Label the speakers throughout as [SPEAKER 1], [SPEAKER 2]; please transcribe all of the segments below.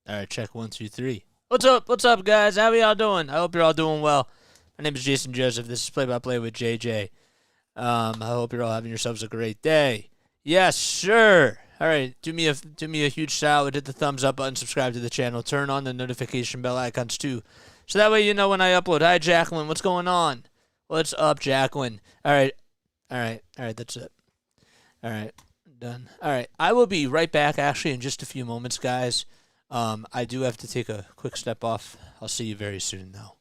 [SPEAKER 1] All right, check one, two, three. What's up? What's up, guys? How are y'all doing? I hope you're all doing well. My name is Jason Joseph. This is Play by Play with JJ. I hope you're all having yourselves a great day. Yes, sure. All right, do me a huge shout. Hit the thumbs up button, subscribe to the channel, turn on the notification bell icons too, so that way you know when I upload. Hi, Jacqueline. What's going on? What's up, Jacqueline? All right. That's it. All right, done. All right, I will be right back. Actually, in just a few moments, guys. I do have to take a quick step off. I'll see you very soon, though.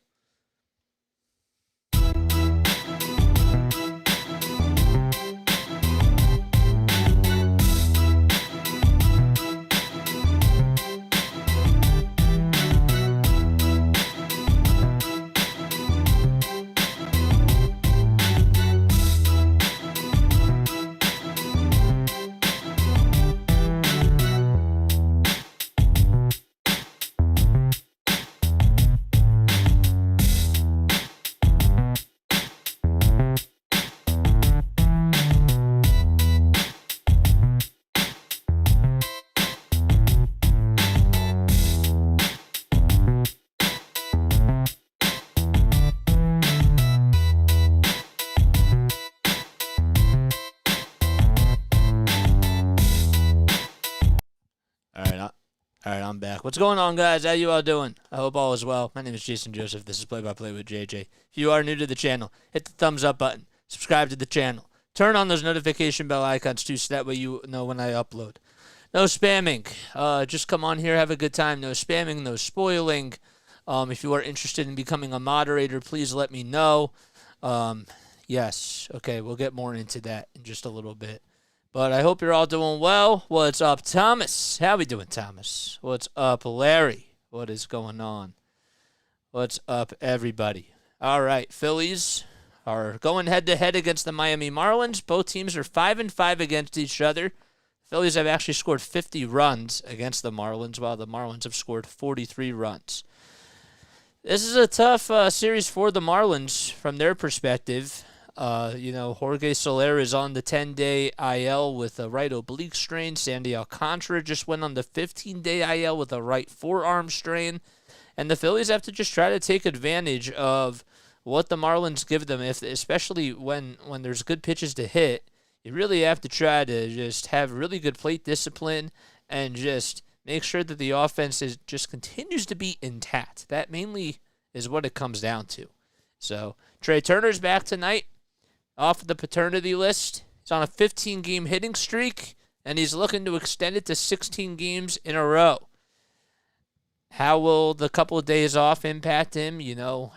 [SPEAKER 1] All right, all right, I'm back. What's going on, guys? How you all doing? I hope all is well. My name is Jason Joseph. This is Play by Play with JJ. If you are new to the channel, hit the thumbs up button, subscribe to the channel, turn on those notification bell icons too, so that way you know when I upload. No spamming. Just come on here, have a good time. No spamming, no spoiling. If you are interested in becoming a moderator, please let me know. Yes. Okay, we'll get more into that in just a little bit. But I hope you're all doing well. What's up, Thomas? How we doing, Thomas? What's up, Larry? What is going on? What's up, everybody? All right, Phillies are going head-to-head against the Miami Marlins. Both teams are 5-5 against each other. Phillies have actually scored 50 runs against the Marlins, while the Marlins have scored 43 runs. This is a tough series for the Marlins from their perspective. Jorge Soler is on the 10-day IL with a right oblique strain. Sandy Alcantara just went on the 15-day IL with a right forearm strain. And the Phillies have to just try to take advantage of what the Marlins give them, especially when there's good pitches to hit. You really have to try to just have really good plate discipline and just make sure that the offense just continues to be intact. That mainly is what it comes down to. So Trey Turner's back tonight off the paternity list. He's on a 15-game hitting streak, and he's looking to extend it to 16 games in a row. How will the couple of days off impact him?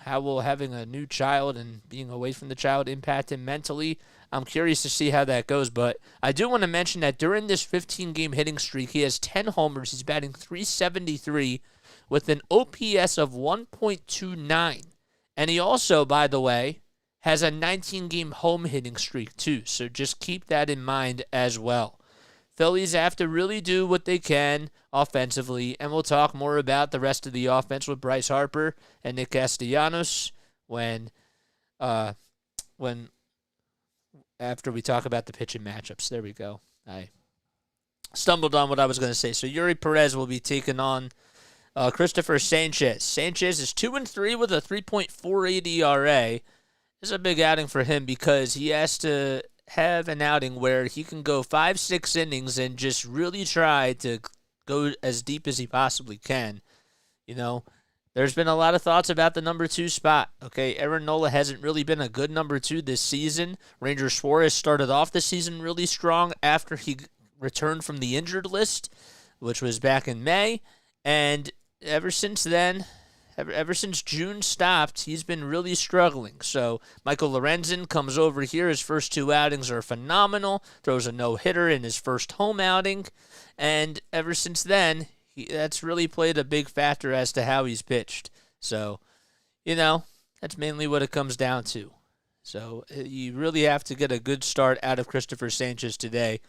[SPEAKER 1] How will having a new child and being away from the child impact him mentally? I'm curious to see how that goes, but I do want to mention that during this 15-game hitting streak, he has 10 homers. He's batting .373 with an OPS of 1.29. And he also, by the way, has a 19-game home hitting streak too, so just keep that in mind as well. Phillies have to really do what they can offensively, and we'll talk more about the rest of the offense with Bryce Harper and Nick Castellanos when after we talk about the pitching matchups. There we go. I stumbled on what I was going to say. So Eury Perez will be taking on Christopher Sanchez. Sanchez is 2-3 with a 3.48 ERA. This is a big outing for him because he has to have an outing where he can go 5-6 innings and just really try to go as deep as he possibly can. There's been a lot of thoughts about the number 2 spot. Okay, Aaron Nola hasn't really been a good number 2 this season. Ranger Suarez started off the season really strong after he returned from the injured list, which was back in May. And ever since then, ever since June stopped, he's been really struggling. So Michael Lorenzen comes over here. His first 2 outings are phenomenal. Throws a no-hitter in his first home outing. And ever since then, that's really played a big factor as to how he's pitched. So, that's mainly what it comes down to. So you really have to get a good start out of Christopher Sanchez today.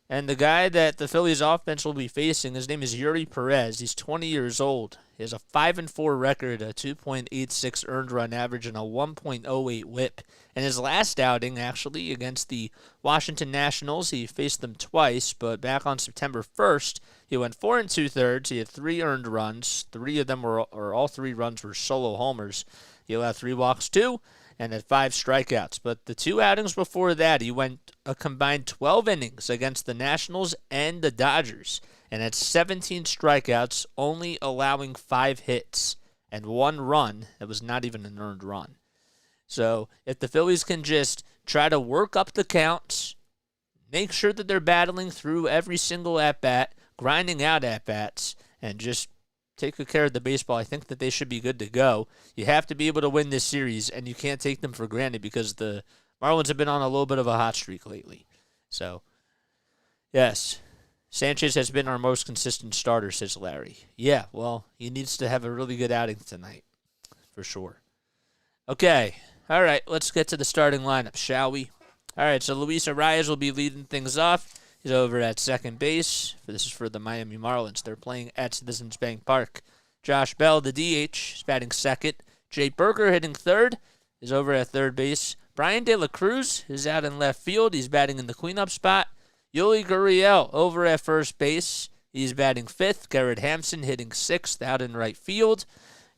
[SPEAKER 1] And the guy that the Phillies offense will be facing, his name is Eury Perez. He's 20 years old. He has a 5-4 record, a 2.86 earned run average, and a 1.08 WHIP. In his last outing, actually, against the Washington Nationals, he faced them twice, but back on September 1st, he went 4 2/3. He had 3 earned runs. All 3 runs were solo homers. He allowed 3 walks too, and had 5 strikeouts. But the 2 outings before that, he went a combined 12 innings against the Nationals and the Dodgers, and had 17 strikeouts, only allowing 5 hits and 1 run. It was not even an earned run. So if the Phillies can just try to work up the counts, make sure that they're battling through every single at-bat, grinding out at-bats, and just take good care of the baseball, I think that they should be good to go. You have to be able to win this series, and you can't take them for granted because the Marlins have been on a little bit of a hot streak lately. So, yes, Sanchez has been our most consistent starter, says Larry. Yeah, well, he needs to have a really good outing tonight, for sure. Okay, all right, let's get to the starting lineup, shall we? All right, so Luis Arias will be leading things off. He's over at second base. This is for the Miami Marlins. They're playing at Citizens Bank Park. Josh Bell, the DH, is batting second. Jake Burger hitting third, is over at third base. Brian De La Cruz is out in left field. He's batting in the cleanup spot. Yuli Gurriel over at first base. He's batting fifth. Garrett Hampson hitting sixth out in right field.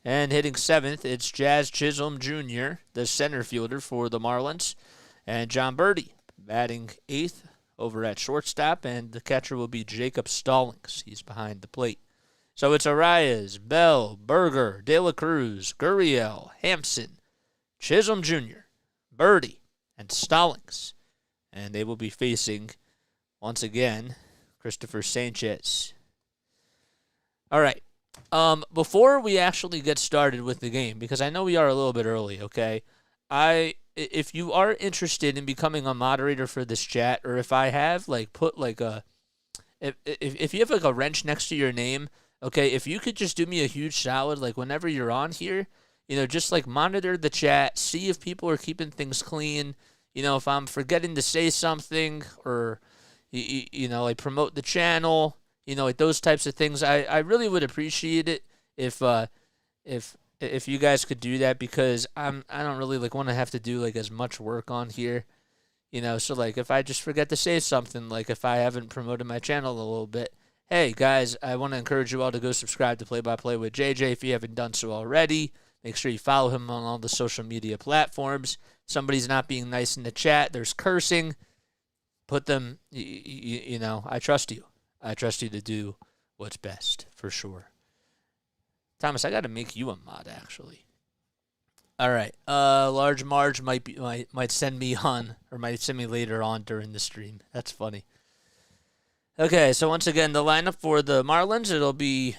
[SPEAKER 1] And hitting seventh, it's Jazz Chisholm Jr., the center fielder for the Marlins. And John Birdie batting eighth over at shortstop. And the catcher will be Jacob Stallings. He's behind the plate. So it's Arias, Bell, Berger, De La Cruz, Gurriel, Hampson, Chisholm Jr., Birdie, and Stallings. And they will be facing, once again, Christopher Sanchez. All right. Before we actually get started with the game, because I know we are a little bit early, okay? If you are interested in becoming a moderator for this chat, or if I have put if you have a wrench next to your name, okay, if you could just do me a huge solid, whenever you're on here, just monitor the chat, see if people are keeping things clean, if I'm forgetting to say something, or promote the channel. Those types of things. I really would appreciate it if you guys could do that, because I don't really want to have to do as much work on here. So if I just forget to say something, if I haven't promoted my channel a little bit, hey guys, I want to encourage you all to go subscribe to Play by Play with JJ if you haven't done so already. Make sure you follow him on all the social media platforms. Somebody's not being nice in the chat, there's cursing. Put them, I trust you. I trust you to do what's best, for sure. Thomas, I got to make you a mod, actually. All right. Large Marge might send me on, or might send me later on during the stream. That's funny. Okay, so once again, the lineup for the Marlins, it'll be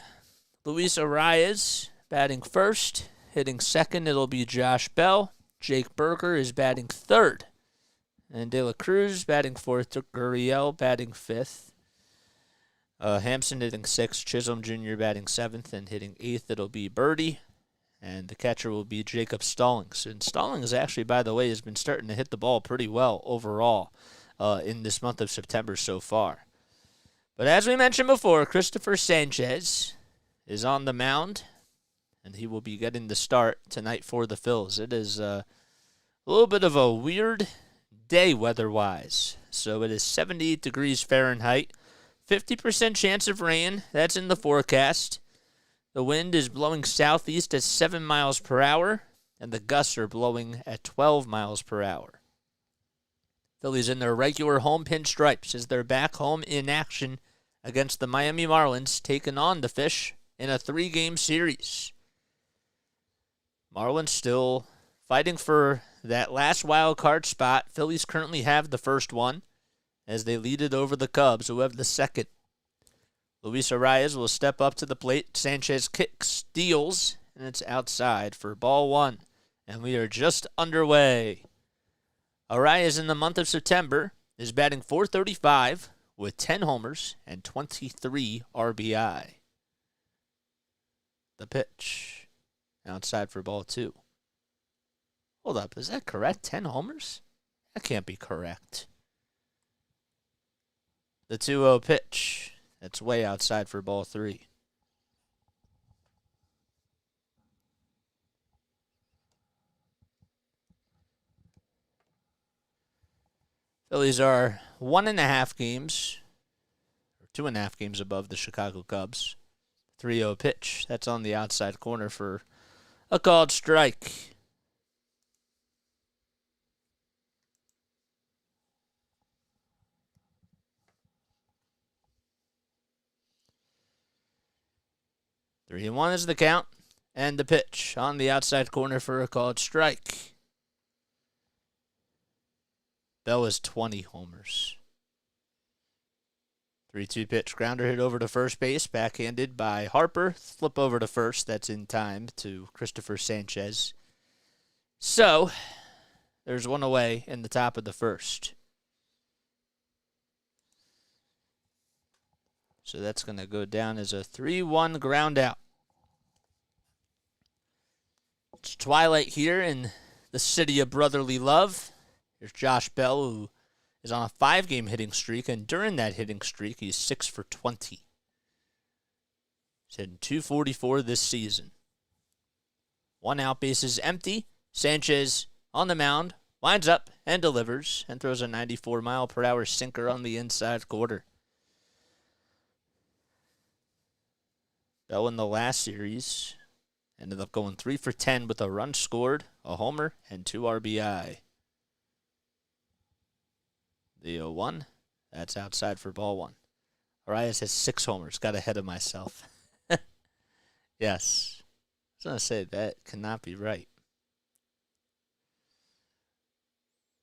[SPEAKER 1] Luis Arias batting first. Hitting second, it'll be Josh Bell. Jake Burger is batting third. And De La Cruz batting fourth. Gurriel batting fifth. Hampson hitting sixth, Chisholm Jr. batting seventh, and hitting eighth, it'll be Birdie, and the catcher will be Jacob Stallings. And Stallings actually, by the way, has been starting to hit the ball pretty well overall in this month of September so far. But as we mentioned before, Christopher Sanchez is on the mound, and he will be getting the start tonight for the Phils. It is a little bit of a weird day weather-wise. So it is 78 degrees Fahrenheit. 50% chance of rain. That's in the forecast. The wind is blowing southeast at 7 miles per hour, and the gusts are blowing at 12 miles per hour. Phillies in their regular home pinstripes as they're back home in action against the Miami Marlins, taking on the Fish in a 3-game series. Marlins still fighting for that last wild card spot. Phillies currently have the first one, as they lead it over the Cubs, who have the second. Luis Arias will step up to the plate. Sanchez kicks, steals, and it's outside for ball one. And we are just underway. Arias in the month of September is batting .435 with 10 homers and 23 RBI. The pitch. Outside for ball two. Hold up, is that correct? 10 homers? That can't be correct. The 2-0 pitch. That's way outside for ball 3. Phillies are 1.5 games, or 2.5 games above the Chicago Cubs. 3-0 pitch. That's on the outside corner for a called strike. Three and 1 is the count, and the pitch on the outside corner for a called strike. Bell is 20 homers. 3-2 pitch, grounder hit over to first base, backhanded by Harper. Flip over to first, that's in time to Christopher Sanchez. So, there's one away in the top of the first. So that's going to go down as a 3-1 ground out. It's twilight here in the city of brotherly love. Here's Josh Bell, who is on a 5-game hitting streak, and during that hitting streak, he's 6 for 20. He's hitting .244 this season. 1 out, bases empty. Sanchez on the mound, winds up and delivers, and throws a 94-mile-per-hour sinker on the inside quarter. Bell in the last series ended up going 3 for 10 with a run scored, a homer, and 2 RBI. The 0-1, that's outside for ball 1. Arias has 6 homers. Got ahead of myself. Yes. I was going to say that cannot be right.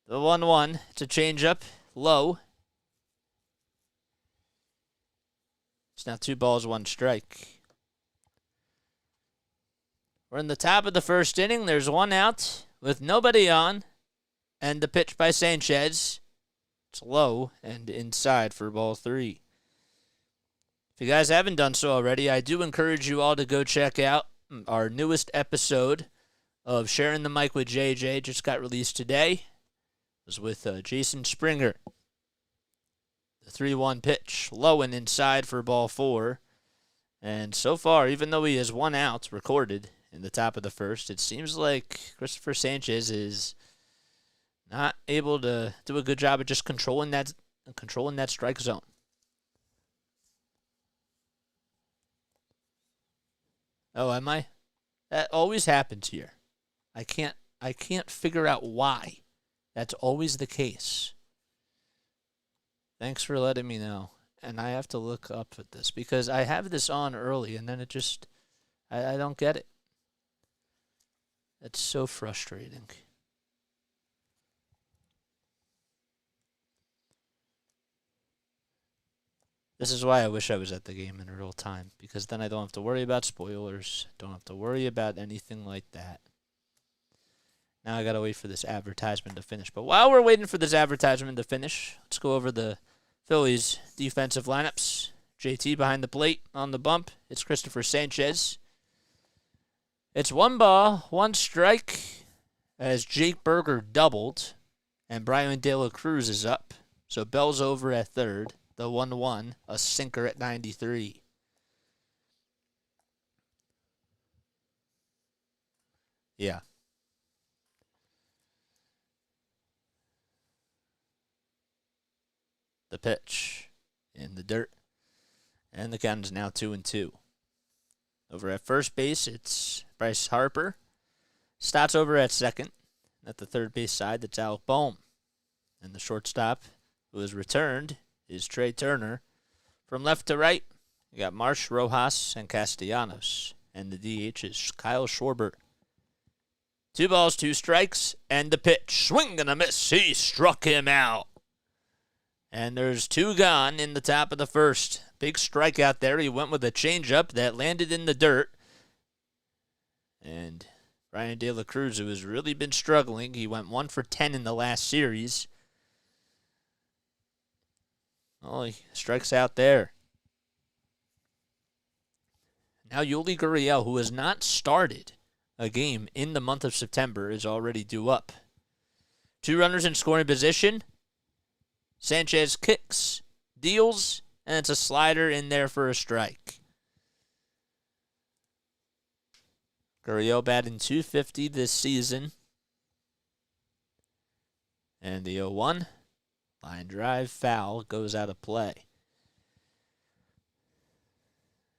[SPEAKER 1] The 1-1, it's a changeup, low. It's now 2 balls, 1 strike. We're in the top of the first inning. There's 1 out with nobody on. And the pitch by Sanchez. It's low and inside for ball 3. If you guys haven't done so already, I do encourage you all to go check out our newest episode of Sharing the Mic with JJ. Just got released today. It was with Jason Springer. The 3-1 pitch, low and inside for ball 4. And so far, even though he has 1 out recorded in the top of the first, it seems like Christopher Sanchez is not able to do a good job of just controlling that strike zone. Oh, am I? That always happens here. I can't figure out why. That's always the case. Thanks for letting me know. And I have to look up at this because I have this on early and then it just I don't get it. That's so frustrating. This is why I wish I was at the game in real time, because then I don't have to worry about spoilers, don't have to worry about anything like that. Now I gotta wait for this advertisement to finish. But while we're waiting for this advertisement to finish, let's go over the Phillies defensive lineups. JT behind the plate on the bump. It's Christopher Sanchez. It's 1 ball, 1 strike, as Jake Berger doubled, and Brian De La Cruz is up. So Bell's over at third. The 1-1, a sinker at 93. Yeah. The pitch in the dirt. And the count is now 2-2. Over at first base, it's Bryce Harper. Stotts over at second. At the third base side, that's Alec Bohm. And the shortstop, who has returned, is Trey Turner. From left to right, you got Marsh, Rojas, and Castellanos. And the DH is Kyle Schwarber. 2 balls, 2 strikes, and the pitch. Swing and a miss. He struck him out. And there's 2 gone in the top of the first. Big strikeout there. He went with a changeup that landed in the dirt. And Brian De La Cruz, who has really been struggling, he went 1 for 10 in the last series. Oh, he strikes out there. Now Yuli Gurriel, who has not started a game in the month of September, is already due up. 2 runners in scoring position. Sanchez kicks. deals, and it's a slider in there for a strike. Gurriel batting .250 this season. And the 0-1. Line drive, foul, goes out of play.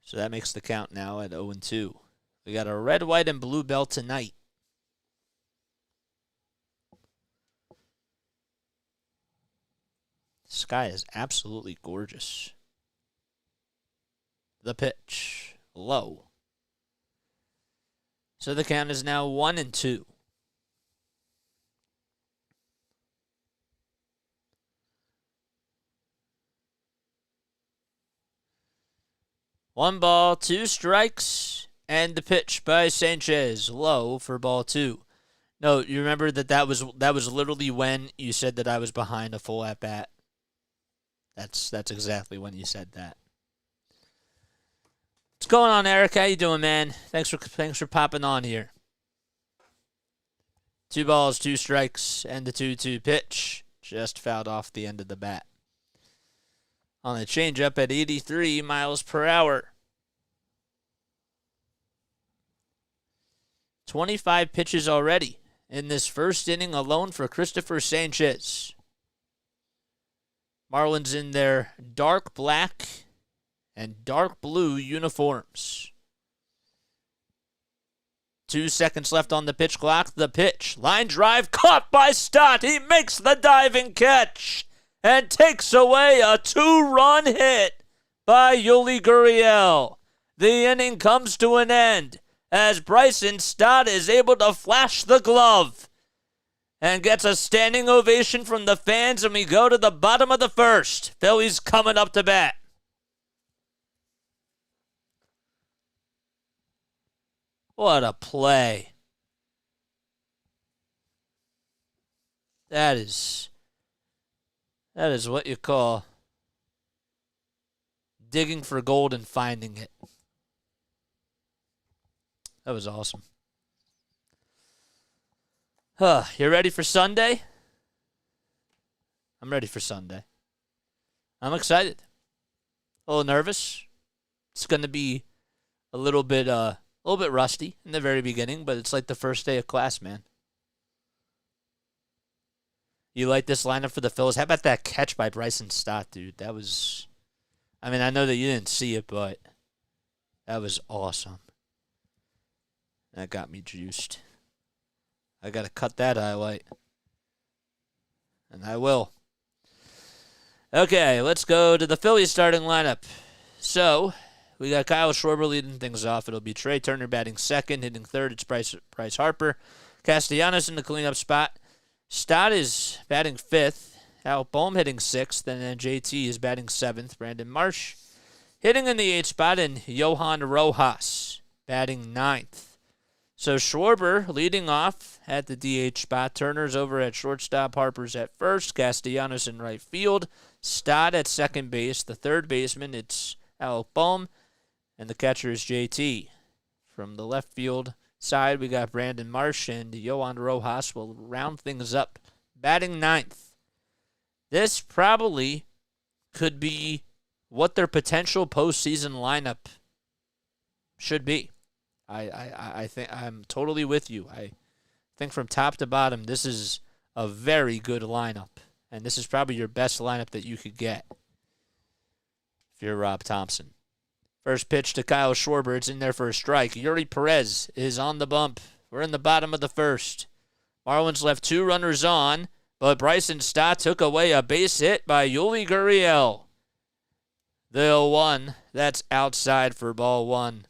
[SPEAKER 1] So that makes the count now at 0-2. We got a red, white, and blue bell tonight. The sky is absolutely gorgeous. The pitch, low. So the count is now 1-2. One ball, two strikes, and the pitch by Sanchez, low for ball two. No, you remember that was literally when you said that I was behind a full at bat. That's exactly when you said that. What's going on, Eric? How you doing, man? Thanks for popping on here. 2 balls, 2 strikes, and the 2-2 pitch just fouled off the end of the bat. On the changeup at 83 miles per hour. 25 pitches already in this first inning alone for Christopher Sanchez. Marlins in their dark black and dark blue uniforms. 2 seconds left on the pitch clock. The pitch. Line drive caught by Stott. He makes the diving catch and takes away a 2-run hit by Eury Perez. The inning comes to an end as Bryson Stott is able to flash the glove and gets a standing ovation from the fans, and we go to the bottom of the first. Phillies coming up to bat. What a play. That is what you call digging for gold and finding it. That was awesome. You ready for Sunday? I'm ready for Sunday. I'm excited. A little nervous. It's going to be a little bit rusty in the very beginning, but it's like the first day of class, man. You like this lineup for the Phillies? How about that catch by Bryson Stott, dude? That was, I mean, I know that you didn't see it, but that was awesome. That got me juiced. I got to cut that highlight. And I will. Okay, let's go to the Phillies starting lineup. So, we got Kyle Schwarber leading things off. It'll be Trey Turner batting second. Hitting third, it's Bryce Harper. Castellanos in the cleanup spot. Stott is batting fifth. Al Bohm hitting sixth. And then JT is batting seventh. Brandon Marsh hitting in the eighth spot. And Johan Rojas batting ninth. So Schwarber leading off at the DH spot. Turner's over at shortstop. Harper's at first. Castellanos in right field. Stott at second base. The third baseman, it's Al Bohm. And the catcher is JT. From the left field side, we got Brandon Marsh, and Johan Rojas will round things up. Batting ninth. This probably could be what their potential postseason lineup should be. I think I'm totally with you. I think from top to bottom, this is a very good lineup. And this is probably your best lineup that you could get if you're Rob Thompson. First pitch to Kyle Schwarber. It's in there for a strike. Eury Perez is on the bump. We're in the bottom of the first. Marlins left 2 runners on, but Bryson Stott took away a base hit by Eury Perez. The 0-1. That's outside for ball 1.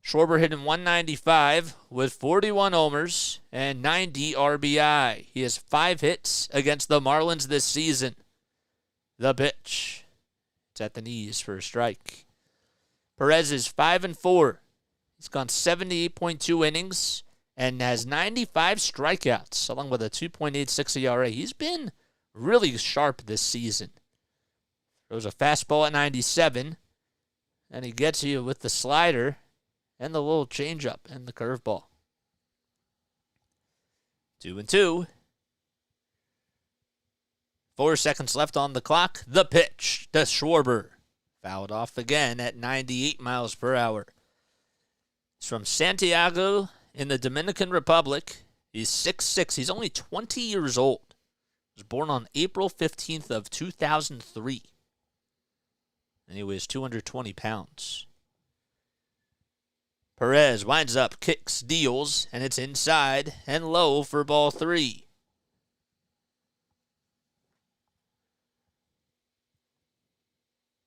[SPEAKER 1] Schwarber hitting .195 with 41 homers and 90 RBI. He has 5 hits against the Marlins this season. The pitch. It's at the knees for a strike. Perez is 5-4. He's gone 78.2 innings and has 95 strikeouts, along with a 2.86 ERA. He's been really sharp this season. Throws a fastball at 97, and he gets you with the slider and the little changeup and the curveball. 2-2. 4 seconds left on the clock. The pitch to Schwarber. Fouled off again at 98 miles per hour. He's from Santiago in the Dominican Republic. He's 6'6". He's only 20 years old. He was born on April 15th of 2003. And he weighs 220 pounds. Perez winds up, kicks, deals, and it's inside and low for ball 3.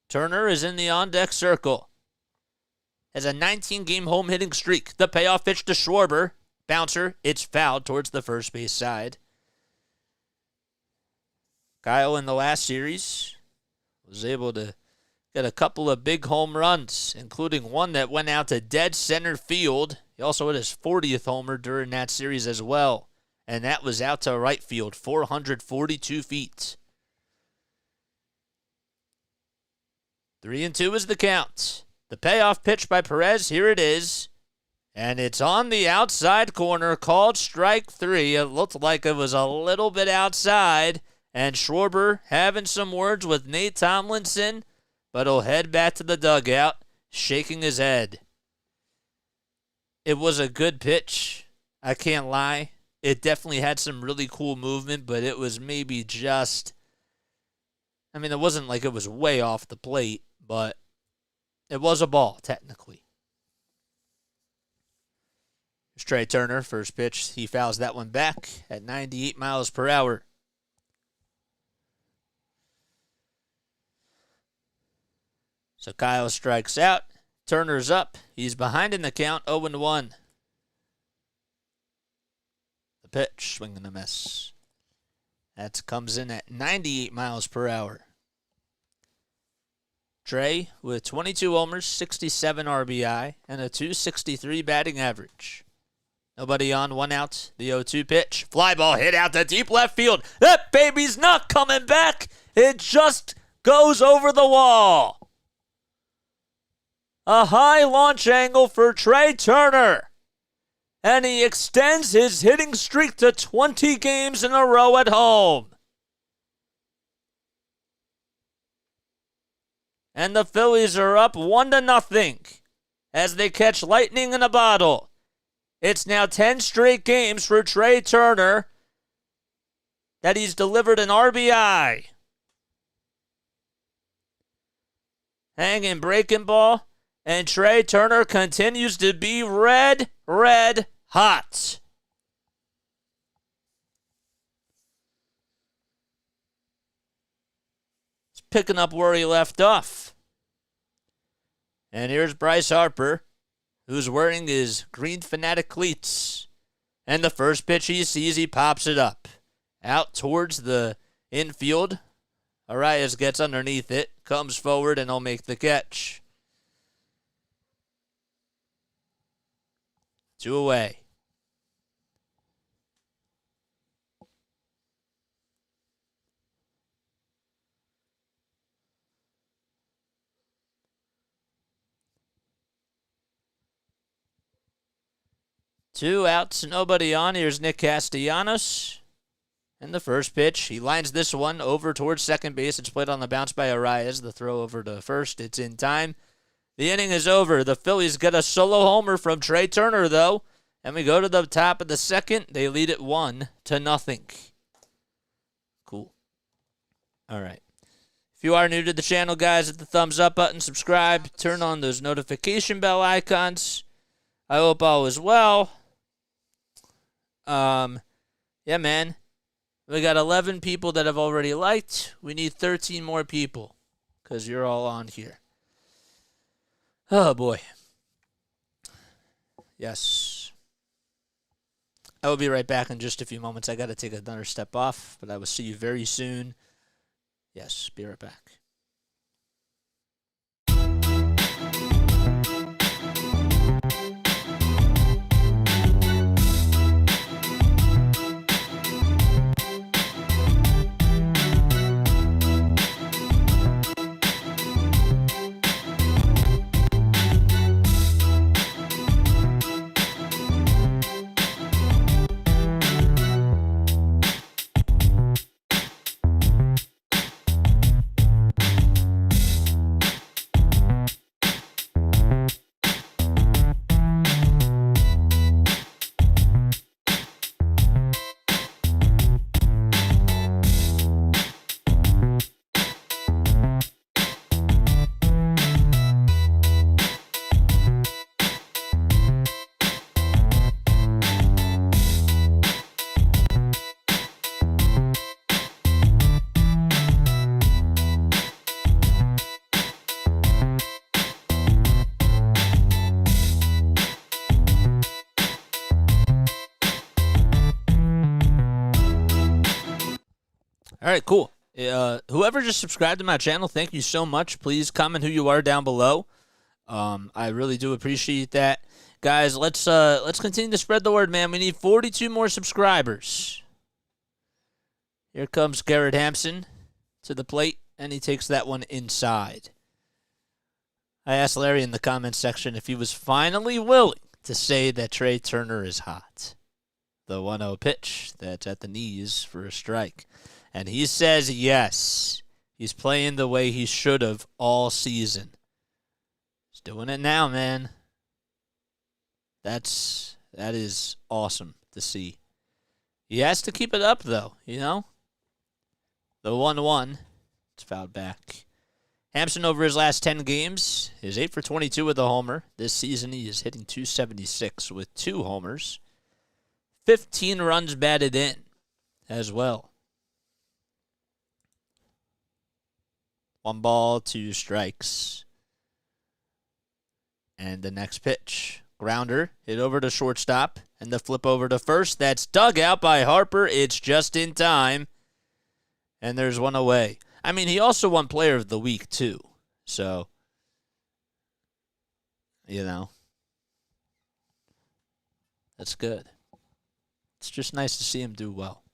[SPEAKER 1] Turner is in the on-deck circle. Has a 19-game home hitting streak. The payoff pitch to Schwarber. Bouncer, it's fouled towards the first base side. Kyle in the last series was able to get a couple of big home runs, including one that went out to dead center field. He also hit his 40th homer during that series as well. And that was out to right field, 442 feet. 3-2 is the count. The payoff pitch by Perez, here it is. And it's on the outside corner, called strike 3. It looked like it was a little bit outside. And Schwarber having some words with Nate Tomlinson, but he'll head back to the dugout, shaking his head. It was a good pitch. I can't lie. It definitely had some really cool movement, but it was maybe just... I mean, it wasn't like it was way off the plate, but it was a ball, technically. Here's Trey Turner, first pitch. He fouls that one back at 98 miles per hour. So Kyle strikes out. Turner's up. He's behind in the count, 0-1. The pitch, swing and a miss. That comes in at 98 miles per hour. Trey with 22 homers, 67 RBI, and a .263 batting average. Nobody on, 1 out. The 0-2 pitch. Fly ball hit out to deep left field. That baby's not coming back. It just goes over the wall. A high launch angle for Trey Turner. And he extends his hitting streak to 20 games in a row at home. And the Phillies are up 1-0 as they catch lightning in a bottle. It's now 10 straight games for Trey Turner that he's delivered an RBI. Hanging breaking ball. And Trey Turner continues to be red hot. He's picking up where he left off. And here's Bryce Harper, who's wearing his green Fanatic cleats. And the first pitch he sees, he pops it up. Out towards the infield. Arias gets underneath it, comes forward, and he'll make the catch. 2 away. Two outs, nobody on. Here's Nick Castellanos. And the first pitch, he lines this one over towards second base. It's played on the bounce by Arias. The throw over to first. It's in time. The inning is over. The Phillies get a solo homer from Trey Turner, though. And we go to the top of the second. They lead it 1-0. Cool. All right. If you are new to the channel, guys, hit the thumbs up button, subscribe, turn on those notification bell icons. I hope all is well. Yeah, man. We got 11 people that have already liked. We need 13 more people because you're all on here. Oh, boy. Yes. I will be right back in just a few moments. I got to take another step off, but I will see you very soon. Yes, be right back. All right, cool. Whoever just subscribed to my channel, thank you so much. Please comment who you are down below. I really do appreciate that. Guys, let's continue to spread the word, man. We need 42 more subscribers. Here comes Garrett Hampson to the plate, and he takes that one inside. I asked Larry in the comments section if he was finally willing to say that Trey Turner is hot. The 1-0 pitch that's at the knees for a strike. And he says yes. He's playing the way he should have all season. He's doing it now, man. That is awesome to see. He has to keep it up, though, you know? The 1-1. It's fouled back. Hampson, over his last 10 games, is 8 for 22 with a homer. This season, he is hitting .276 with 2 homers. 15 runs batted in as well. 1 ball, 2 strikes. And the next pitch. Grounder, hit over to shortstop, and the flip over to first. That's dug out by Harper. It's just in time. And there's one away. I mean, he also won Player of the Week, too. So, you know, that's good. It's just nice to see him do well.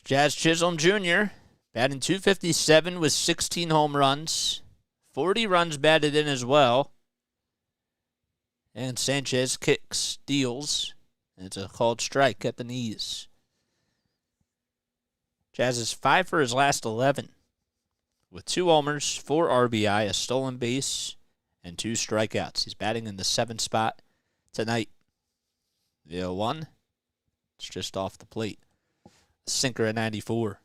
[SPEAKER 1] Jazz Chisholm Jr., batting .257 with 16 home runs. 40 runs batted in as well. And Sanchez kicks, deals. And it's a called strike at the knees. Jazz is 5 for his last 11. With 2 homers, 4 RBI, a stolen base, and 2 strikeouts. He's batting in the 7th spot tonight. The 0-1. It's just off the plate. Sinker at 94.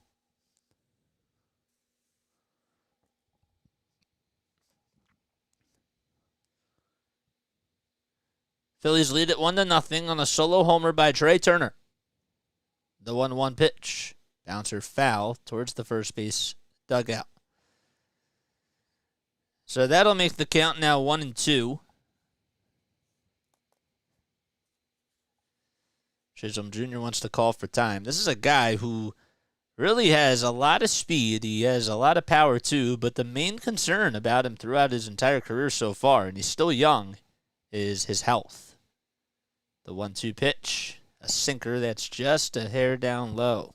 [SPEAKER 1] Phillies lead at 1-0 on a solo homer by Trey Turner. The 1-1 pitch. Bouncer foul towards the first base dugout. So that'll make the count now 1-2. Chisholm Jr. wants to call for time. This is a guy who really has a lot of speed. He has a lot of power too, but the main concern about him throughout his entire career so far, and he's still young, is his health. The 1-2 pitch, a sinker that's just a hair down low.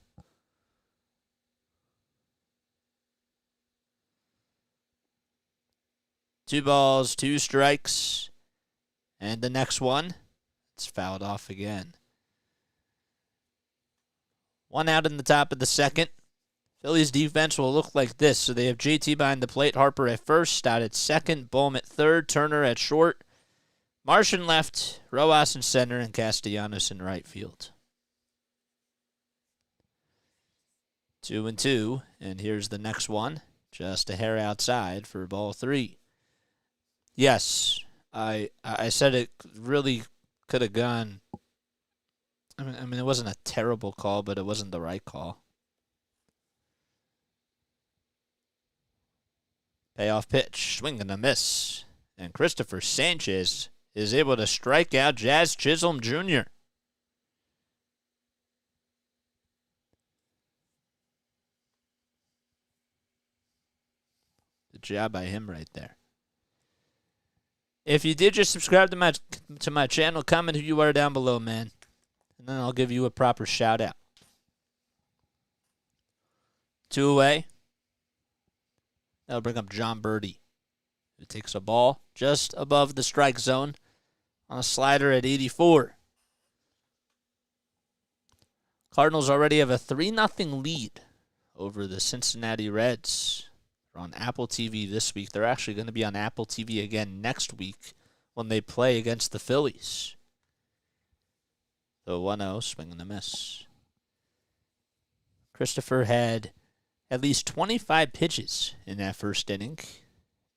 [SPEAKER 1] Two balls, 2 strikes, and the next one, it's fouled off again. 1 out in the top of the second. Phillies defense will look like this. So they have JT behind the plate, Harper at first, Stott at second, Bohm at third, Turner at short, Martian left, Rojas in center, and Castellanos in right field. 2-2, and here's the next one. Just a hair outside for ball 3. Yes, I said it really could have gone. I mean, it wasn't a terrible call, but it wasn't the right call. Payoff pitch, swing and a miss. And Christopher Sanchez is able to strike out Jazz Chisholm Jr. Good job by him right there. If you did just subscribe to my channel, comment who you are down below, man. And then I'll give you a proper shout out. 2 away. That'll bring up John Birdie, who takes a ball just above the strike zone on a slider at 84. Cardinals already have a 3-0 lead over the Cincinnati Reds. They're on Apple TV this week. They're actually going to be on Apple TV again next week when they play against the Phillies. The 1-0, swing and a miss. Christopher had at least 25 pitches in that first inning.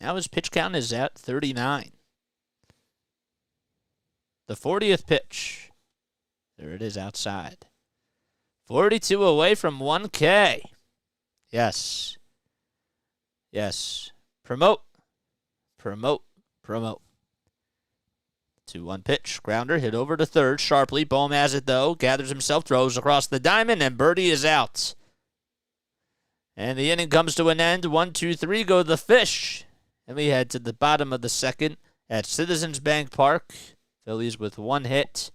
[SPEAKER 1] Now his pitch count is at 39. The 40th pitch. There it is outside. 42 away from 1K. Yes. Yes. Promote. Promote. Promote. 2-1 pitch. Grounder hit over to third sharply. Bohm has it, though. Gathers himself, throws across the diamond, and birdie is out. And the inning comes to an end. 1, 2, 3 go the Fish. And we head to the bottom of the second at Citizens Bank Park. Phillies with 1 hit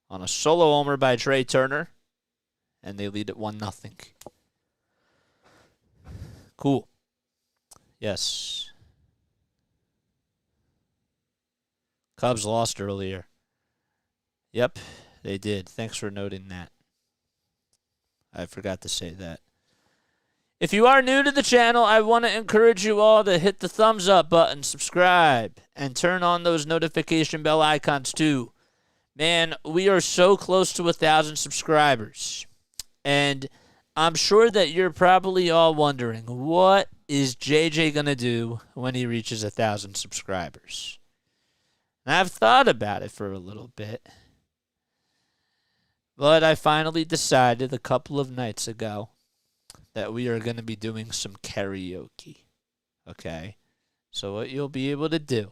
[SPEAKER 1] on a solo homer by Trey Turner. And they lead at 1-0. Cool. Yes. Cubs lost earlier. Yep, they did. Thanks for noting that. I forgot to say that. If you are new to the channel, I want to encourage you all to hit the thumbs up button, subscribe, and turn on those notification bell icons too. Man, we are so close to 1,000 subscribers. And I'm sure that you're probably all wondering, what is JJ going to do when he reaches 1,000 subscribers? And I've thought about it for a little bit. But I finally decided a couple of nights ago that we are going to be doing some karaoke. Okay? So what you'll be able to do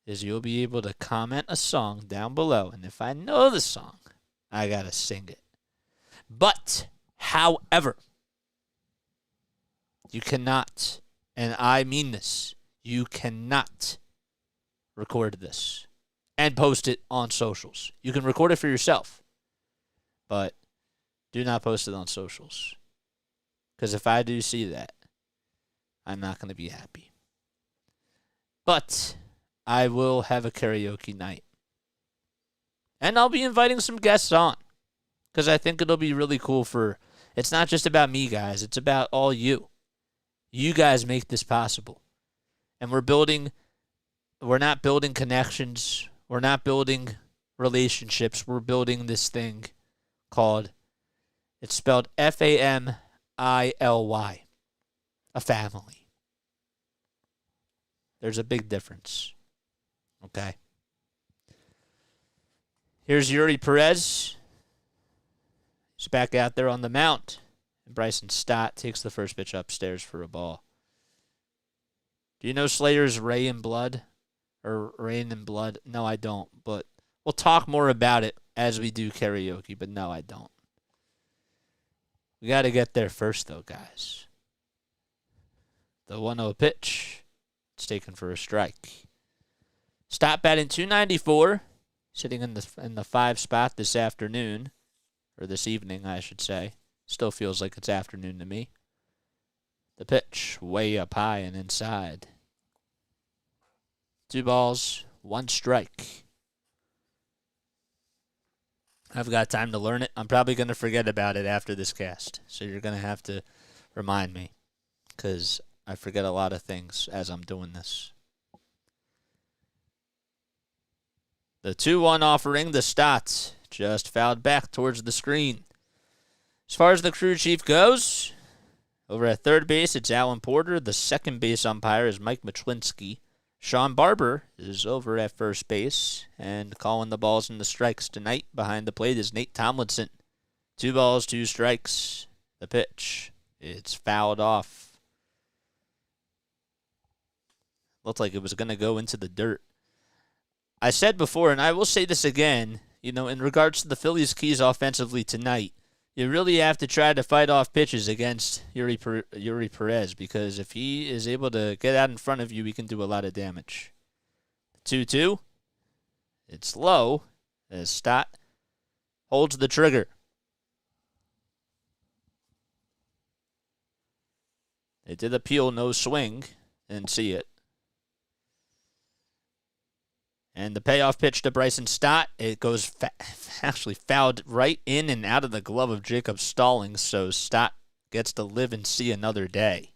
[SPEAKER 1] is you'll be able to comment a song down below. And if I know the song, I got to sing it. But, however, you cannot, and I mean this, you cannot record this and post it on socials. You can record it for yourself, but do not post it on socials. Because if I do see that, I'm not going to be happy. But I will have a karaoke night. And I'll be inviting some guests on. Because I think it'll be really cool for... It's not just about me, guys. It's about all you. You guys make this possible. And we're not building connections. We're not building relationships. We're building this thing called... It's spelled Family. A family. There's a big difference. Okay? Here's Eury Perez. He's back out there on the mound. And Bryson Stott takes the first pitch upstairs for a ball. Do you know Slayer's Rain in Blood? Or Rain in Blood? No, I don't. But we'll talk more about it as we do karaoke. But no, I don't. We got to get there first, though, guys. The 1-0 pitch. It's taken for a strike. Stott batting .294. Sitting in the 5 spot this afternoon. Or this evening, I should say. Still feels like it's afternoon to me. The pitch, way up high and inside. 2 balls, 1 strike. I've got time to learn it. I'm probably going to forget about it after this cast. So you're going to have to remind me. Because I forget a lot of things as I'm doing this. The 2-1 offering, the Stotts. Just fouled back towards the screen. As far as the crew chief goes, over at third base, it's Alan Porter. The second base umpire is Mike Machlinski. Sean Barber is over at first base. And calling the balls and the strikes tonight behind the plate is Nate Tomlinson. 2 balls, 2 strikes. The pitch. It's fouled off. Looked like it was going to go into the dirt. I said before, and I will say this again, you know, in regards to the Phillies' keys offensively tonight, you really have to try to fight off pitches against Eury Perez, because if he is able to get out in front of you, he can do a lot of damage. 2-2. It's low as Stott holds the trigger. They did appeal no swing. Didn't see it. And the payoff pitch to Bryson Stott, it goes actually fouled right in and out of the glove of Jacob Stallings, so Stott gets to live and see another day.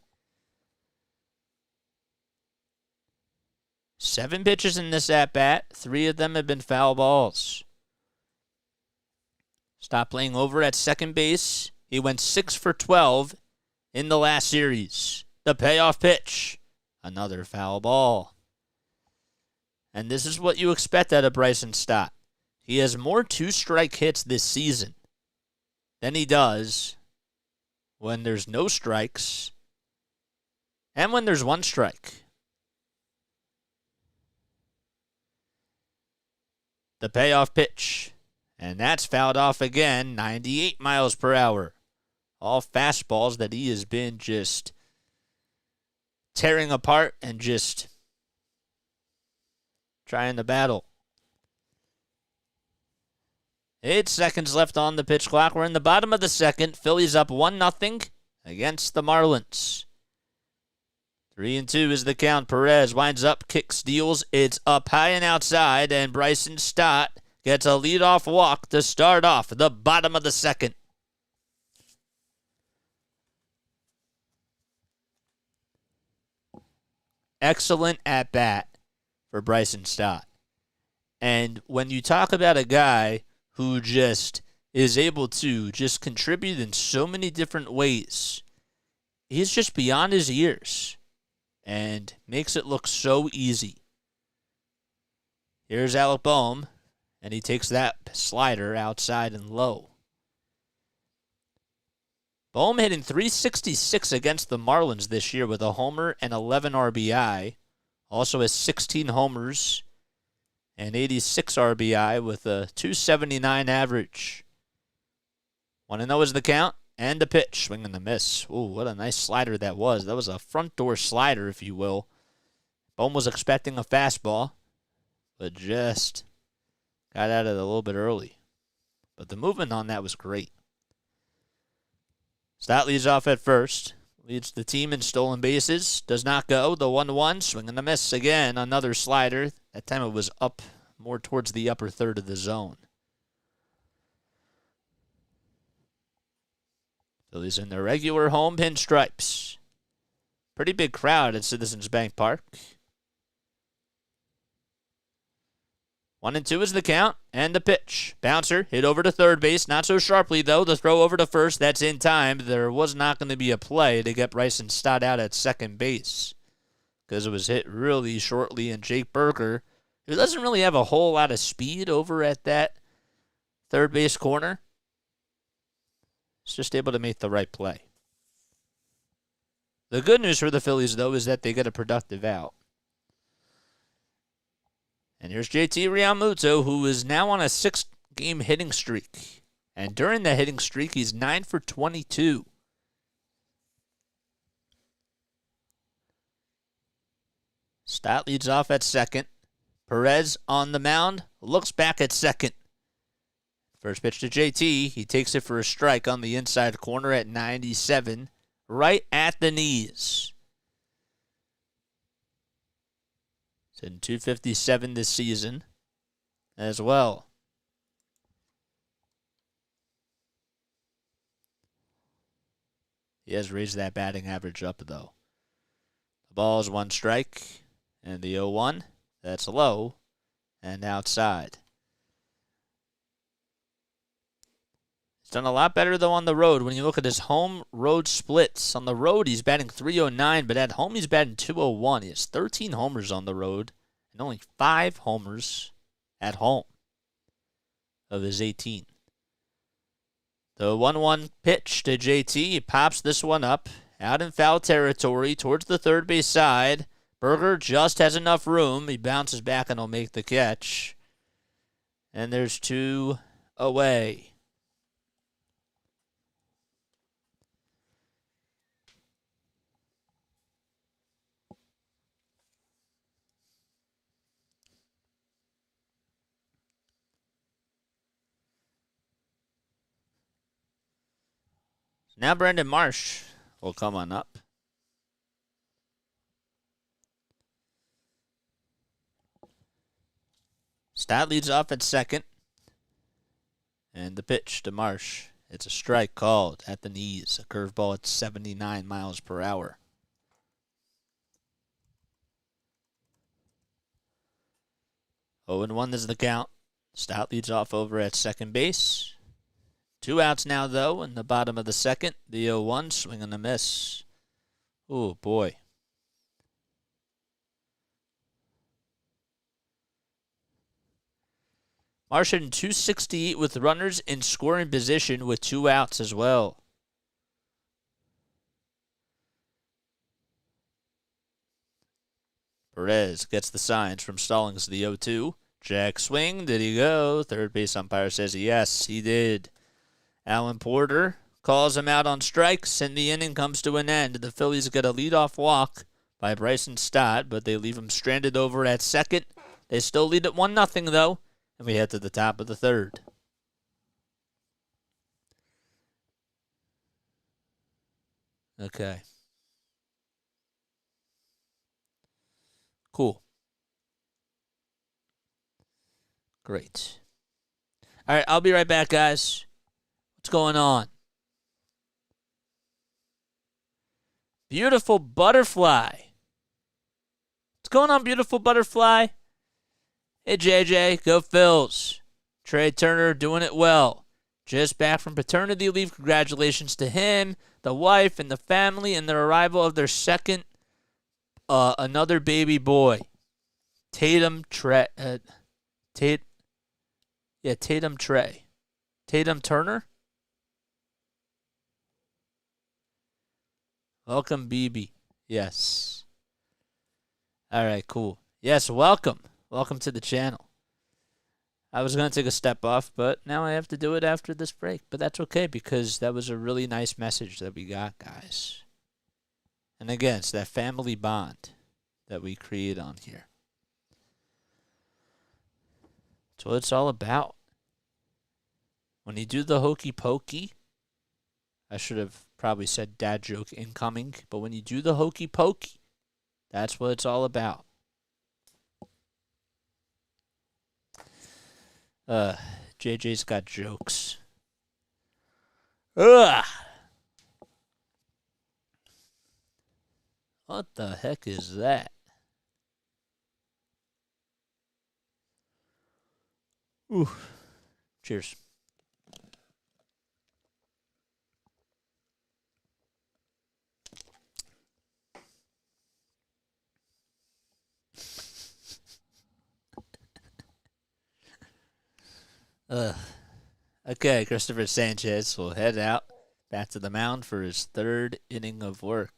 [SPEAKER 1] 7 pitches in this at-bat. 3 of them have been foul balls. Stott playing over at second base. He went 6 for 12 in the last series. The payoff pitch, another foul ball. And this is what you expect out of Bryson Stott. He has more 2-strike hits this season than he does when there's no strikes and when there's 1 strike. The payoff pitch. And that's fouled off again, 98 miles per hour. All fastballs that he has been just tearing apart and just trying to battle. 8 seconds left on the pitch clock. We're in the bottom of the second. Phillies up 1-0 against the Marlins. 3-2 is the count. Perez winds up, kick steals. It's up high and outside, and Bryson Stott gets a leadoff walk to start off the bottom of the second. Excellent at-bat for Bryson Stott. And when you talk about a guy who just is able to just contribute in so many different ways, he's just beyond his years and makes it look so easy. Here's Alec Boehm, and he takes that slider outside and low. Boehm hitting .366 against the Marlins this year with a homer and 11 RBI. Also has 16 homers and 86 RBI with a .279 average. 1-0 is the count and the pitch. Swing and the miss. Ooh, what a nice slider that was. That was a front door slider, if you will. Boehm was expecting a fastball, but just got out of it a little bit early. But the movement on that was great. Stott leads off at first. Leads the team in stolen bases. Does not go. The 1-1. Swing and a miss again. Another slider. That time it was up more towards the upper third of the zone. Phillies in their regular home pinstripes. Pretty big crowd at Citizens Bank Park. 1-2 is the count, and the pitch. Bouncer hit over to third base. Not so sharply, though. The throw over to first. That's in time. There was not going to be a play to get Bryson Stott out at second base because it was hit really shortly, and Jake Burger, who doesn't really have a whole lot of speed over at that third base corner, is just able to make the right play. The good news for the Phillies, though, is that they get a productive out. And here's JT Realmuto, who is now on a 6-game hitting streak. And during the hitting streak, he's 9 for 22. Stott leads off at second. Perez on the mound, looks back at second. First pitch to JT. He takes it for a strike on the inside corner at 97, right at the knees. In 257 this season as well. He has raised that batting average up, though. The ball is 1 strike, and the 0-1, that's low and outside. He's done a lot better, though, on the road. When you look at his home-road splits, on the road he's batting .309, but at home he's batting .201. He has 13 homers on the road and only 5 homers at home of his 18. The 1-1 pitch to JT. He pops this one up out in foul territory towards the third base side. Burger just has enough room. He bounces back and will make the catch. And there's 2 away. Now Brandon Marsh will come on up. Stott leads off at second. And the pitch to Marsh. It's a strike called at the knees. A curveball at 79 miles per hour. Oh, and 1 is the count. Stott leads off over at second base. 2 outs now, though, in the bottom of the second. The 0-1, swing and a miss. Oh, boy. Marsh hitting .268 with runners in scoring position with 2 outs as well. Perez gets the signs from Stallings, the 0-2. Jack swing. Did he go? Third base umpire says yes, he did. Alan Porter calls him out on strikes, and the inning comes to an end. The Phillies get a leadoff walk by Bryson Stott, but they leave him stranded over at second. They still lead at 1-0, though, and we head to the top of the third. Okay. Cool. Great. All right, I'll be right back, guys. What's going on? Beautiful Butterfly. What's going on, Beautiful Butterfly? Hey, JJ, go Phils. Trey Turner doing it well. Just back from paternity leave. Congratulations to him, the wife, and the family, and the arrival of their second, another baby boy. Tatum Trey. Tatum Trey. Tatum Turner? Welcome, BB. Yes. All right, cool. Yes, welcome. Welcome to the channel. I was going to take a step off, but now I have to do it after this break. But that's okay, because that was a really nice message that we got, guys. And again, it's that family bond that we create on here. That's what it's all about. When you do the hokey pokey, I should have probably said dad joke incoming, but when you do the hokey pokey, that's what it's all about. JJ's got jokes. Ugh! What the heck is that? Ooh. Cheers. Okay, Christopher Sanchez will head out back to the mound for his third inning of work.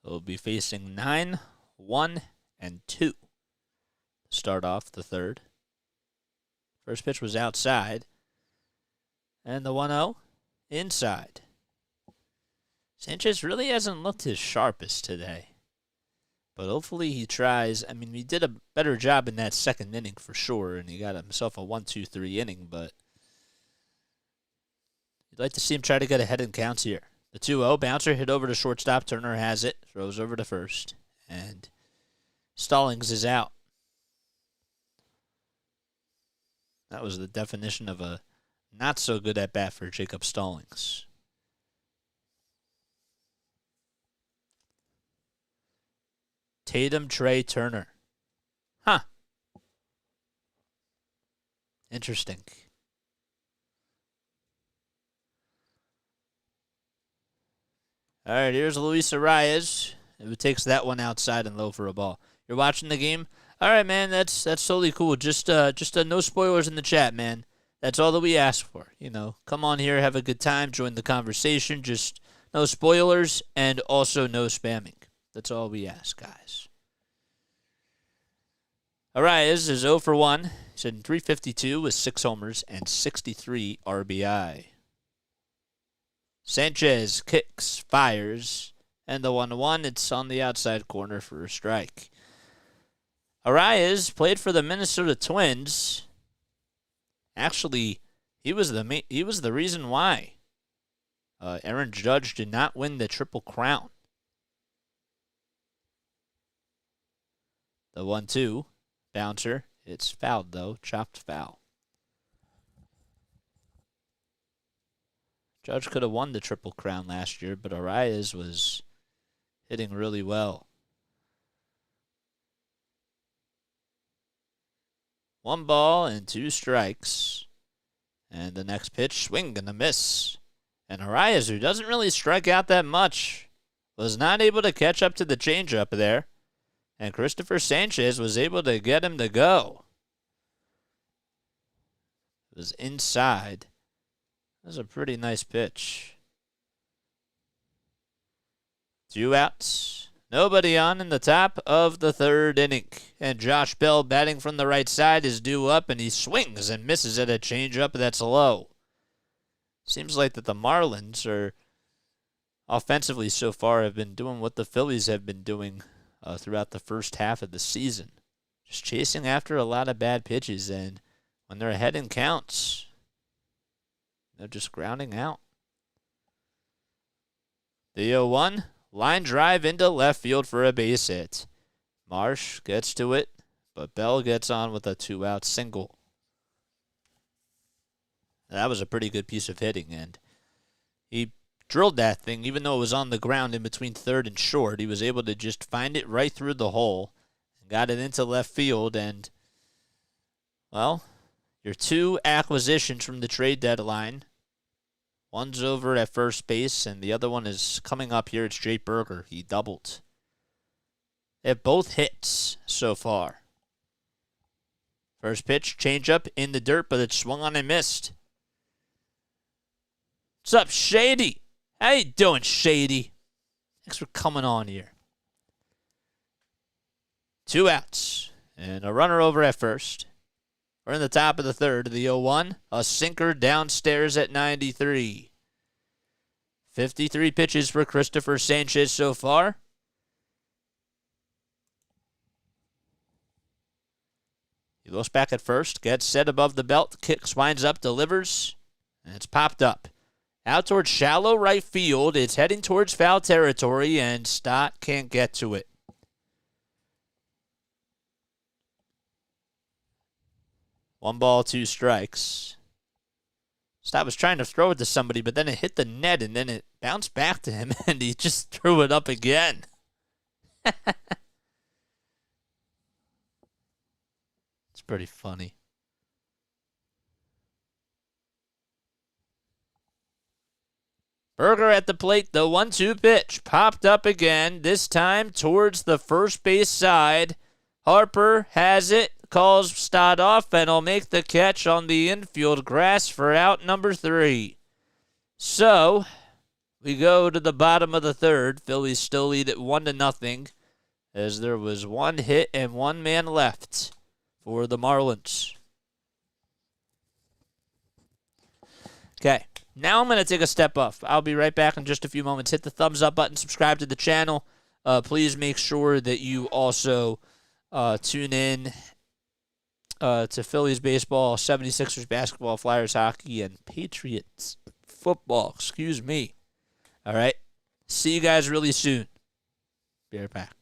[SPEAKER 1] He'll be facing 9, 1, and 2. Start off the third. First pitch was outside. And the 1-0 inside. Sanchez really hasn't looked his sharpest today. But hopefully he tries. I mean, he did a better job in that second inning for sure, and he got himself a 1-2-3 inning, but you'd like to see him try to get ahead in counts here. The 2-0 bouncer hit over to shortstop. Turner has it, throws over to first, and Stallings is out. That was the definition of a not so good at bat for Jacob Stallings. Tatum Trey Turner. Huh. Interesting. All right, here's Luis Arias, who takes that one outside and low for a ball. You're watching the game? All right, man, that's totally cool. Just no spoilers in the chat, man. That's all that we ask for. You know, come on here, have a good time, join the conversation. Just no spoilers and also no spamming. That's all we ask, guys. Arias is 0 for 1. He's in .352 with 6 homers and 63 RBI. Sanchez kicks, fires, and the 1-1. It's on the outside corner for a strike. Arias played for the Minnesota Twins. Actually, he was the reason why Aaron Judge did not win the Triple Crown. The 1-2 bouncer. It's fouled, though. Chopped foul. Judge could have won the Triple Crown last year, but Arias was hitting really well. 1 ball and 2 strikes. And the next pitch, swing and a miss. And Arias, who doesn't really strike out that much, was not able to catch up to the changeup there. And Christopher Sanchez was able to get him to go. It was inside. That was a pretty nice pitch. 2 outs. Nobody on in the top of the third inning. And Josh Bell batting from the right side is due up, and he swings and misses at a changeup that's low. Seems like that the Marlins are offensively so far have been doing what the Phillies have been doing throughout the first half of the season. Just chasing after a lot of bad pitches, and when they're ahead in counts, they're just grounding out. The 0-1, line drive into left field for a base hit. Marsh gets to it, but Bell gets on with a 2-out single. That was a pretty good piece of hitting, and he drilled that thing, even though it was on the ground in between third and short. He was able to just find it right through the hole, got it into left field, and, well, your two acquisitions from the trade deadline. One's over at first base, and the other one is coming up here. It's Jake Burger. He doubled. They have both hits so far. First pitch, changeup in the dirt, but it swung on and missed. What's up, Shady? How you doing, Shady? Thanks for coming on here. 2 outs and a runner over at first. We're in the top of the third of the 0-1. A sinker downstairs at 93. 53 pitches for Christopher Sanchez so far. He looks back at first, gets set above the belt, kicks, winds up, delivers, and it's popped up. Out towards shallow right field. It's heading towards foul territory, and Stott can't get to it. One ball, 2 strikes. Stott was trying to throw it to somebody, but then it hit the net, and then it bounced back to him, and he just threw it up again. It's pretty funny. Burger at the plate, the 1-2 pitch. Popped up again, this time towards the first base side. Harper has it, calls Stott off, and will make the catch on the infield grass for out number 3. So, we go to the bottom of the third. Phillies still lead at 1-0, as there was 1 hit and 1 man left for the Marlins. Okay, now I'm going to take a step up. I'll be right back in just a few moments. Hit the thumbs up button, subscribe to the channel. Please make sure that you also tune in to Phillies baseball, 76ers basketball, Flyers hockey, and Patriots football. Excuse me. All right. See you guys really soon. Be right back.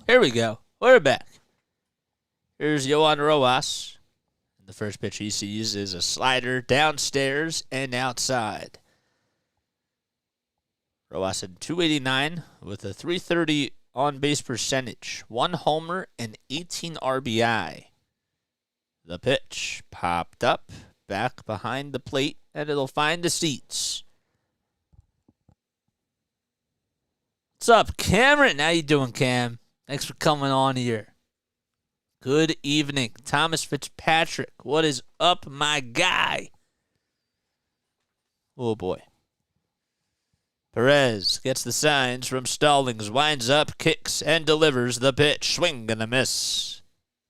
[SPEAKER 1] Here we go. We're back. Here's Yohan Rojas. The first pitch he sees is a slider downstairs and outside. Rojas at 289 with a 330 on-base percentage, 1 homer and 18 RBI. The pitch popped up, back behind the plate, and it'll find the seats. What's up, Cameron? How you doing, Cam? Thanks for coming on here. Good evening, Thomas Fitzpatrick. What is up, my guy? Oh, boy. Perez gets the signs from Stallings, winds up, kicks, and delivers the pitch. Swing and a miss.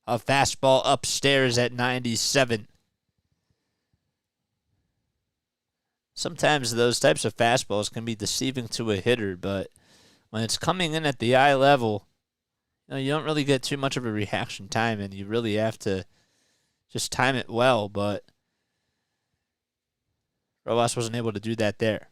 [SPEAKER 1] A fastball upstairs at 97. Sometimes those types of fastballs can be deceiving to a hitter, but when it's coming in at the eye level, you don't really get too much of a reaction time, and you really have to just time it well, but Rojas wasn't able to do that there.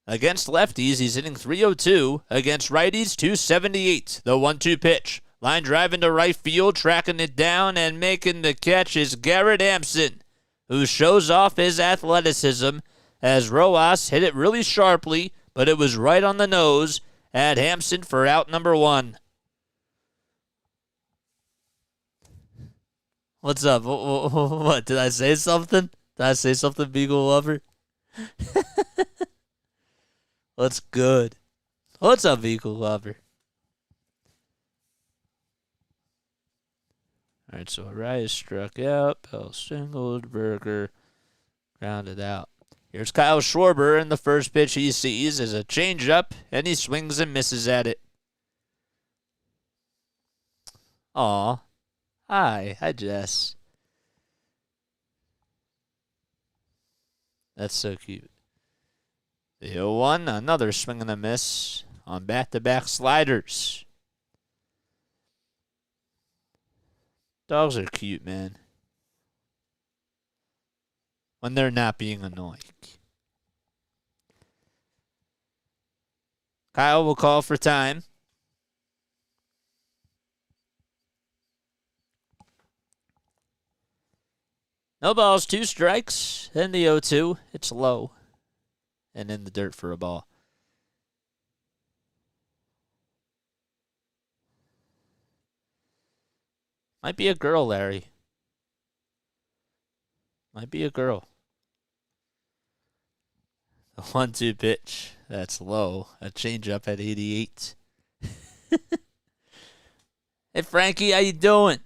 [SPEAKER 1] Against lefties, he's hitting .302. Against righties, .278. The 1-2 pitch. Line drive into right field, tracking it down, and making the catch is Garrett Hampson, who shows off his athleticism as Rojas hit it really sharply, but it was right on the nose at Hampson for out number 1. What's up? What? Did I say something? Did I say something, Beagle Lover? What's good? What's up, Beagle Lover? All right, so Arias struck out. Bell singled. Berger grounded out. Here's Kyle Schwarber, and the first pitch he sees is a changeup, and he swings and misses at it. Aw. Hi, Jess. That's so cute. The 0-1, another swing and a miss on back-to-back sliders. Dogs are cute, man. When they're not being annoying. Kyle will call for time. No balls, 2 strikes. Then the 0-2. It's low. And in the dirt for a ball. Might be a girl, Larry. Might be a girl. The 1-2 pitch. That's low. A changeup at 88. Hey, Frankie, how you doing?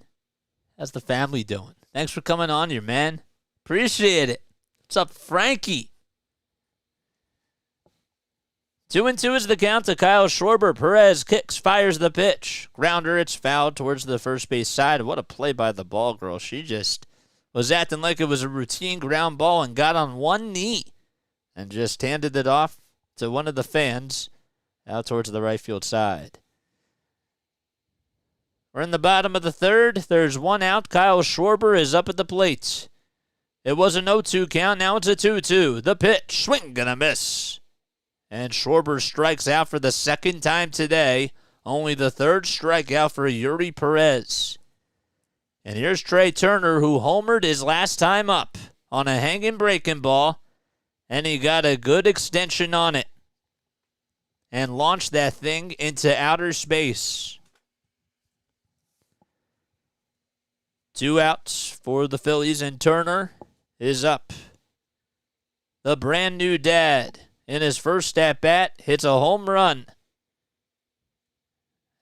[SPEAKER 1] How's the family doing? Thanks for coming on here, man. Appreciate it. What's up, Frankie? 2-2 is the count to Kyle Schwarber. Perez kicks, fires the pitch. Grounder, it's fouled towards the first base side. What a play by the ball girl. She just was acting like it was a routine ground ball and got on one knee and just handed it off to one of the fans out towards the right field side. We're in the bottom of the third. There's 1 out. Kyle Schwarber is up at the plate. It was a 0-2 count. Now it's a 2-2. The pitch. Swing and a miss. And Schwarber strikes out for the second time today. Only the third strikeout for Eury Perez. And here's Trey Turner, who homered his last time up on a hanging breaking ball. And he got a good extension on it. And launched that thing into outer space. 2 outs for the Phillies, and Turner is up. The brand new dad, in his first at-bat, hits a home run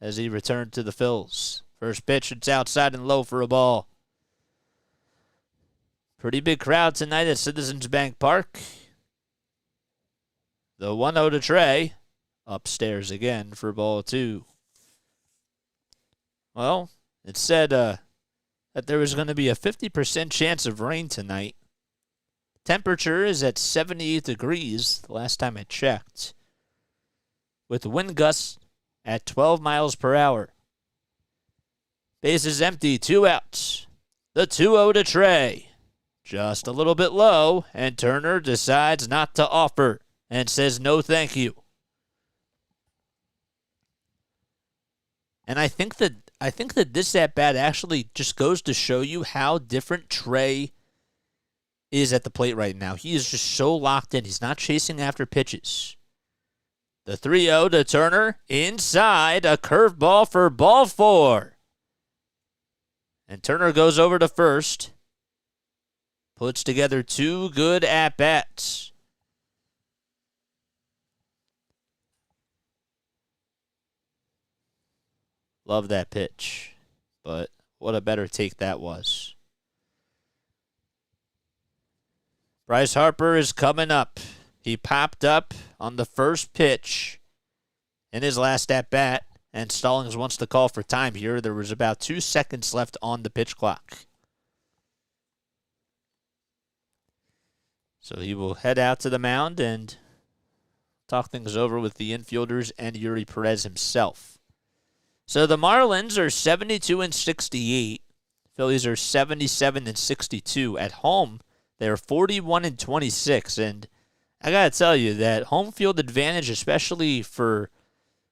[SPEAKER 1] as he returned to the Phils. First pitch, it's outside and low for a ball. Pretty big crowd tonight at Citizens Bank Park. The 1-0 to Trey. Upstairs again for ball 2. Well, it said that there was going to be a 50% chance of rain tonight. Temperature is at 78 degrees the last time I checked, with wind gusts at 12 miles per hour. Base is empty, 2 outs. The 2-0 to Trey. Just a little bit low, and Turner decides not to offer and says no thank you. And I think that this at-bat actually just goes to show you how different Trey is at the plate right now. He is just so locked in. He's not chasing after pitches. The 3-0 to Turner. Inside, a curveball for ball 4. And Turner goes over to first. Puts together 2 good at-bats. Love that pitch. But what a better take that was. Bryce Harper is coming up. He popped up on the first pitch in his last at-bat, and Stallings wants to call for time here. There was about 2 seconds left on the pitch clock. So he will head out to the mound and talk things over with the infielders and Eury Perez himself. So the Marlins are 72-68. Phillies are 77-62. At home, they're 41-26. And I got to tell you that home field advantage, especially for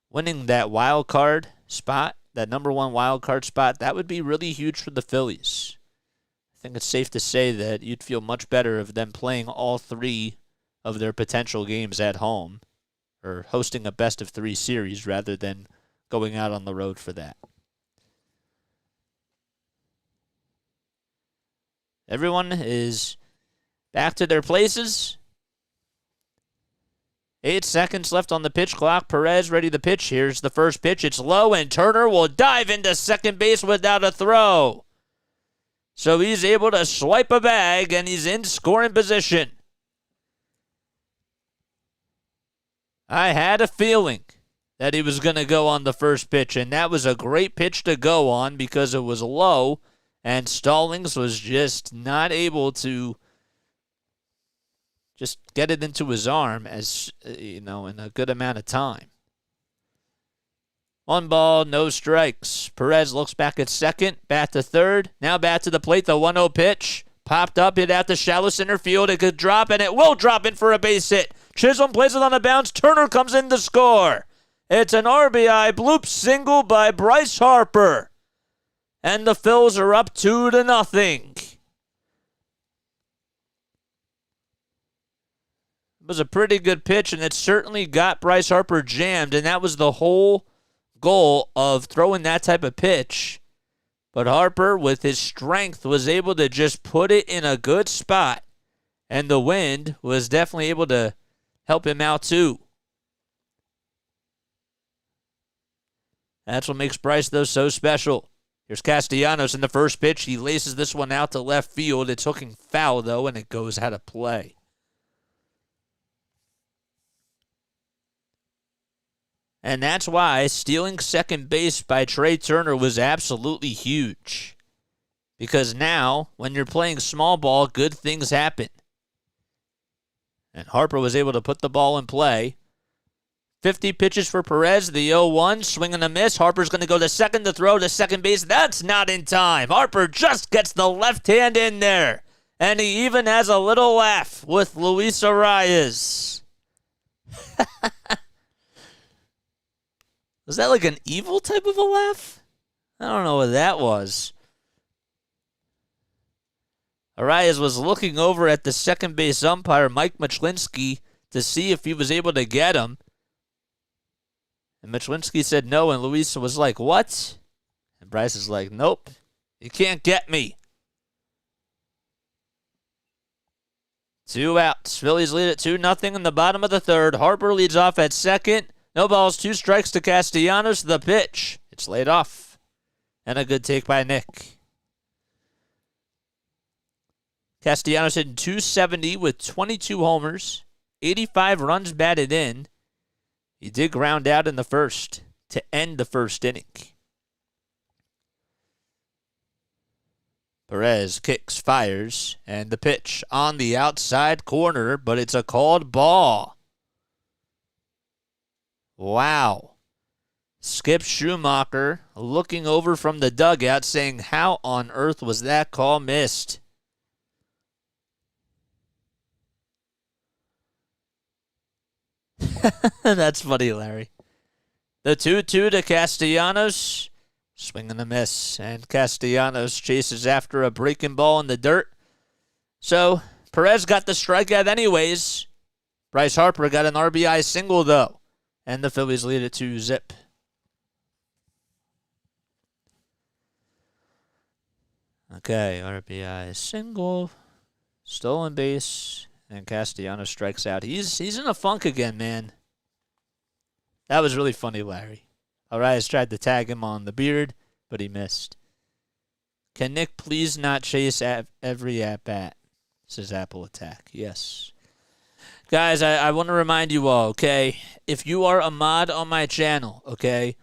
[SPEAKER 1] winning that wild card spot, that number one wild card spot, that would be really huge for the Phillies. I think it's safe to say that you'd feel much better of them playing all 3 of their potential games at home, or hosting a best-of-3 series rather than going out on the road for that. Everyone is back to their places. 8 seconds left on the pitch clock. Perez ready to pitch. Here's the first pitch. It's low, and Turner will dive into second base without a throw. So he's able to swipe a bag, and he's in scoring position. I had a feeling that he was going to go on the first pitch, and that was a great pitch to go on because it was low, and Stallings was just not able to just get it into his arm in a good amount of time. 1 ball, no strikes. Perez looks back at second, bat to third, now bat to the plate, the 1-0 pitch. Popped up, hit out to shallow center field. It could drop, and it will drop in for a base hit. Chisholm plays it on a bounce. Turner comes in to score. It's an RBI bloop single by Bryce Harper. And the Phils are up 2-0. It was a pretty good pitch, and it certainly got Bryce Harper jammed, and that was the whole goal of throwing that type of pitch. But Harper, with his strength, was able to just put it in a good spot, and the wind was definitely able to help him out too. That's what makes Bryce, though, so special. Here's Castellanos in the first pitch. He laces this one out to left field. It's hooking foul, though, and it goes out of play. And that's why stealing second base by Trey Turner was absolutely huge. Because now, when you're playing small ball, good things happen. And Harper was able to put the ball in play. 50 pitches for Perez, the 0-1, swing and a miss. Harper's going to go to second to throw to second base. That's not in time. Harper just gets the left hand in there. And he even has a little laugh with Luis Arias. Was that like an evil type of a laugh? I don't know what that was. Arias was looking over at the second base umpire, Mike Machlinski, to see if he was able to get him. And Machlinski said no, and Luis was like, what? And Bryce is like, nope, you can't get me. 2 outs. Phillies lead at 2-0 in the bottom of the third. Harper leads off at second. No balls, 2 strikes to Castellanos. The pitch. It's laid off. And a good take by Nick. Castellanos hitting .270 with 22 homers, 85 runs batted in. He did ground out in the first to end the first inning. Perez kicks, fires, and the pitch on the outside corner, but it's a called ball. Wow. Skip Schumacher looking over from the dugout saying, how on earth was that call missed? That's funny, Larry. The 2-2 to Castellanos. Swing and a miss. And Castellanos chases after a breaking ball in the dirt. So, Perez got the strikeout anyways. Bryce Harper got an RBI single, though. And the Phillies lead it 2-0. Okay, RBI single. Stolen base. And Castellanos strikes out. He's in a funk again, man. That was really funny, Larry. Arias tried to tag him on the beard, but he missed. Can Nick please not chase every at-bat? Says Apple Attack. Yes. Guys, I want to remind you all, okay? If you are a mod on my channel, okay,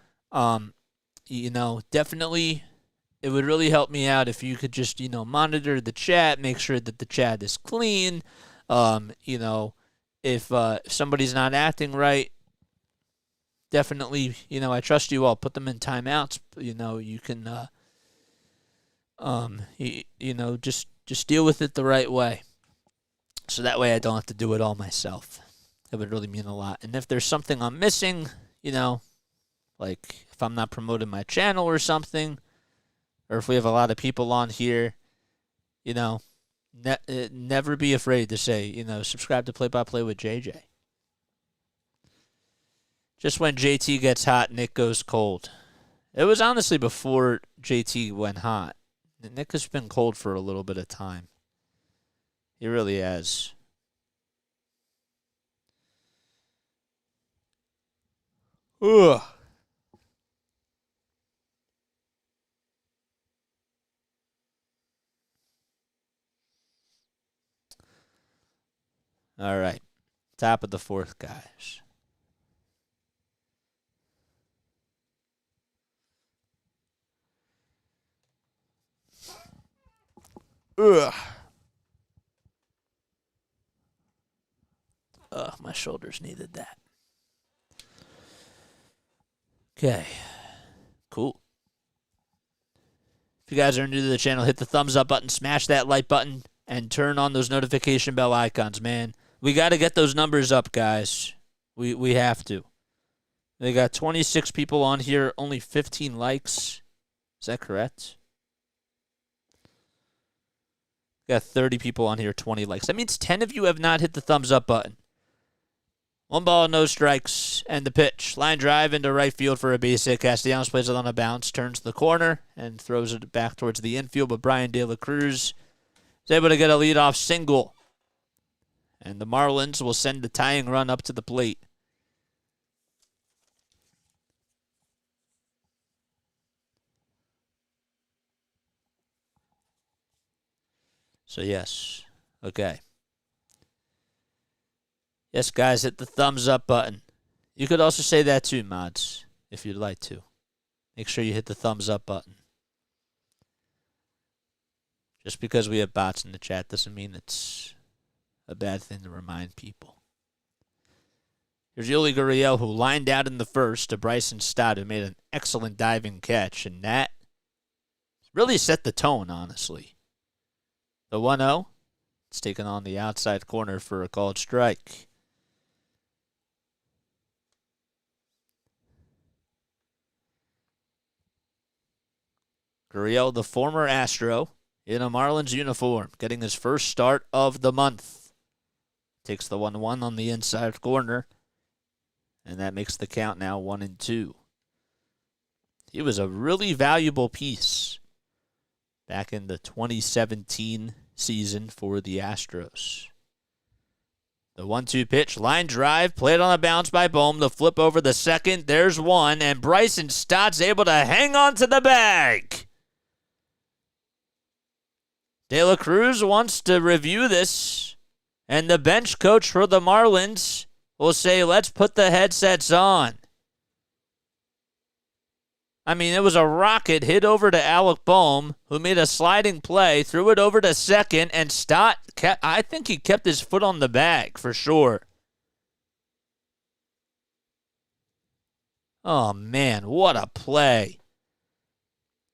[SPEAKER 1] definitely it would really help me out if you could just, monitor the chat, make sure that the chat is clean. If somebody's not acting right, definitely, I trust you all. Put them in timeouts. You can, just deal with it the right way. So that way I don't have to do it all myself. It would really mean a lot. And if there's something I'm missing, like if I'm not promoting my channel or something, or if we have a lot of people on here, never be afraid to say, subscribe to Play by Play with JJ. Just when JT gets hot, Nick goes cold. It was honestly before JT went hot. Nick has been cold for a little bit of time. He really has. Ugh. All right. Top of the fourth, guys. Ugh. Ugh, my shoulders needed that. Okay. Cool. If you guys are new to the channel, hit the thumbs up button, smash that like button, and turn on those notification bell icons, man. We got to get those numbers up, guys. We have to. They got 26 people on here, only 15 likes. Is that correct? Got 30 people on here, 20 likes. That means 10 of you have not hit the thumbs up button. 1 ball, no strikes, and the pitch. Line drive into right field for a base hit. Castellanos plays it on a bounce, turns the corner, and throws it back towards the infield. But Brian De La Cruz is able to get a leadoff single. And the Marlins will send the tying run up to the plate. So, yes. Okay. Yes, guys, hit the thumbs up button. You could also say that too, mods, if you'd like to. Make sure you hit the thumbs up button. Just because we have bots in the chat doesn't mean it's a bad thing to remind people. Here's Eury Perez, who lined out in the first to Bryson Stott, who made an excellent diving catch, and that really set the tone, honestly. The 1-0, it's taken on the outside corner for a called strike. Gurriel, the former Astro, in a Marlins uniform, getting his first start of the month. Takes the 1-1 on the inside corner, and that makes the count now 1-2. He was a really valuable piece back in the 2017 season for the Astros. The 1-2 pitch, line drive, played on a bounce by Bohm. The flip over the second, there's one, and Bryson Stott's able to hang on to the bag. De La Cruz wants to review this, and the bench coach for the Marlins will say, let's put the headsets on. I mean, it was a rocket hit over to Alec Bohm, who made a sliding play, threw it over to second, and Stott, I think he kept his foot on the bag for sure. Oh, man, what a play.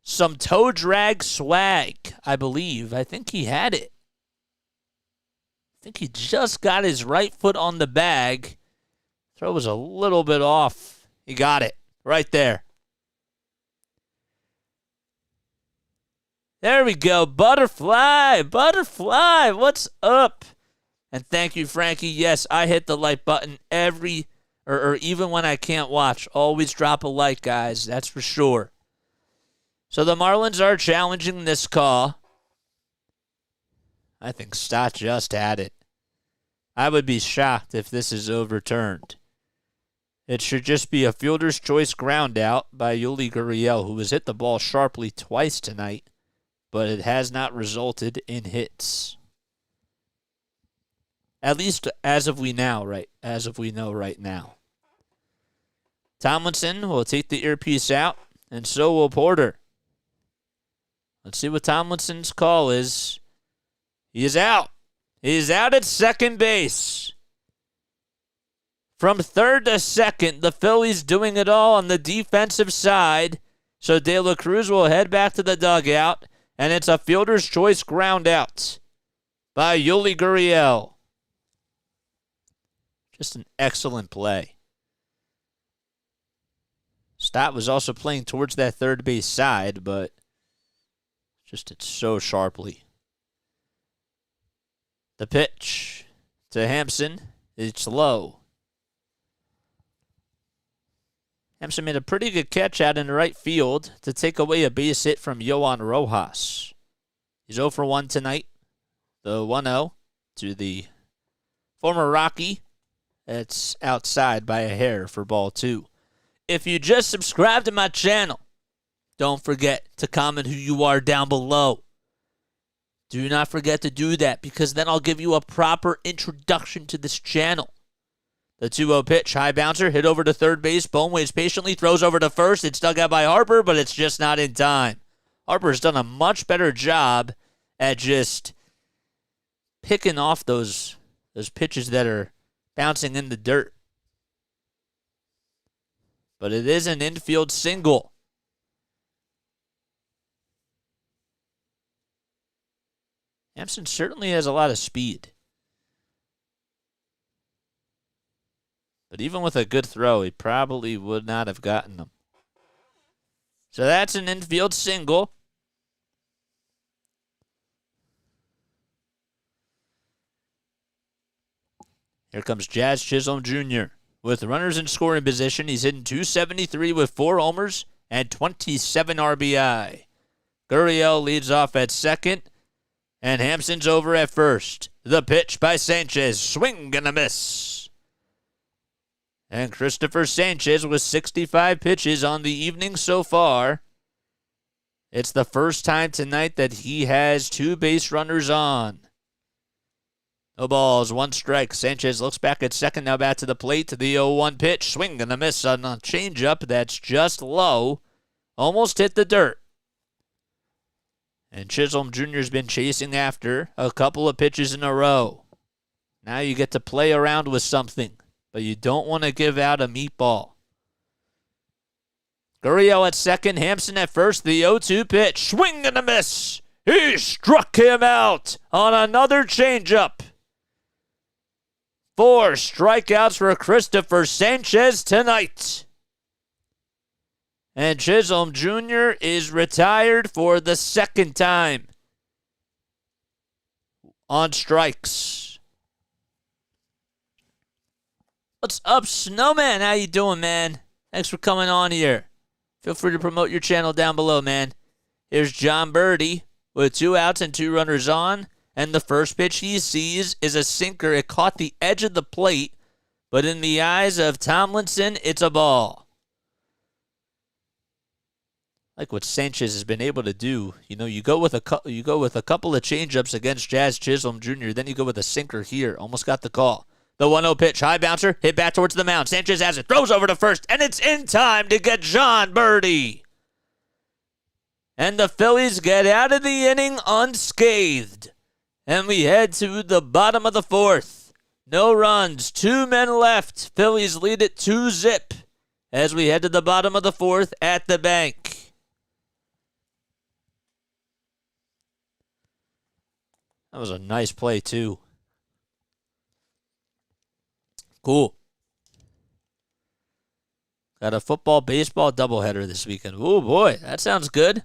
[SPEAKER 1] Some toe drag swag, I believe. I think he had it. I think he just got his right foot on the bag. Throw was a little bit off. He got it right there. There we go. Butterfly. Butterfly. What's up? And thank you, Frankie. Yes, I hit the like button or even when I can't watch. Always drop a like, guys. That's for sure. So the Marlins are challenging this call. I think Stott just had it. I would be shocked if this is overturned. It should just be a fielder's choice ground out by Eury Perez, who has hit the ball sharply twice tonight but it has not resulted in hits. At least as of we know right now. Tomlinson will take the earpiece out, and so will Porter. Let's see what Tomlinson's call is. He is out. He is out at second base. From third to second, the Phillies doing it all on the defensive side. So De La Cruz will head back to the dugout, and it's a fielder's choice ground out by Yuli Gurriel. Just an excellent play. Stott was also playing towards that third base side, but just it's so sharply. The pitch to Hampson. It's low. Hampson made a pretty good catch out in right field to take away a base hit from Yohan Rojas. He's 0 for 1 tonight. The 1-0 to the former Rocky. It's outside by a hair for ball 2. If you just subscribe to my channel, don't forget to comment who you are down below. Do not forget to do that, because then I'll give you a proper introduction to this channel. The 2-0 pitch, high bouncer, hit over to third base. Bone waits patiently, throws over to first. It's dug out by Harper, but it's just not in time. Harper's done a much better job at just picking off those pitches that are bouncing in the dirt. But it is an infield single. Hampson certainly has a lot of speed. But even with a good throw, he probably would not have gotten them. So that's an infield single. Here comes Jazz Chisholm Jr. With runners in scoring position, he's hitting .273 with 4 homers and 27 RBI. Gurriel leads off at second, and Hampson's over at first. The pitch by Sanchez. Swing and a miss. And Christopher Sanchez with 65 pitches on the evening so far. It's the first time tonight that he has 2 base runners on. No balls, 1 strike. Sanchez looks back at second, now back to the plate to the 0-1 pitch. Swing and a miss on a changeup that's just low. Almost hit the dirt. And Chisholm Jr.'s been chasing after a couple of pitches in a row. Now you get to play around with something, but you don't want to give out a meatball. Gurriel at second, Hampson at first, the 0-2 pitch. Swing and a miss. He struck him out on another changeup. 4 strikeouts for Christopher Sanchez tonight. And Chisholm Jr. is retired for the second time on strikes. What's up, Snowman? How you doing, man? Thanks for coming on here. Feel free to promote your channel down below, man. Here's John Birdie with 2 outs and 2 runners on. And the first pitch he sees is a sinker. It caught the edge of the plate, but in the eyes of Tomlinson, it's a ball. Like what Sanchez has been able to do. You know, you go with a couple of changeups against Jazz Chisholm Jr., then you go with a sinker here. Almost got the call. The 1-0 pitch, high bouncer, hit back towards the mound. Sanchez has it, throws over to first, and it's in time to get John Birdie. And the Phillies get out of the inning unscathed. And we head to the bottom of the 4th. No runs, 2 men left. Phillies lead it 2-0 as we head to the bottom of the 4th at the bank. That was a nice play, too. Cool. Got a football-baseball doubleheader this weekend. Oh, boy, that sounds good.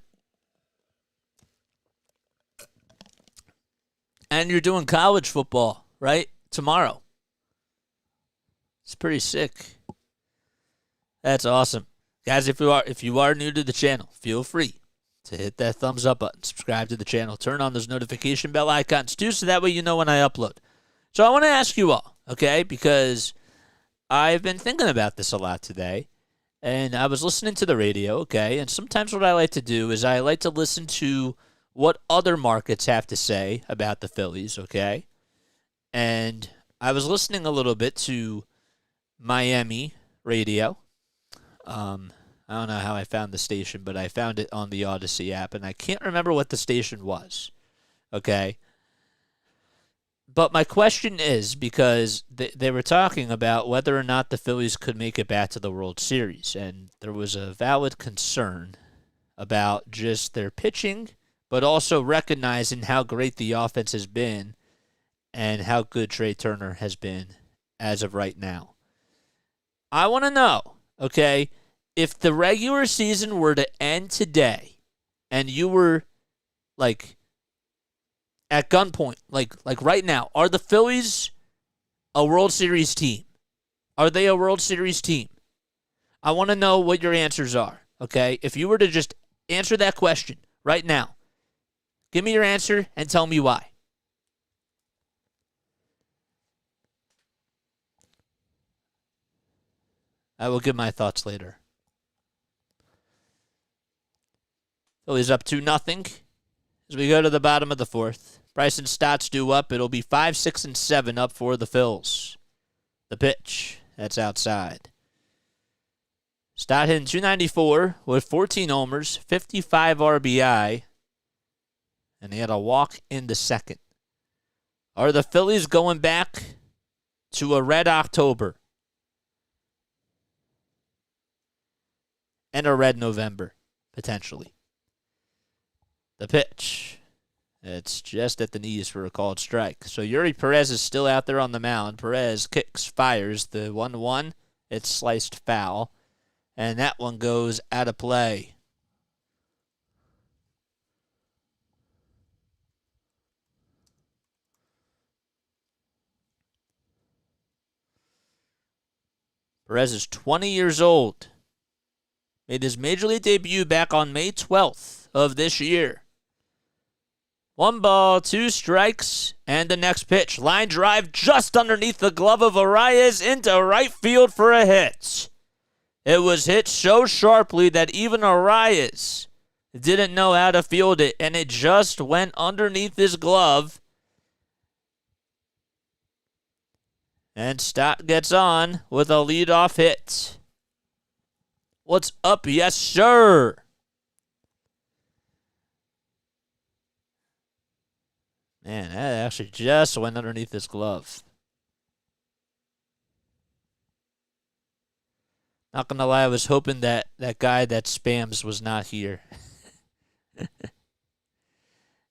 [SPEAKER 1] And you're doing college football, right? Tomorrow. It's pretty sick. That's awesome. Guys, if you are new to the channel, feel free to hit that thumbs up button. Subscribe to the channel. Turn on those notification bell icons too, so that way you know when I upload. So I want to ask you all, okay, because I've been thinking about this a lot today. And I was listening to the radio, okay, and sometimes what I like to do is I like to listen to what other markets have to say about the Phillies, okay? And I was listening a little bit to Miami radio. I don't know how I found the station, but I found it on the Odyssey app, and I can't remember what the station was, okay? But my question is, because they were talking about whether or not the Phillies could make it back to the World Series, and there was a valid concern about just their pitching, but also recognizing how great the offense has been and how good Trey Turner has been as of right now. I want to know, okay, if the regular season were to end today and you were, like, at gunpoint, like right now, are the Phillies a World Series team? Are they a World Series team? I want to know what your answers are, okay? If you were to just answer that question right now, give me your answer and tell me why. I will give my thoughts later. Phillies up 2-0 as we go to the bottom of the fourth. Bryson Stott's due up. It'll be 5, 6, and 7 up for the Phils. The pitch, that's outside. Stott hitting .294 with 14 homers, 55 RBI, and he had a walk in the second. Are the Phillies going back to a red October and a red November, potentially? The pitch. It's just at the knees for a called strike. So Eury Perez is still out there on the mound. Perez kicks, fires the 1-1. It's sliced foul. And that one goes out of play. Perez is 20 years old. Made his Major League debut back on May 12th of this year. 1 ball, 2 strikes, and the next pitch. Line drive just underneath the glove of Arias into right field for a hit. It was hit so sharply that even Arias didn't know how to field it, and it just went underneath his glove. And Stott gets on with a leadoff hit. What's up? Yes, sir. Man, that actually just went underneath his glove. Not going to lie, I was hoping that guy that spams was not here.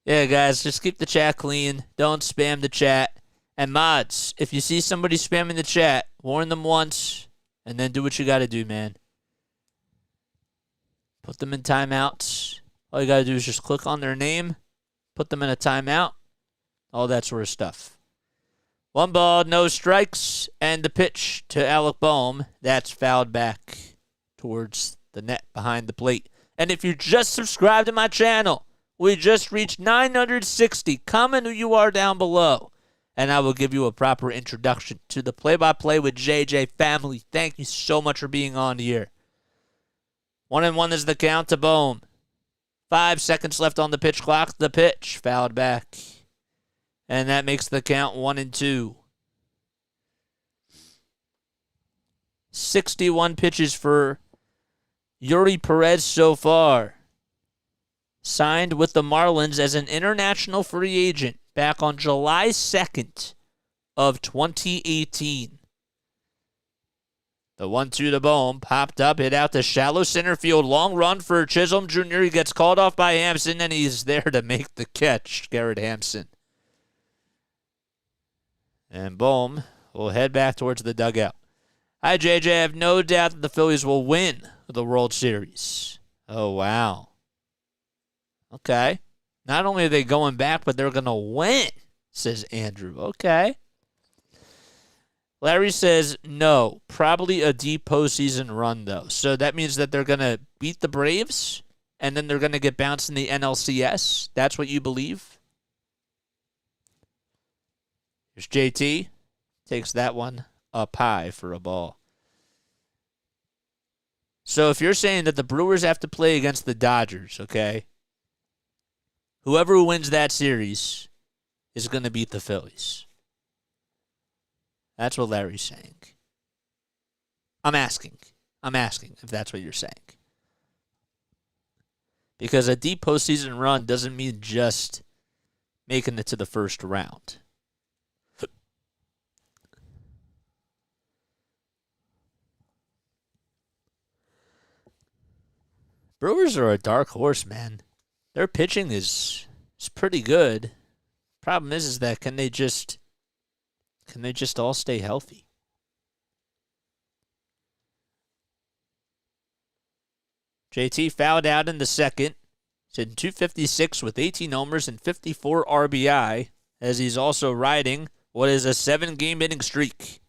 [SPEAKER 1] Yeah, guys, just keep the chat clean. Don't spam the chat. And mods, if you see somebody spamming the chat, warn them once, and then do what you got to do, man. Put them in timeouts. All you got to do is just click on their name, put them in a timeout, all that sort of stuff. 1 ball, no strikes, and the pitch to Alec Boehm. That's fouled back towards the net behind the plate. And if you just subscribed to my channel, we just reached 960. Comment who you are down below, and I will give you a proper introduction to the Play-by-Play with JJ family. Thank you so much for being on here. 1-1 is the count to Boehm. 5 seconds left on the pitch clock. The pitch fouled back. And that makes the count 1-2. 61 pitches for Eury Perez so far. Signed with the Marlins as an international free agent back on July 2nd of 2018. The 1-2 to Boehm, popped up, hit out to shallow center field. Long run for Chisholm Jr. He gets called off by Hampson, and he's there to make the catch, Garrett Hampson. And Boehm will head back towards the dugout. Hi, JJ. I have no doubt that the Phillies will win the World Series. Oh, wow. Okay. Not only are they going back, but they're going to win, says Andrew. Okay. Larry says no. Probably a deep postseason run, though. So that means that they're going to beat the Braves, and then they're going to get bounced in the NLCS. That's what you believe? Here's JT. Takes that one up high for a ball. So if you're saying that the Brewers have to play against the Dodgers, okay, whoever wins that series is going to beat the Phillies. That's what Larry's saying. I'm asking if that's what you're saying. Because a deep postseason run doesn't mean just making it to the first round. Brewers are a dark horse, man. Their pitching is pretty good. Problem is that can they just all stay healthy? JT fouled out in the second. He's hitting .256 with 18 homers and 54 RBI, as he's also riding what is a 7-game inning streak.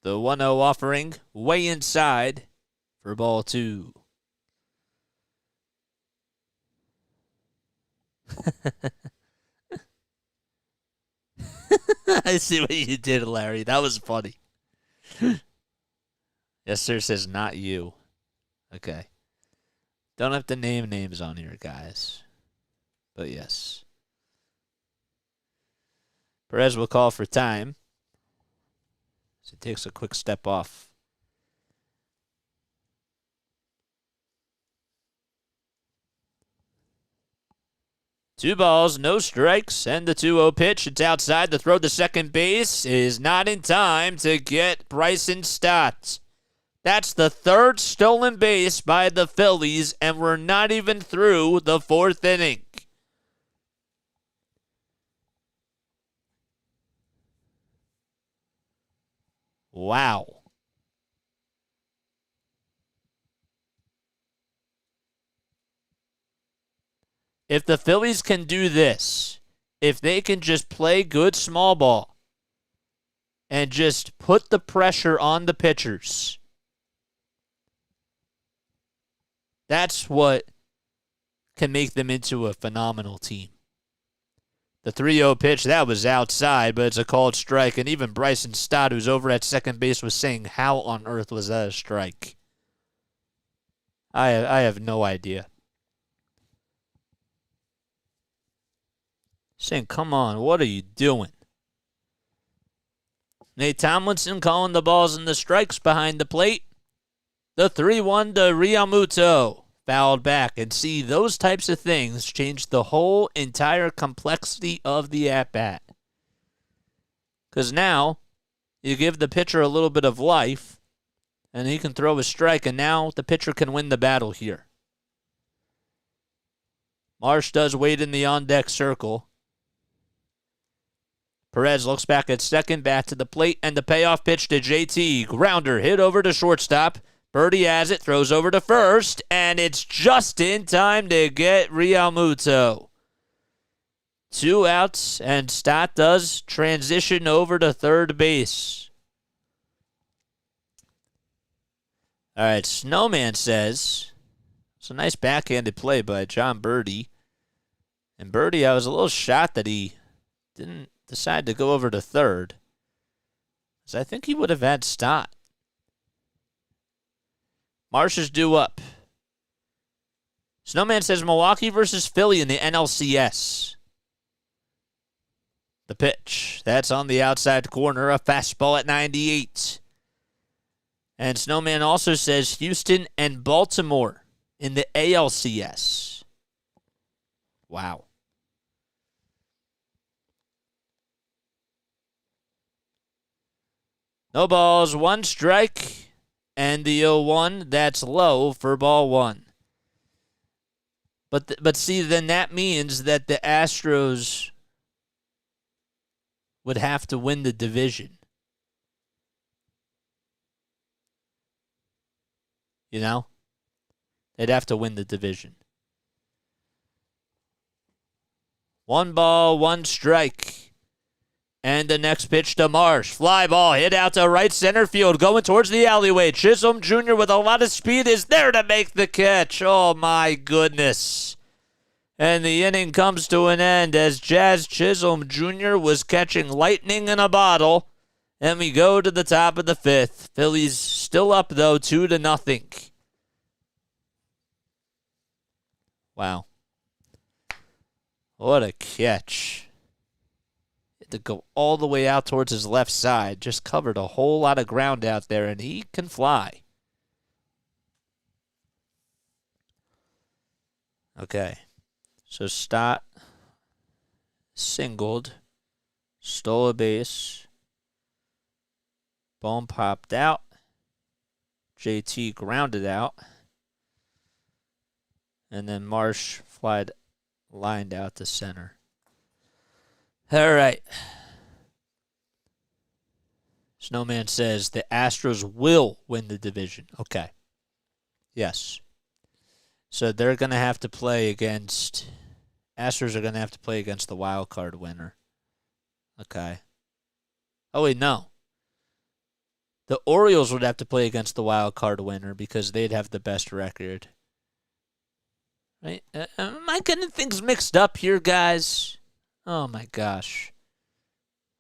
[SPEAKER 1] The 1-0 offering way inside for ball 2. I see what you did, Larry. That was funny. Yes, sir says not you. Okay. Don't have to name names on here, guys. But yes. Perez will call for time. So he takes a quick step off. Two balls, no strikes, and the 2-0 pitch. It's outside. The throw to second base is not in time to get Bryson Stott. That's the third stolen base by the Phillies, and we're not even through the 4th inning. Wow. If the Phillies can do this, if they can just play good small ball and just put the pressure on the pitchers, that's what can make them into a phenomenal team. The 3-0 pitch, that was outside, but it's a called strike. And even Bryson Stott, who's over at second base, was saying, how on earth was that a strike? I have no idea. Saying, come on, what are you doing? Nate Tomlinson calling the balls and the strikes behind the plate. The 3-1 to Realmuto. Fouled back. And see, those types of things change the whole entire complexity of the at-bat. Because now, you give the pitcher a little bit of life, and he can throw a strike, and now the pitcher can win the battle here. Marsh does wait in the on-deck circle. Perez looks back at second, back to the plate, and the payoff pitch to JT. Grounder hit over to shortstop. Birdie has it, throws over to first, and it's just in time to get Realmuto. 2 outs, and Stott does transition over to third base. All right, Snowman says, it's a nice backhanded play by John Birdie. And Birdie, I was a little shocked that he didn't decide to go over to third, because I think he would have had Stott. Marsh is due up. Snowman says Milwaukee versus Philly in the NLCS. The pitch. That's on the outside corner. A fastball at 98. And Snowman also says Houston and Baltimore in the ALCS. Wow. No balls, 1 strike. And the 0-1, that's low for ball 1. But see, then that means that the Astros would have to win the division. You know? They'd have to win the division. 1 ball, 1 strike. And the next pitch to Marsh. Fly ball hit out to right center field. Going towards the alleyway. Chisholm Jr. with a lot of speed is there to make the catch. Oh, my goodness. And the inning comes to an end as Jazz Chisholm Jr. was catching lightning in a bottle. And we go to the top of the 5th. Phillies still up, though, 2-0. Wow. What a catch. Had to go all the way out towards his left side. Just covered a whole lot of ground out there, and he can fly. Okay. So Stott singled, stole a base, bone popped out, JT grounded out, and then Marsh lined out to center. All right. Snowman says the Astros will win the division. Okay. Yes. So they're going to have to play against... Astros are going to have to play against the wild card winner. Okay. Oh, wait, no. The Orioles would have to play against the wild card winner because they'd have the best record. Right? Am I getting things mixed up here, guys? Oh, my gosh.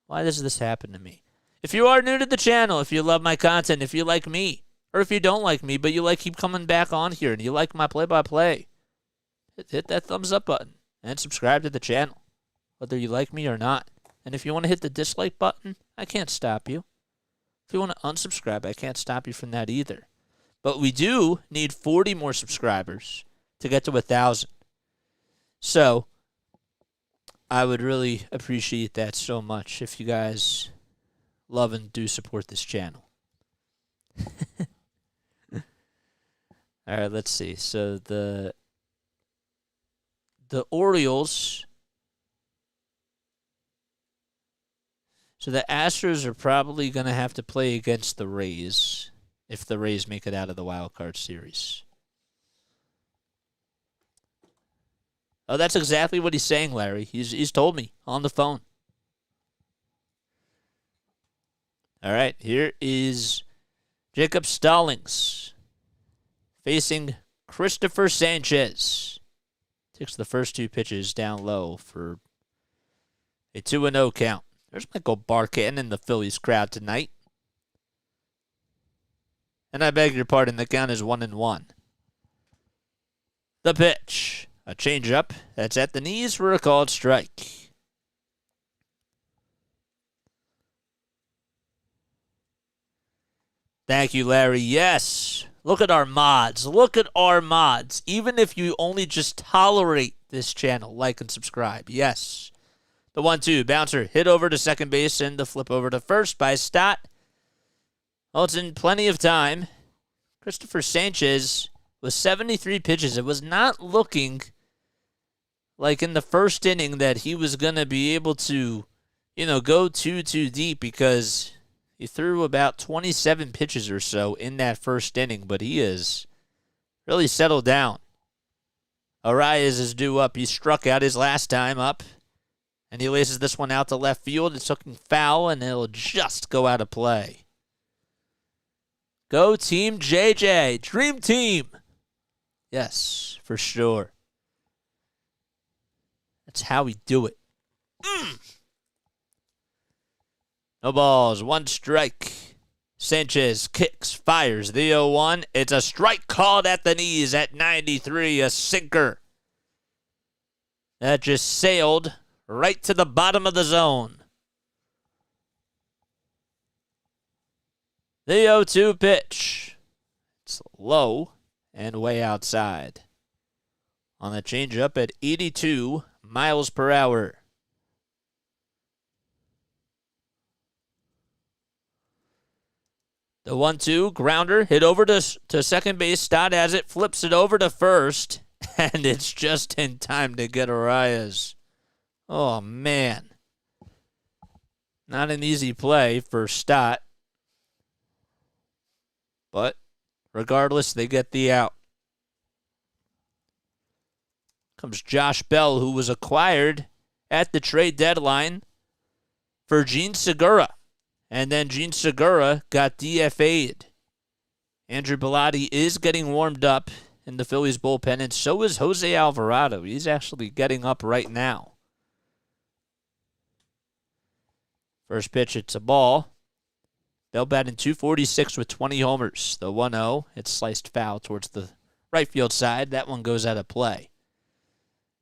[SPEAKER 1] Why does this happen to me? If you are new to the channel, if you love my content, if you like me, or if you don't like me, but you keep coming back on here and you like my play-by-play, hit that thumbs up button and subscribe to the channel, whether you like me or not. And if you want to hit the dislike button, I can't stop you. If you want to unsubscribe, I can't stop you from that either. But we do need 40 more subscribers to get to 1,000. So I would really appreciate that so much if you guys love and do support this channel. All right, let's see. So the Orioles. So the Astros are probably going to have to play against the Rays if the Rays make it out of the wild card series. Oh, that's exactly what he's saying, Larry. He's told me on the phone. All right, here is Jacob Stallings facing Christopher Sanchez. Takes the first two pitches down low for a 2-0 count. There's Michael Barkan in the Phillies crowd tonight. And I beg your pardon, the count is 1-1. The pitch. A changeup that's at the knees for a called strike. Thank you, Larry. Yes. Look at our mods. Look at our mods. Even if you only just tolerate this channel, like and subscribe. Yes. The 1-2 bouncer hit over to second base and the flip over to first by Stott. Well, it's in plenty of time. Christopher Sanchez with 73 pitches. It was not looking like in the first inning that he was going to be able to, go too deep because he threw about 27 pitches or so in that first inning, but he has really settled down. Arias is due up. He struck out his last time up, and he laces this one out to left field. It's looking foul, and it'll just go out of play. Go Team JJ. Dream Team. Yes, for sure. That's how we do it. No balls, one strike. Sanchez kicks, fires the 0-1. It's a strike called at the knees at 93, a sinker. That just sailed right to the bottom of the zone. The 0-2 pitch. It's low and way outside. On the changeup at 82 miles per hour. The 1-2 grounder hit over to second base. Stott has it, flips it over to first, and it's just in time to get Arias. Oh, man. Not an easy play for Stott. But regardless, they get the out. Comes Josh Bell, who was acquired at the trade deadline for Gene Segura. And then Gene Segura got DFA'd. Andrew Bellotti is getting warmed up in the Phillies bullpen, and so is Jose Alvarado. He's actually getting up right now. First pitch, it's a ball. Bell batting .246 with 20 homers. The 1-0, it's sliced foul towards the right field side. That one goes out of play.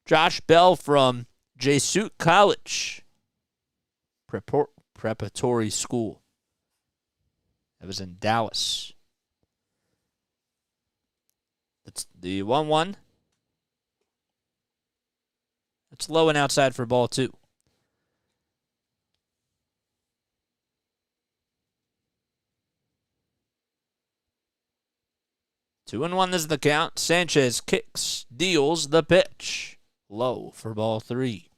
[SPEAKER 1] Josh Bell from Jesuit College Preparatory School. That was in Dallas. That's the 1-1. It's low and outside for ball 2. 2-1 is the count. Sanchez kicks, deals the pitch. Low for ball 3.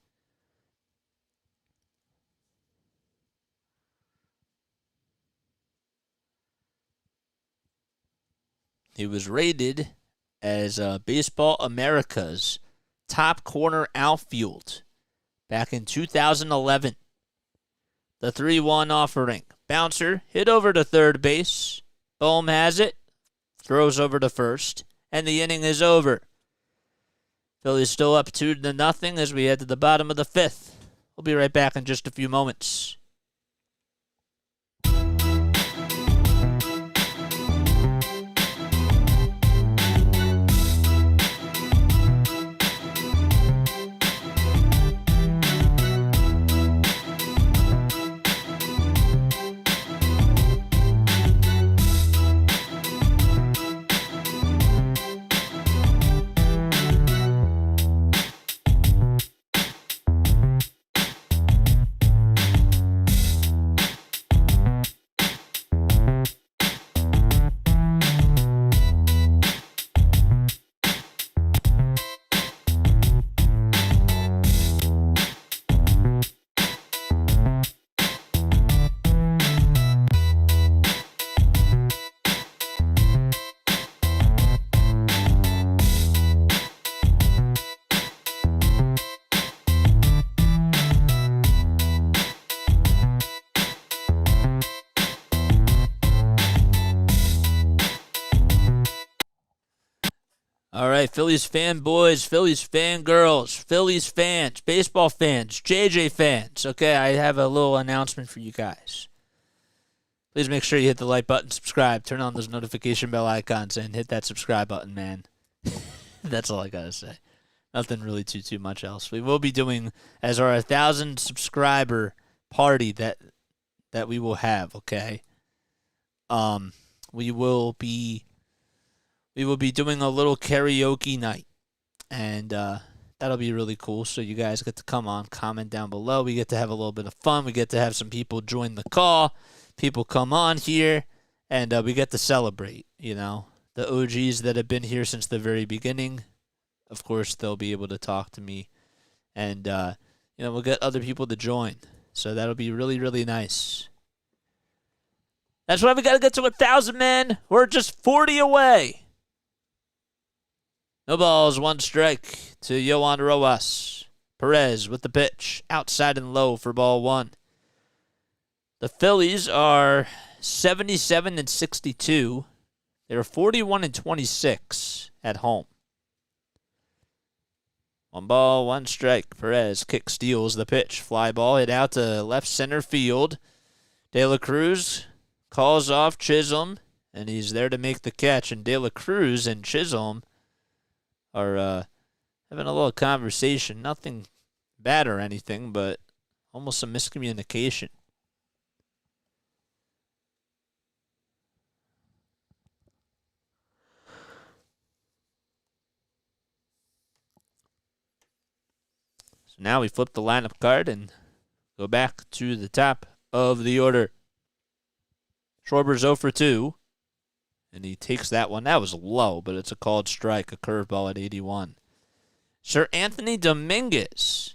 [SPEAKER 1] He was rated as Baseball America's top corner outfield back in 2011. The 3-1 offering. Bouncer hit over to third base. Bohm has it. Throws over to first. And the inning is over. Phillies still up 2-0 as we head to the bottom of the 5th. We'll be right back in just a few moments. All right, Phillies fanboys, Phillies fangirls, Phillies fans, baseball fans, JJ fans. Okay, I have a little announcement for you guys. Please make sure you hit the like button, subscribe, turn on those notification bell icons, and hit that subscribe button, man. That's all I got to say. Nothing really too much else. We will be doing, as our 1,000 subscriber party that we will have, okay? We will be doing a little karaoke night, and that'll be really cool. So you guys get to come on, comment down below. We get to have a little bit of fun. We get to have some people join the call. People come on here, and we get to celebrate, you know. The OGs that have been here since the very beginning, of course, they'll be able to talk to me, and, we'll get other people to join. So that'll be really, really nice. That's why we got to get to 1,000, man. We're just 40 away. No balls, 1 strike to Yohan Rojas. Perez with the pitch. Outside and low for ball 1. The Phillies are 77-62. They're 41-26 at home. 1 ball, 1 strike. Perez kick steals the pitch. Fly ball hit out to left center field. De La Cruz calls off Chisholm, and he's there to make the catch. And De La Cruz and Chisholm are having a little conversation. Nothing bad or anything, but almost some miscommunication. So now we flip the lineup card and go back to the top of the order. Schwarber's 0 for 2. And he takes that one. That was low, but it's a called strike, a curveball at 81. Sir Anthony Dominguez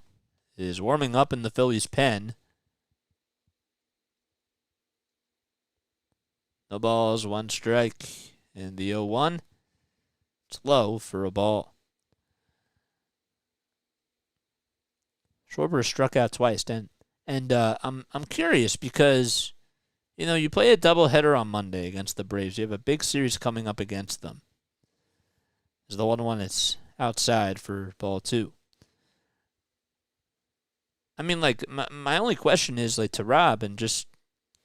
[SPEAKER 1] is warming up in the Phillies pen. No balls, 1 strike. And the 0-1. It's low for a ball. Schwarber struck out twice. And I'm curious because, you play a doubleheader on Monday against the Braves. You have a big series coming up against them. This is the 1-1 that's outside for ball 2. I mean, my only question is, to Rob and just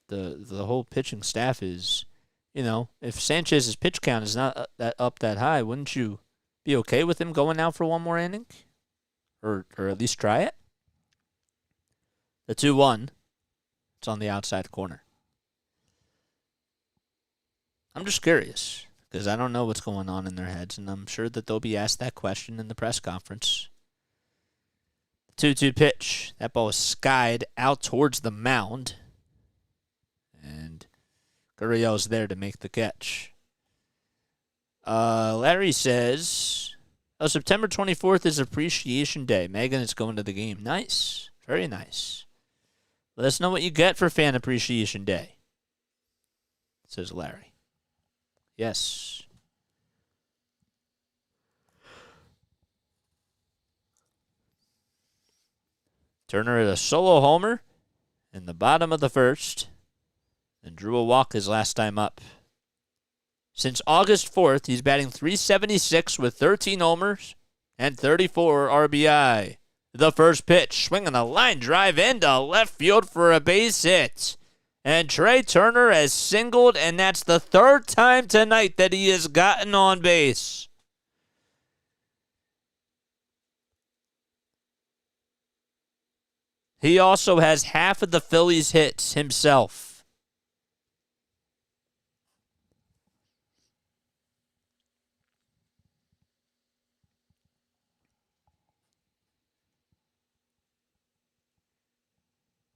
[SPEAKER 1] the whole pitching staff is, if Sanchez's pitch count is not that high, wouldn't you be okay with him going out for one more inning? Or at least try it? The 2-1. It's on the outside corner. I'm just curious because I don't know what's going on in their heads, and I'm sure that they'll be asked that question in the press conference. 2-2 pitch. That ball is skied out towards the mound. And Gurriel's there to make the catch. Larry says, September 24th is Appreciation Day. Megan is going to the game. Nice. Very nice. Let us know what you get for Fan Appreciation Day, says Larry. Yes. Turner had a solo homer in the bottom of the first and drew a walk his last time up. Since August 4th, he's batting .376 with 13 homers and 34 RBI. The first pitch, swinging a line drive into left field for a base hit. And Trey Turner has singled, and that's the third time tonight that he has gotten on base. He also has half of the Phillies' hits himself.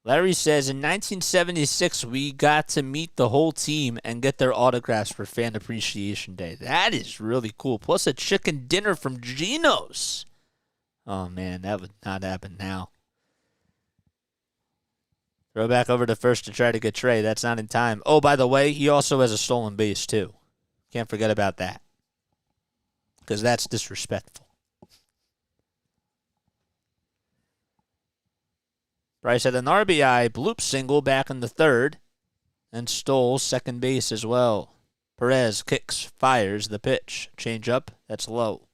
[SPEAKER 1] Larry says, in 1976, we got to meet the whole team and get their autographs for Fan Appreciation Day. That is really cool. Plus a chicken dinner from Gino's. Oh, man, that would not happen now. Throw back over to first to try to get Trey. That's not in time. Oh, by the way, he also has a stolen base, too. Can't forget about that. Because that's disrespectful. Bryce had an RBI bloop single back in the third and stole second base as well. Perez kicks, fires the pitch. Change up, that's low.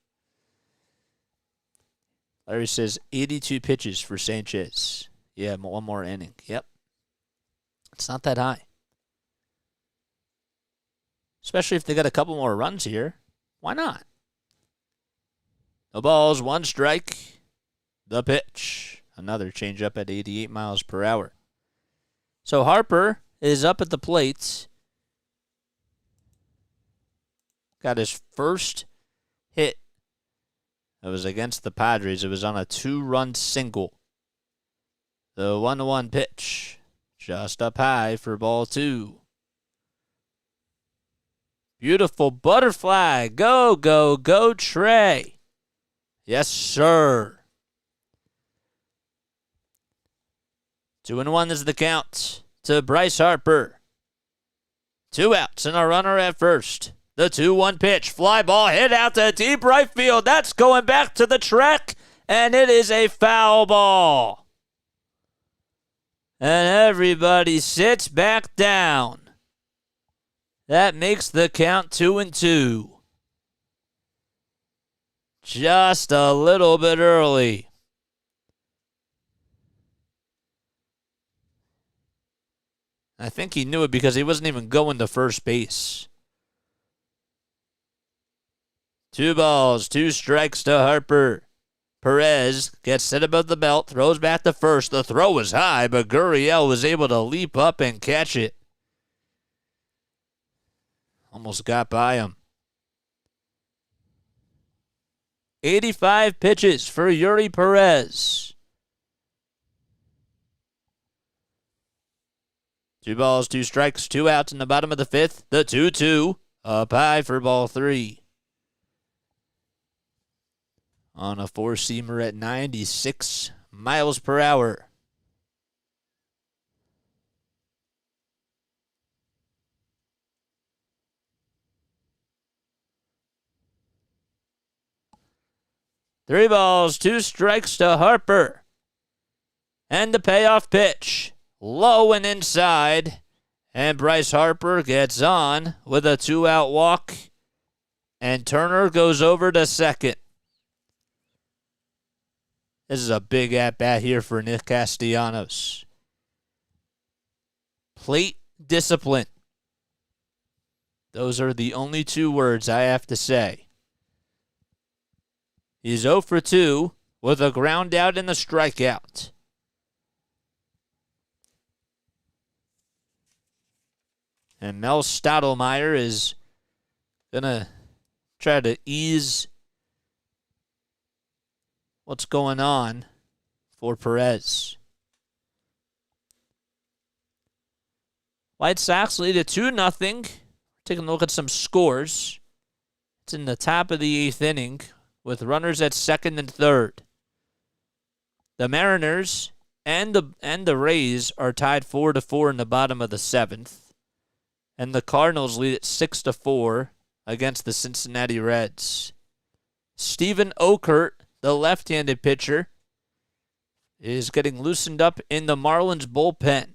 [SPEAKER 1] Larry says 82 pitches for Sanchez. Yeah, one more inning. Yep. It's not that high. Especially if they got a couple more runs here. Why not? No balls, one strike. The pitch. Another changeup at 88 miles per hour. So Harper is up at the plate. Got his first hit. It was against the Padres. It was on a 2-run single. The 1-1 pitch. Just up high for ball 2. Beautiful butterfly. Go, go, go, Trey. Yes, sir. 2-1 is the count to Bryce Harper. 2 outs and a runner at first. The 2-1 pitch. Fly ball hit out to deep right field. That's going back to the track, and it is a foul ball. And everybody sits back down. That makes the count 2-2. Just a little bit early. I think he knew it because he wasn't even going to first base. 2 balls, 2 strikes to Harper. Perez gets set above the belt, throws back to first. The throw was high, but Gurriel was able to leap up and catch it. Almost got by him. 85 pitches for Eury Perez. 2 balls, 2 strikes, 2 outs in the bottom of the 5th. The 2-2 up high for ball 3. On a 4-seamer at 96 miles per hour. Three balls, 2 strikes to Harper. And the payoff pitch. Low and inside. And Bryce Harper gets on with a 2-out walk. And Turner goes over to second. This is a big at-bat here for Nick Castellanos. Plate discipline. Those are the only 2 words I have to say. He's 0 for 2 with a ground out and a strikeout. And Mel Stottlemyre is going to try to ease what's going on for Perez. White Sox lead at 2-0. Taking a look at some scores. It's in the top of the 8th inning with runners at second and third. The Mariners and the Rays are tied 4-4 in the bottom of the 7th. And the Cardinals lead at 6-4 against the Cincinnati Reds. Steven Okert, the left-handed pitcher, is getting loosened up in the Marlins bullpen.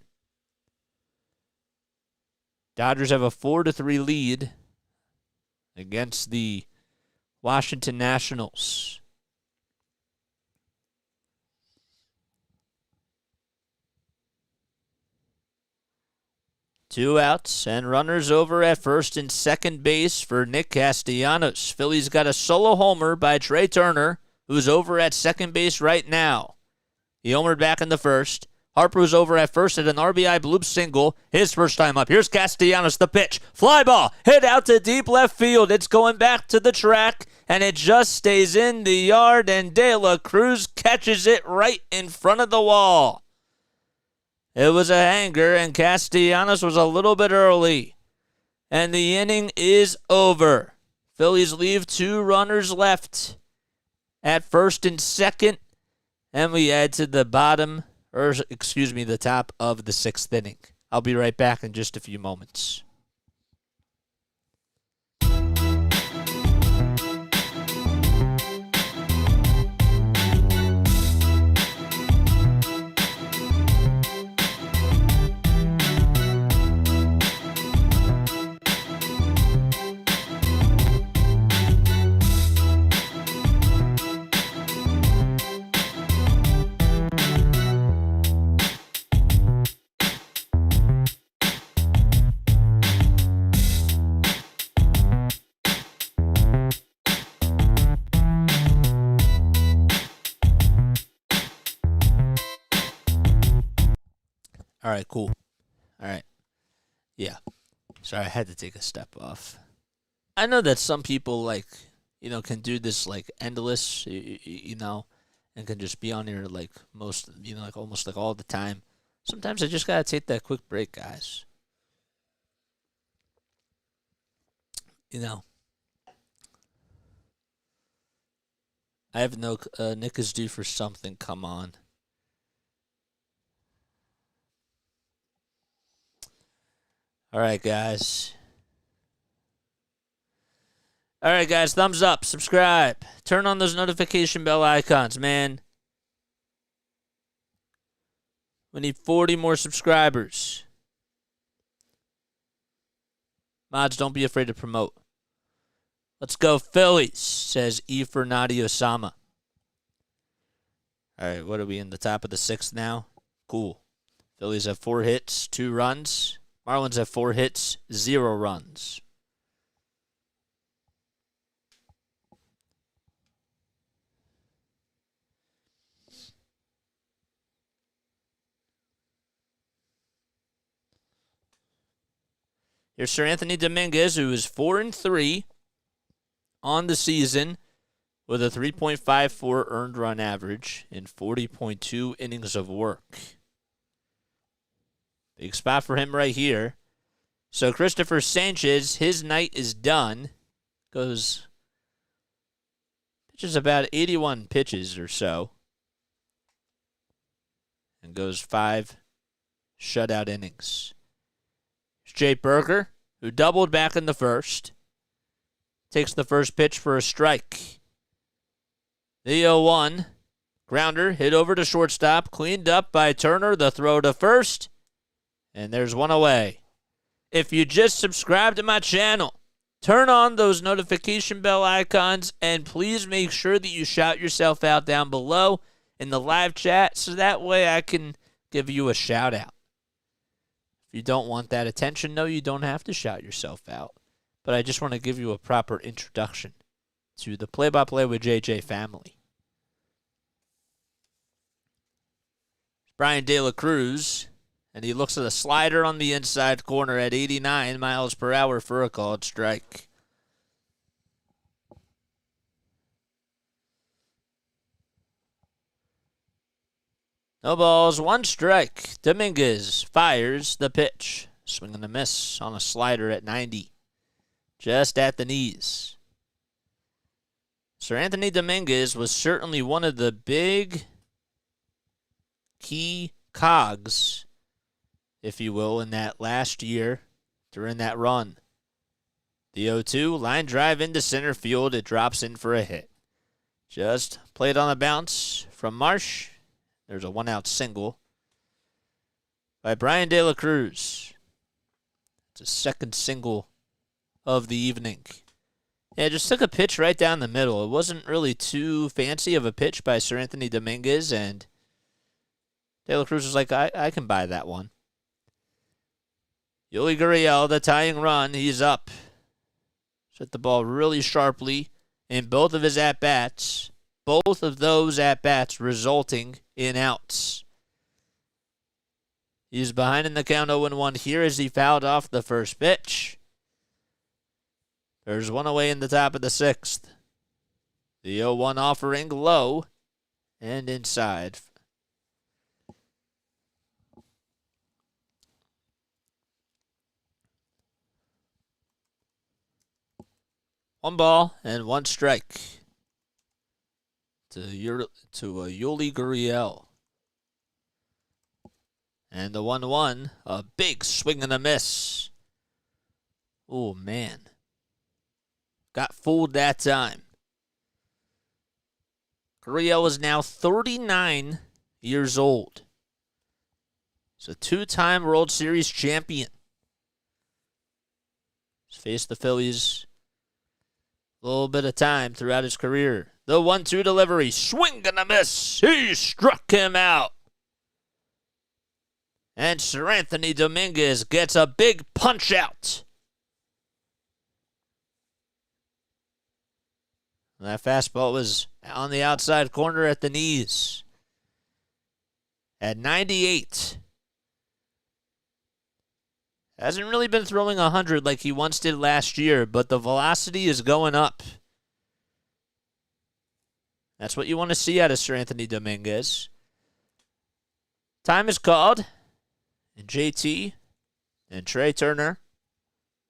[SPEAKER 1] Dodgers have a 4-3 lead against the Washington Nationals. 2 outs and runners over at first and second base for Nick Castellanos. Phillies got a solo homer by Trey Turner, who's over at second base right now. He homered back in the first. Harper was over at first at an RBI bloop single. His first time up. Here's Castellanos, the pitch. Fly ball. Hit out to deep left field. It's going back to the track, and it just stays in the yard, and De La Cruz catches it right in front of the wall. It was a hanger, and Castellanos was a little bit early. And the inning is over. Phillies leave 2 runners left at first and second. And we head to the the top of the 6th inning. I'll be right back in just a few moments. All right, cool. All right. Yeah. Sorry, I had to take a step off. I know that some people, can do this, endless, and can just be on here, almost, all the time. Sometimes I just got to take that quick break, guys. I have no, Nick is due for something, come on. All right, guys. Thumbs up, subscribe, turn on those notification bell icons, man. We need 40 more subscribers. Mods, don't be afraid to promote. Let's go Phillies, says E. Fernati Osama. All right, what are we in the top of the 6th now? Cool. Phillies have 4 hits, 2 runs. Marlins have 4 hits, 0 runs. Here's Sir Anthony Dominguez, who is 4-3 on the season with a 3.54 earned run average in 40.2 innings of work. Big spot for him right here. So Christopher Sanchez, his night is done. Pitches about 81 pitches or so. And goes 5 shutout innings. Jay Burger, who doubled back in the first, takes the first pitch for a strike. The 0-1. Grounder hit over to shortstop, cleaned up by Turner, the throw to first. And there's one away. If you just subscribe to my channel, turn on those notification bell icons, and please make sure that you shout yourself out down below in the live chat so that way I can give you a shout out. If you don't want that attention, no, you don't have to shout yourself out. But I just want to give you a proper introduction to the Play-by-Play with JJ family. Brian De La Cruz. And he looks at a slider on the inside corner at 89 miles per hour for a called strike. No balls, one strike. Dominguez fires the pitch. Swing and a miss on a slider at 90. Just at the knees. Sir Anthony Dominguez was certainly one of the big key cogs, if you will, in that last year during that run. The 0-2, line drive into center field. It drops in for a hit. Just played on a bounce from Marsh. There's a one-out single by Brian De La Cruz. It's a second single of the evening. Yeah, just took a pitch right down the middle. It wasn't really too fancy of a pitch by Sir Anthony Dominguez, and De La Cruz was like, I can buy that one. Yuli Gurriel, the tying run, he's up. Hit the ball really sharply in both of his at-bats. Both of those at-bats resulting in outs. He's behind in the count 0-1 here as he fouled off the first pitch. There's one away in the top of the sixth. The 0-1 offering low and inside. One ball and one strike to Yuli Gurriel. And the 1-1, a big swing and a miss. Oh, man. Got fooled that time. Gurriel is now 39 years old. He's a two-time World Series champion. He's faced the Phillies a little bit of time throughout his career. The 1-2 delivery, swing and a miss. He struck him out. And Sir Anthony Dominguez gets a big punch out. That fastball was on the outside corner at the knees. At 98. Hasn't really been throwing 100 like he once did last year, but the velocity is going up. That's what you want to see out of Sir Anthony Dominguez. Time is called, and JT and Trey Turner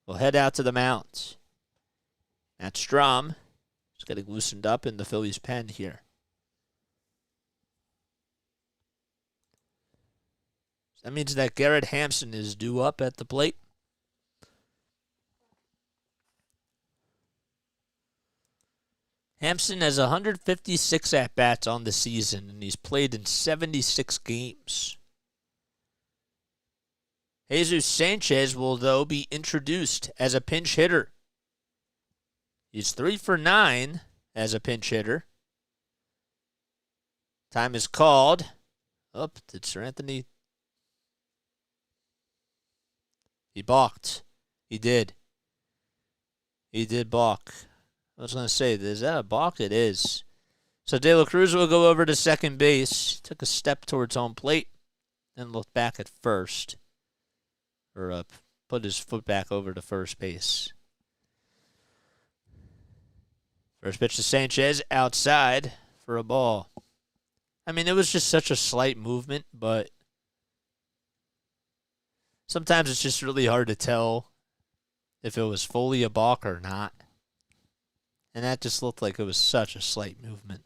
[SPEAKER 1] will head out to the mound. Matt Strom is getting loosened up in the Phillies' pen here. That means that Garrett Hampson is due up at the plate. Hampson has 156 at-bats on the season, and he's played in 76 games. Jesus Sanchez will, though, be introduced as a pinch hitter. He's 3 for 9 as a pinch hitter. Time is called. Oh, did Sir Anthony? He balked. He did. He did balk. I was going to say, is that a balk? It is. So De La Cruz will go over to second base. Took a step towards home plate. Then looked back at first. Or put his foot back over to first base. First pitch to Sanchez outside for a ball. I mean, it was just such a slight movement, but sometimes it's just really hard to tell if it was fully a balk or not. And that just looked like it was such a slight movement.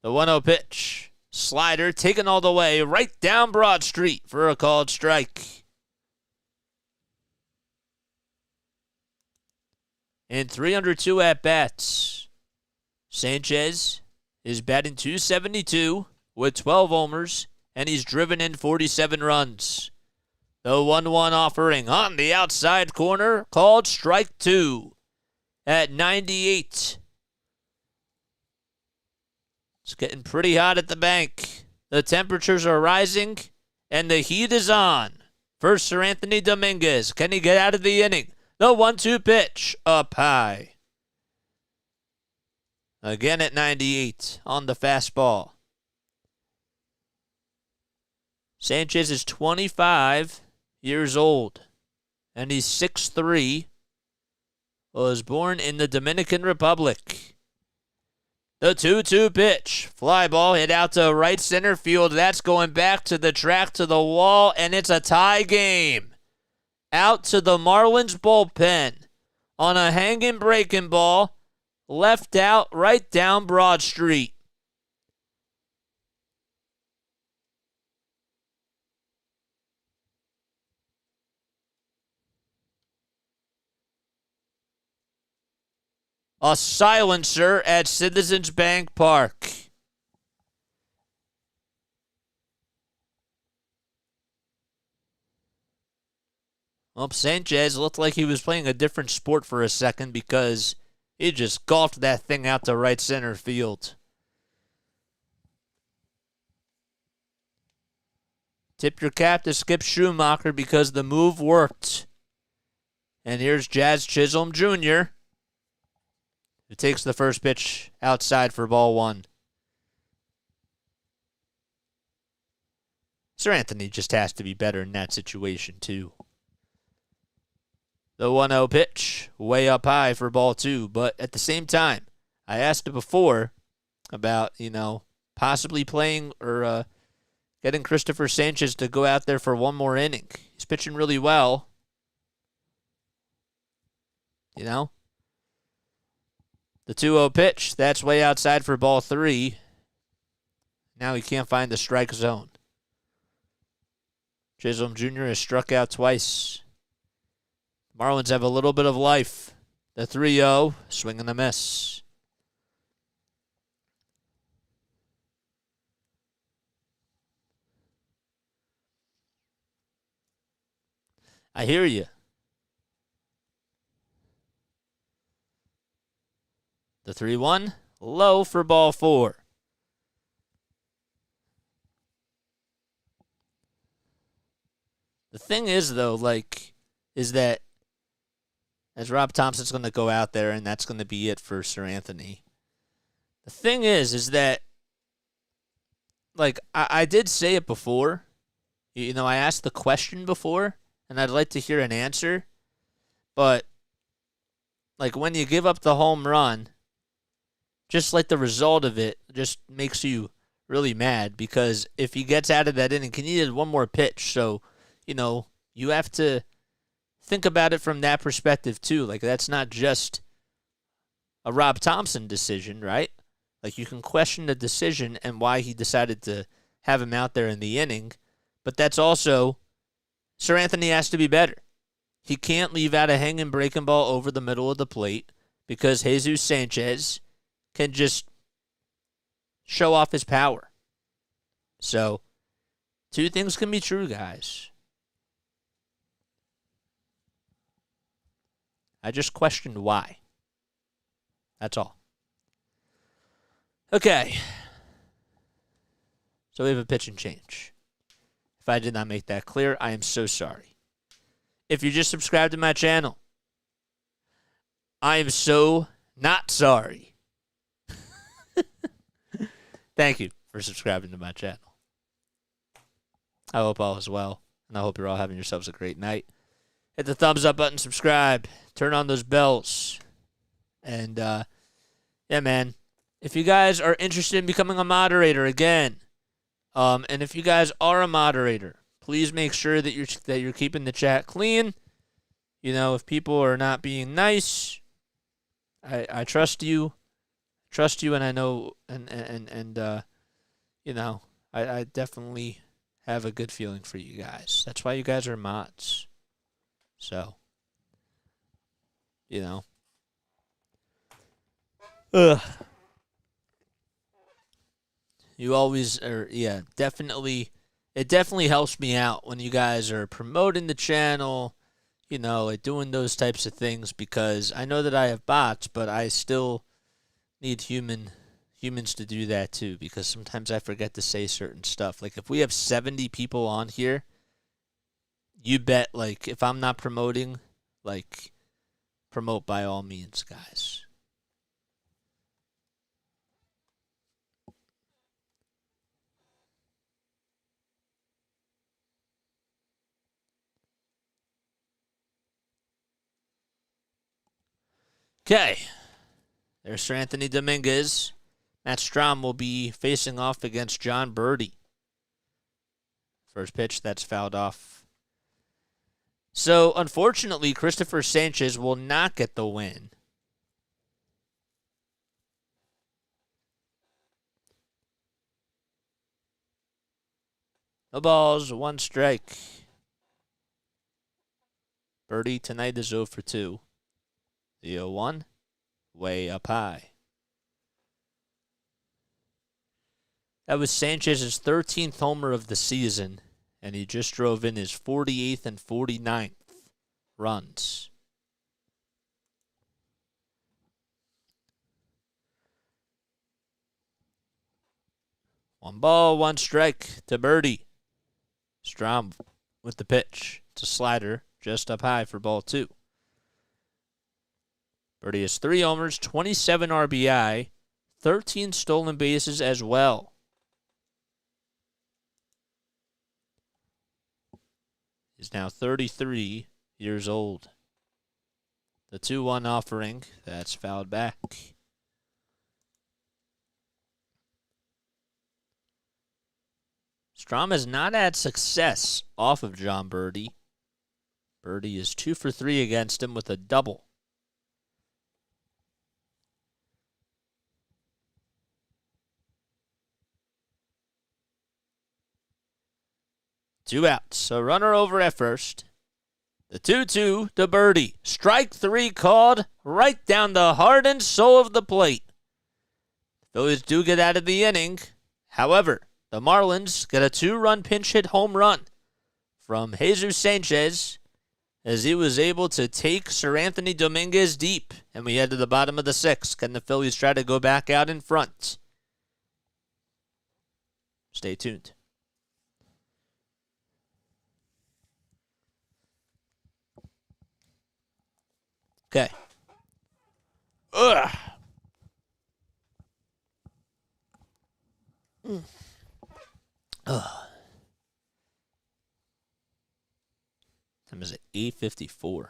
[SPEAKER 1] The 1-0 pitch. Slider taken all the way right down Broad Street for a called strike. In 302 at-bats, Sanchez is batting .272 with 12 homers, and he's driven in 47 runs. The 1-1 offering on the outside corner, called strike 2 at 98. It's getting pretty hot at the bank. The temperatures are rising, and the heat is on. First, Sir Anthony Dominguez. Can he get out of the inning? The 1-2 pitch up high. Again at 98 on the fastball. Sanchez is 25 years old, and he's 6'3", was born in the Dominican Republic. The 2-2 pitch. Fly ball hit out to right center field. That's going back to the track, to the wall, and it's a tie game. Out to the Marlins bullpen on a hanging breaking ball. Left out, right down Broad Street. A silencer at Citizens Bank Park. Well, Sanchez looked like he was playing a different sport for a second because he just golfed that thing out to right center field. Tip your cap to Skip Schumacher because the move worked. And here's Jazz Chisholm Jr., who takes the first pitch outside for ball one. Sir Anthony just has to be better in that situation, too. The 1-0 pitch, way up high for ball two. But at the same time, I asked it before about, possibly playing or getting Christopher Sanchez to go out there for one more inning. He's pitching really well. The 2-0 pitch, that's way outside for ball three. Now he can't find the strike zone. Chisholm Jr. has struck out twice. Marlins have a little bit of life. The 3-0, swing and a miss. I hear you. The 3-1, low for ball four. The thing is, though, is that as Rob Thompson's going to go out there, and that's going to be it for Sir Anthony. The thing is that, I did say it before. I asked the question before, and I'd like to hear an answer. But, when you give up the home run, just the result of it just makes you really mad because if he gets out of that inning, he needed one more pitch. So, you have to think about it from that perspective too. That's not just a Rob Thompson decision, right? You can question the decision and why he decided to have him out there in the inning, but that's also Sir Anthony has to be better. He can't leave out a hanging breaking ball over the middle of the plate because Jesus Sanchez can just show off his power. So, two things can be true, guys. I just questioned why. That's all. Okay. So we have a pitch and change. If I did not make that clear, I am so sorry. If you just subscribed to my channel, I am so not sorry. Thank you for subscribing to my channel. I hope all is well, and I hope you're all having yourselves a great night. Hit the thumbs up button, subscribe, turn on those bells. And, yeah, man, if you guys are interested in becoming a moderator again, and if you guys are a moderator, please make sure that you're keeping the chat clean. If people are not being nice, I trust you. And I know, I definitely have a good feeling for you guys. That's why you guys are mods. So, you always are, yeah, definitely. It definitely helps me out when you guys are promoting the channel, doing those types of things because I know that I have bots, but I still need humans to do that too because sometimes I forget to say certain stuff. If we have 70 people on here, you bet, if I'm not promoting, promote by all means, guys. Okay. There's Sir Anthony Dominguez. Matt Strahm will be facing off against John Birdie. First pitch, that's fouled off. So, unfortunately, Christopher Sanchez will not get the win. No balls, 1 strike. Birdie tonight is 0 for 2. The 0-1, way up high. That was Sanchez's 13th homer of the season, and he just drove in his 48th and 49th runs. One ball, 1 strike to Birdie. Strahm with the pitch. It's a slider just up high for ball 2. Birdie has 3 homers, 27 RBI, 13 stolen bases as well. He's now 33 years old. The 2-1 offering, that's fouled back. Strahm has not had success off of John Birdie. Birdie is 2 for 3 against him with a double. Two outs. A runner over at first. The 2-2 to Birdie. Strike 3 called right down the heart and soul of the plate. Phillies do get out of the inning. However, the Marlins get a 2-run pinch hit home run from Jesus Sanchez as he was able to take Sir Anthony Dominguez deep. And we head to the bottom of the 6th. Can the Phillies try to go back out in front? Stay tuned. Okay. Ugh. Ugh. Time is it 8:54.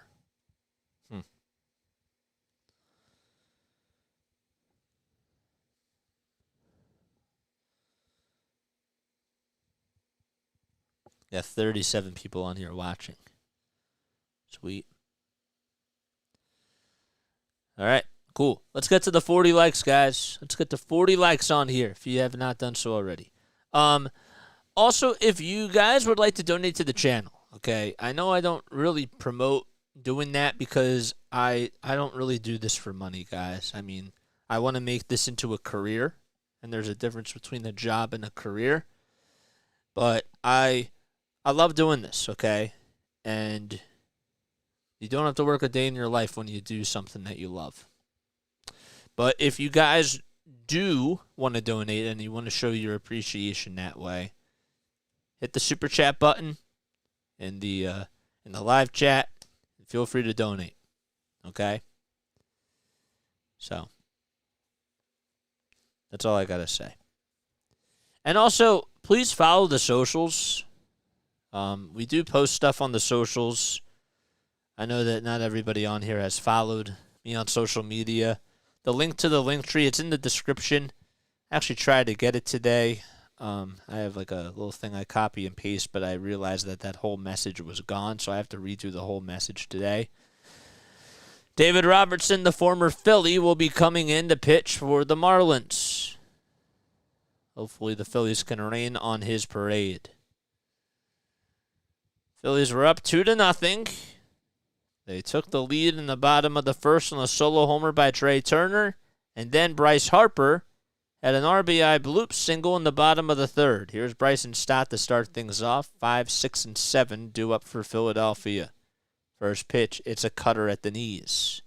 [SPEAKER 1] Got 37 people on here watching. Sweet. All right, cool. Let's get to the 40 likes, guys. Let's get to 40 likes on here if you have not done so already. Also, if you guys would like to donate to the channel, okay, I know I don't really promote doing that because I don't really do this for money, guys. I mean, I want to make this into a career, and there's a difference between a job and a career. But I love doing this, okay? And you don't have to work a day in your life when you do something that you love. But if you guys do want to donate and you want to show your appreciation that way, hit the super chat button in the live chat. And feel free to donate. Okay? So that's all I got to say. And also, please follow the socials. We do post stuff on the socials. I know that not everybody on here has followed me on social media. The link to the LINKTREE, it's in the description. I actually tried to get it today. I have like a little thing I copy and paste, but I realized that whole message was gone, so I have to redo the whole message today. David Robertson, the former Philly, will be coming in to pitch for the Marlins. Hopefully the Phillies can rain on his parade. Phillies were up 2-0. They took the lead in the bottom of the 1st on a solo homer by Trey Turner, and then Bryce Harper had an RBI bloop single in the bottom of the 3rd. Here's Bryson Stott to start things off. 5, 6, and 7 due up for Philadelphia. First pitch, it's a cutter at the knees.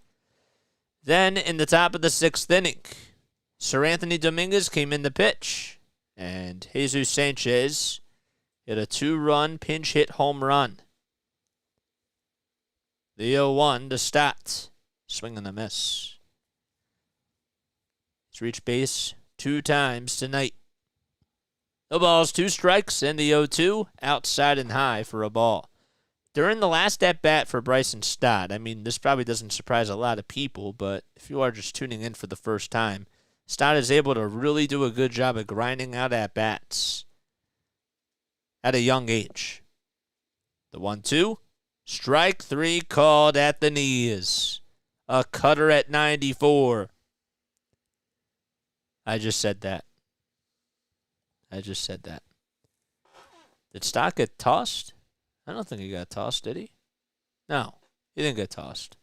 [SPEAKER 1] Then in the top of the 6th inning, Sir Anthony Dominguez came in to pitch, and Jesus Sanchez hit a 2-run pinch hit home run. The 0-1 to Stott. Swing and a miss. He's reached base 2 times tonight. No balls, 2 strikes, and the 0-2 outside and high for a ball. During the last at-bat for Bryson Stott, I mean, this probably doesn't surprise a lot of people, but if you are just tuning in for the first time, Stott is able to really do a good job of grinding out at-bats at a young age. The 1-2, strike 3 called at the knees. A cutter at 94. I just said that. Did Stott get tossed? I don't think he got tossed, did he? No, he didn't get tossed.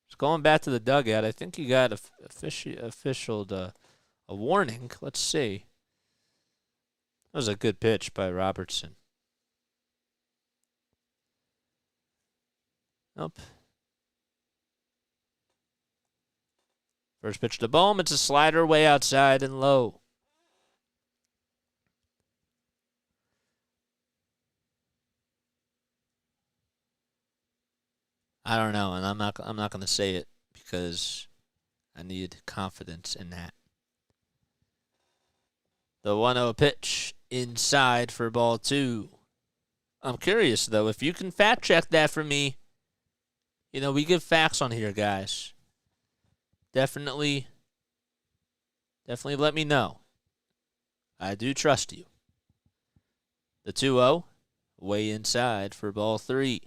[SPEAKER 1] Just going back to the dugout, I think he got officialed a warning. Let's see. That was a good pitch by Robertson. Nope. First pitch to Bohm. It's a slider way outside and low. I don't know, and I'm not going to say it because I need confidence in that. The 1-0 pitch inside for ball 2. I'm curious, though, if you can fact check that for me. You know, we give facts on here, guys. Definitely let me know. I do trust you. The 2-0, way inside for ball 3.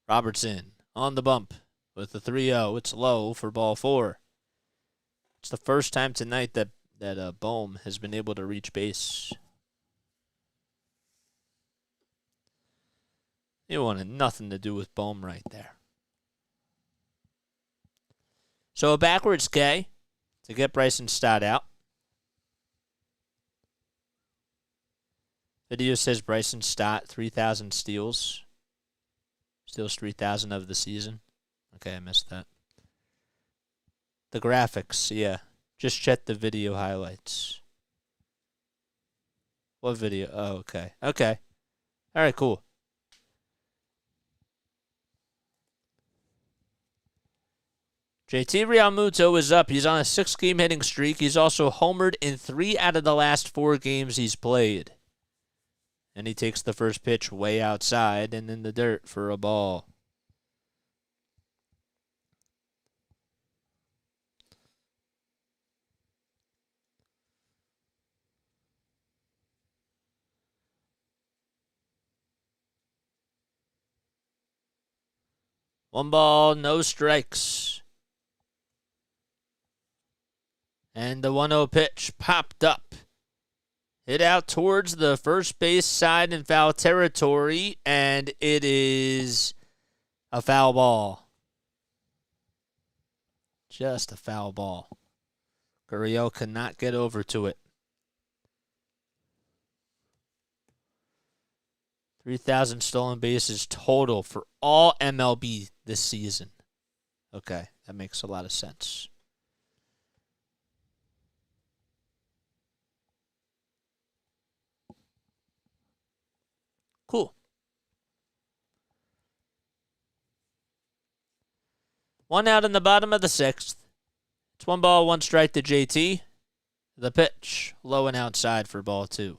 [SPEAKER 1] Robertson on the bump with the 3-0. It's low for ball 4. It's the first time tonight that Bohm has been able to reach base. He wanted nothing to do with Bohm right there. So a backwards K to get Bryson Stott out. Video says Bryson Stott, 3,000 steals. Steals 3,000 of the season. Okay, I missed that. The graphics, yeah. Just check the video highlights. What video? Oh, okay. Okay. All right, cool. JT Realmuto is up. He's on a 6-game hitting streak. He's also homered in 3 out of the last 4 games he's played. And he takes the first pitch way outside and in the dirt for a ball. One ball, no strikes. And the 1-0 pitch popped up. Hit out towards the first base side in foul territory, and it is a foul ball. Just a foul ball. Gurriel cannot get over to it. 3,000 stolen bases total for all MLB this season. Okay, that makes a lot of sense. Cool. 1 out in the bottom of the 6th. It's 1 ball, 1 strike to JT. The pitch, low and outside for ball 2.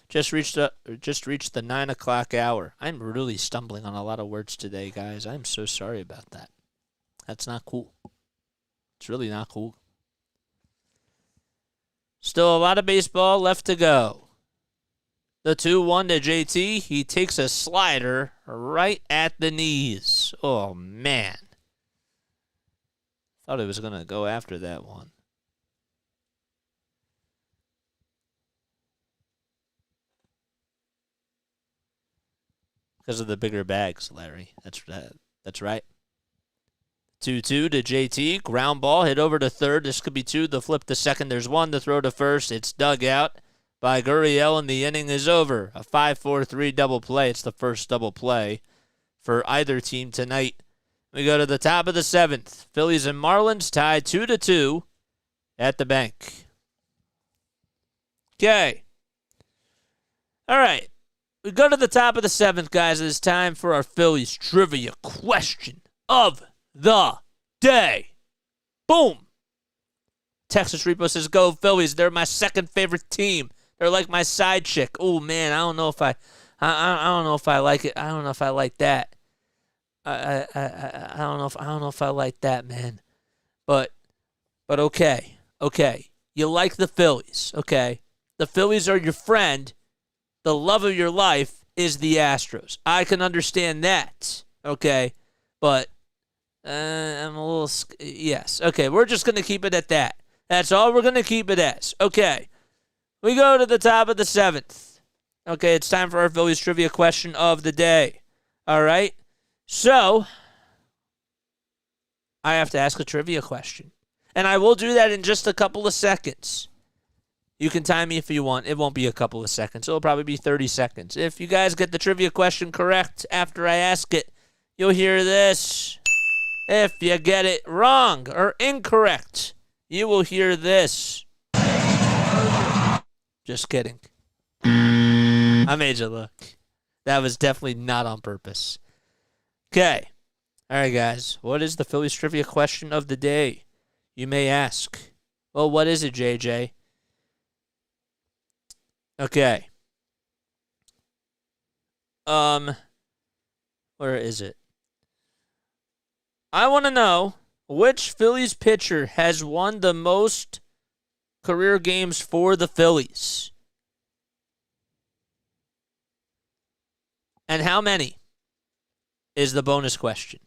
[SPEAKER 1] Just reached the 9 o'clock hour. I'm really stumbling on a lot of words today, guys. I'm so sorry about that. That's not cool. It's really not cool. Still a lot of baseball left to go. The 2-1 to JT. He takes a slider right at the knees. Oh, man. Thought he was going to go after that one. Because of the bigger bags, Larry. That's right. 2-2 to JT. Ground ball hit over to third. This could be 2. The flip to second. There's 1 to throw to first. It's dug out by Gurriel, and the inning is over. A 5-4-3 double play. It's the first double play for either team tonight. We go to the top of the 7th. Phillies and Marlins tied 2-2 at the bank. Okay. All right. We go to the top of the 7th, guys. It's time for our Phillies trivia question of the day. Boom. Texas Repo says, go Phillies. They're my second favorite team. They're like my side chick. Oh, man, I don't know if I don't know if I like it. I don't know if I like that. I don't know if I like that, man. But okay. Okay. You like the Phillies. Okay. The Phillies are your friend. The love of your life is the Astros. I can understand that. Okay. But I'm a little yes. Okay, we're just going to keep it at that. That's all we're going to keep it as. Okay. We go to the top of the 7th. Okay, it's time for our Phillies trivia question of the day. All right. So, I have to ask a trivia question. And I will do that in just a couple of seconds. You can time me if you want. It won't be a couple of seconds. It'll probably be 30 seconds. If you guys get the trivia question correct after I ask it, you'll hear this. If you get it wrong or incorrect, you will hear this. Just kidding. I made you look. That was definitely not on purpose. Okay. All right, guys. What is the Phillies trivia question of the day? You may ask. Well, what is it, JJ? Okay. Where is it? I want to know which Phillies pitcher has won the most career games for the Phillies. And how many is the bonus question.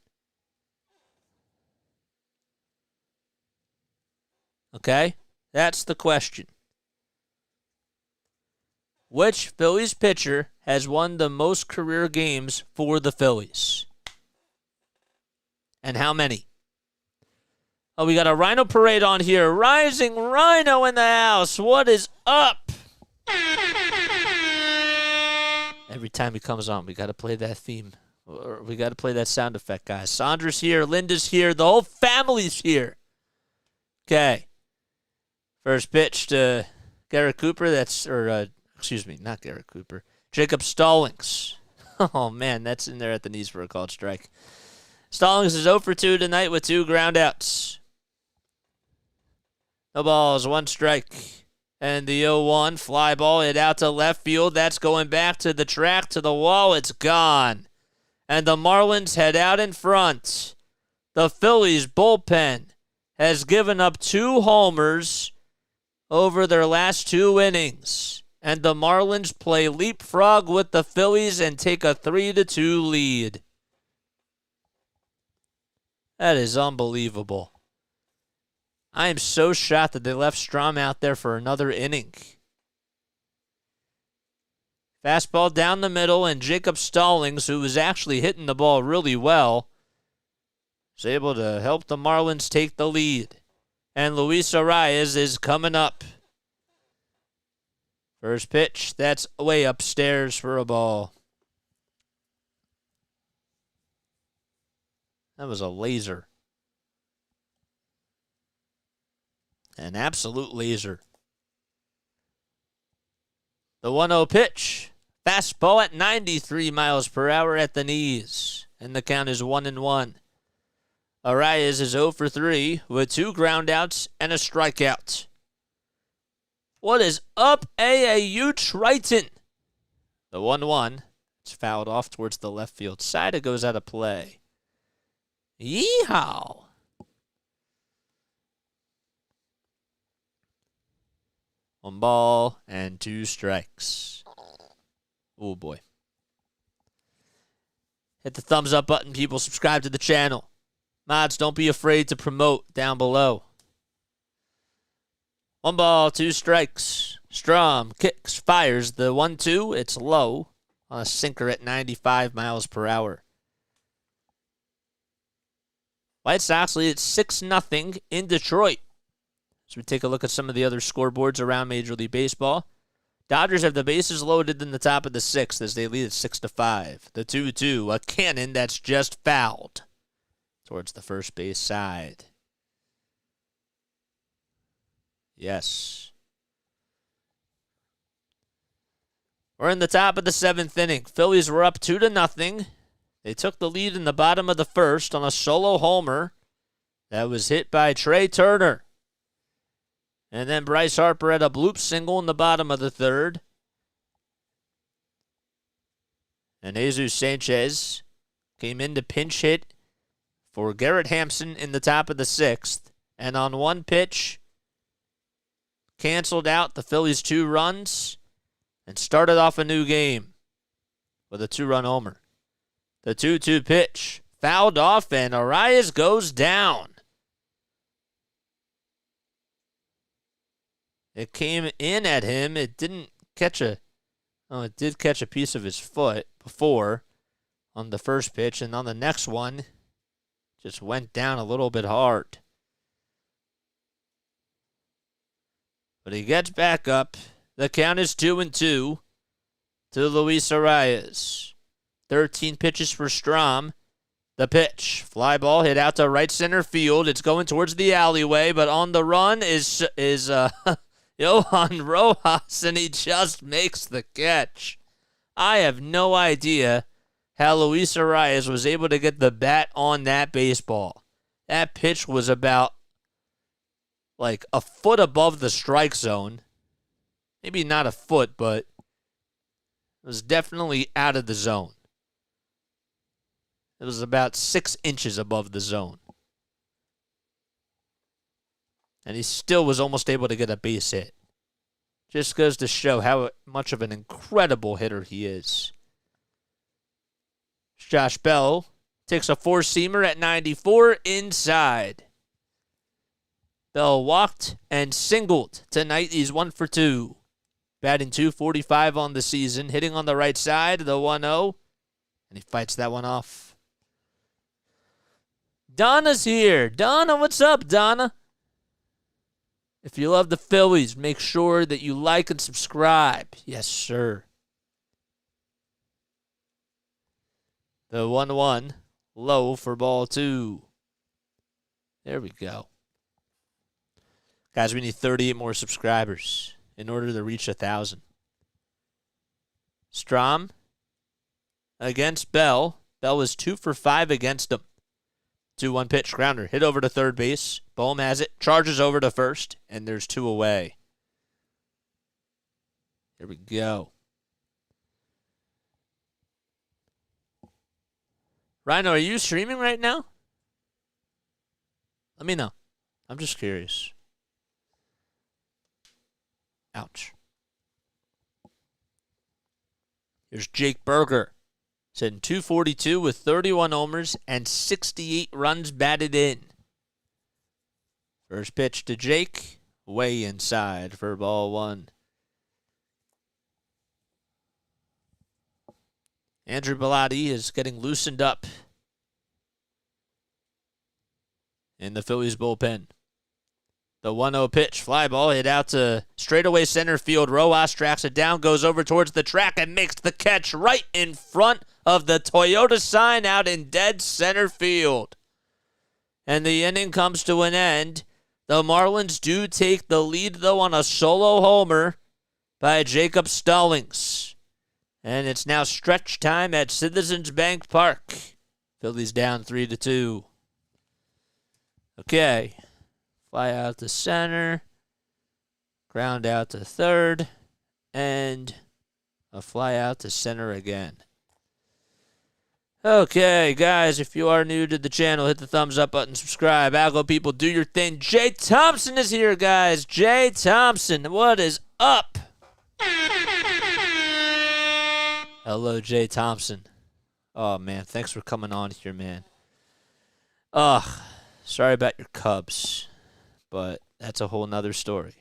[SPEAKER 1] Okay? That's the question. Which Phillies pitcher has won the most career games for the Phillies? And how many? Oh, we got a Rhino Parade on here. Rising Rhino in the house. What is up? Every time he comes on, we got to play that theme. Or we got to play that sound effect, guys. Sandra's here. Linda's here. The whole family's here. Okay. First pitch to Garrett Cooper. Not Garrett Cooper. Jacob Stallings. Oh, man, that's in there at the knees for a called strike. Stallings is 0 for 2 tonight with 2 groundouts. No balls, 1 strike. And the 0-1 fly ball hit out to left field. That's going back to the track, to the wall. It's gone. And the Marlins head out in front. The Phillies bullpen has given up 2 homers over their last 2 innings. And the Marlins play leapfrog with the Phillies and take a 3-2 lead. That is unbelievable. I am so shocked that they left Strom out there for another inning. Fastball down the middle, and Jacob Stallings, who was actually hitting the ball really well, was able to help the Marlins take the lead. And Luis Arias is coming up. First pitch, that's way upstairs for a ball. That was a laser. An absolute laser. The 1-0 pitch. Fastball at 93 miles per hour at the knees. And the count is 1-1. Arias is 0 for 3 with 2 groundouts and a strikeout. What is up, AAU Triton? The 1-1. It's fouled off towards the left field side. It goes out of play. Yeehaw. One ball and 2 strikes. Oh, boy. Hit the thumbs up button, people. Subscribe to the channel. Mods, don't be afraid to promote down below. 1 ball, 2 strikes. Strom kicks, fires the 1-2. It's low on a sinker at 95 miles per hour. White Sox lead at 6-0 in Detroit. As we take a look at some of the other scoreboards around Major League Baseball. Dodgers have the bases loaded in the top of the 6th as they lead at 6-5. The 2-2, a cannon that's just fouled towards the first base side. Yes. We're in the top of the 7th inning. Phillies were up 2-0. They took the lead in the bottom of the 1st on a solo homer That was hit by Trey Turner. And then Bryce Harper had a bloop single in the bottom of the third. And Jesus Sanchez came in to pinch hit for Garrett Hampson in the top of the sixth. And on one pitch, canceled out the Phillies' 2 runs and started off a new game with a 2-run homer. The 2-2 pitch fouled off, and Arias goes down. It came in at him. It didn't catch it did catch a piece of his foot before on the first pitch, and on the next one, just went down a little bit hard. But he gets back up. The count is 2-2 to Luis Arias. 13 pitches for Strom. The pitch. Fly ball hit out to right center field. It's going towards the alleyway, but on the run is Johan Rojas, and he just makes the catch. I have no idea how Luis Arias was able to get the bat on that baseball. That pitch was about like a foot above the strike zone. Maybe not a foot, but it was definitely out of the zone. It was about 6 inches above the zone. And he still was almost able to get a base hit. Just goes to show how much of an incredible hitter he is. Josh Bell takes a 4-seamer at 94 inside. Bell walked and singled tonight. He's 1 for 2. Batting .245 on the season. Hitting on the right side, the 1-0. And he fights that one off. Donna's here. Donna, what's up, Donna? If you love the Phillies, make sure that you like and subscribe. Yes, sir. The 1-1. Low for ball 2. There we go. Guys, we need 38 more subscribers in order to reach 1,000. Strom against Bell. Bell was 2 for 5 against him. 2-1 pitch, grounder, hit over to third base. Bohm has it, charges over to first, and there's 2 away. Here we go. Rhino, are you streaming right now? Let me know. I'm just curious. Ouch. Here's Jake Berger. Sitting .242 with 31 homers and 68 runs batted in. First pitch to Jake. Way inside for ball 1. Andrew Bellotti is getting loosened up in the Phillies bullpen. The 1-0 pitch, fly ball hit out to straightaway center field. Rojas tracks it down, goes over towards the track, and makes the catch right in front of the Toyota sign out in dead center field. And the inning comes to an end. The Marlins do take the lead, though, on a solo homer by Jacob Stallings. And it's now stretch time at Citizens Bank Park. Phillies down 3-2. Okay. Fly out to center. Ground out to third. And a fly out to center again. Okay, guys, if you are new to the channel, hit the thumbs up button, subscribe. Algo people, do your thing. Jay Thompson is here, guys. Jay Thompson, what is up? Hello, Jay Thompson. Oh, man, thanks for coming on here, man. Sorry about your Cubs, but that's a whole nother story.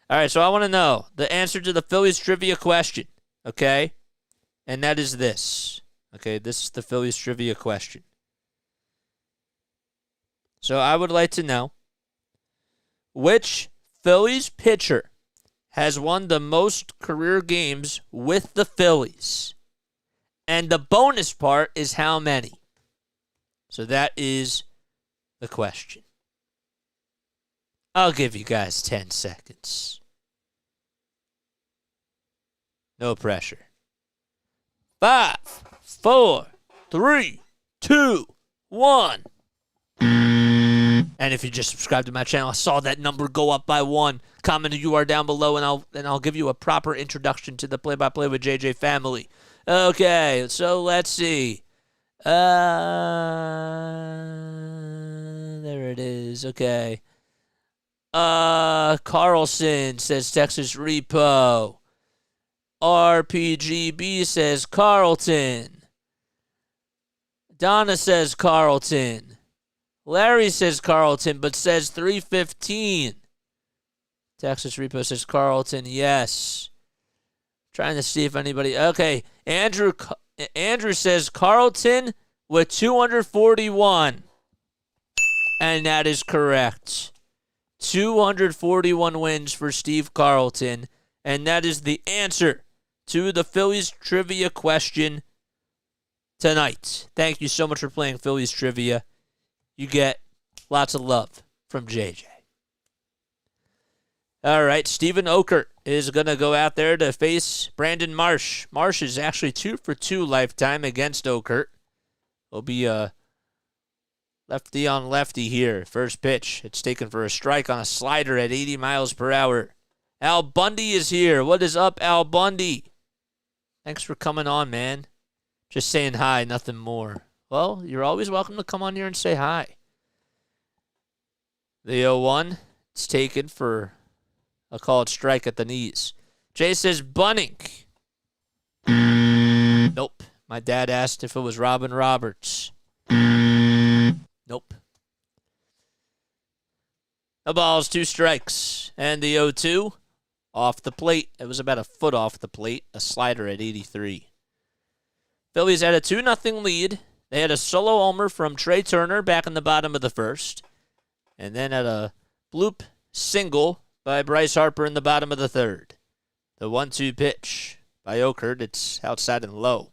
[SPEAKER 1] All right, so I want to know the answer to the Phillies trivia question, okay? And that is this. Okay, this is the Phillies trivia question. So I would like to know which Phillies pitcher has won the most career games with the Phillies. And the bonus part is how many. So that is the question. I'll give you guys 10 seconds. No pressure. 5, 4, 3, 2, 1. And if you just subscribe to my channel, I saw that number go up by 1. Comment who you are down below, and I'll give you a proper introduction to the Play-by-Play with JJ family. Okay, so let's see. There it is. Okay. Carlson says Texas Repo. RPGB says Carlton. Donna says Carlton. Larry says Carlton, but says 315. Texas Repo says Carlton, yes. Trying to see if anybody... Okay, Andrew says Carlton with 241. And that is correct. 241 wins for Steve Carlton. And that is the answer to the Phillies trivia question tonight. Thank you so much for playing Phillies trivia. You get lots of love from JJ. All right, Steven Okert is going to go out there to face Brandon Marsh. Marsh is actually 2 for 2 lifetime against Okert. Will be a lefty on lefty here. First pitch. It's taken for a strike on a slider at 80 miles per hour. Al Bundy is here. What is up, Al Bundy? Thanks for coming on, man. Just saying hi, nothing more. Well, you're always welcome to come on here and say hi. The 0-1. It's taken for a called strike at the knees. Jay says Bunning. Nope. My dad asked if it was Robin Roberts. Nope. The ball's 2 strikes. And the 0-2 off the plate. It was about a foot off the plate. A slider at 83. Phillies had a 2-0 lead. They had a solo homer from Trey Turner back in the bottom of the first. And then had a bloop single by Bryce Harper in the bottom of the third. The 1-2 pitch by Okert. It's outside and low.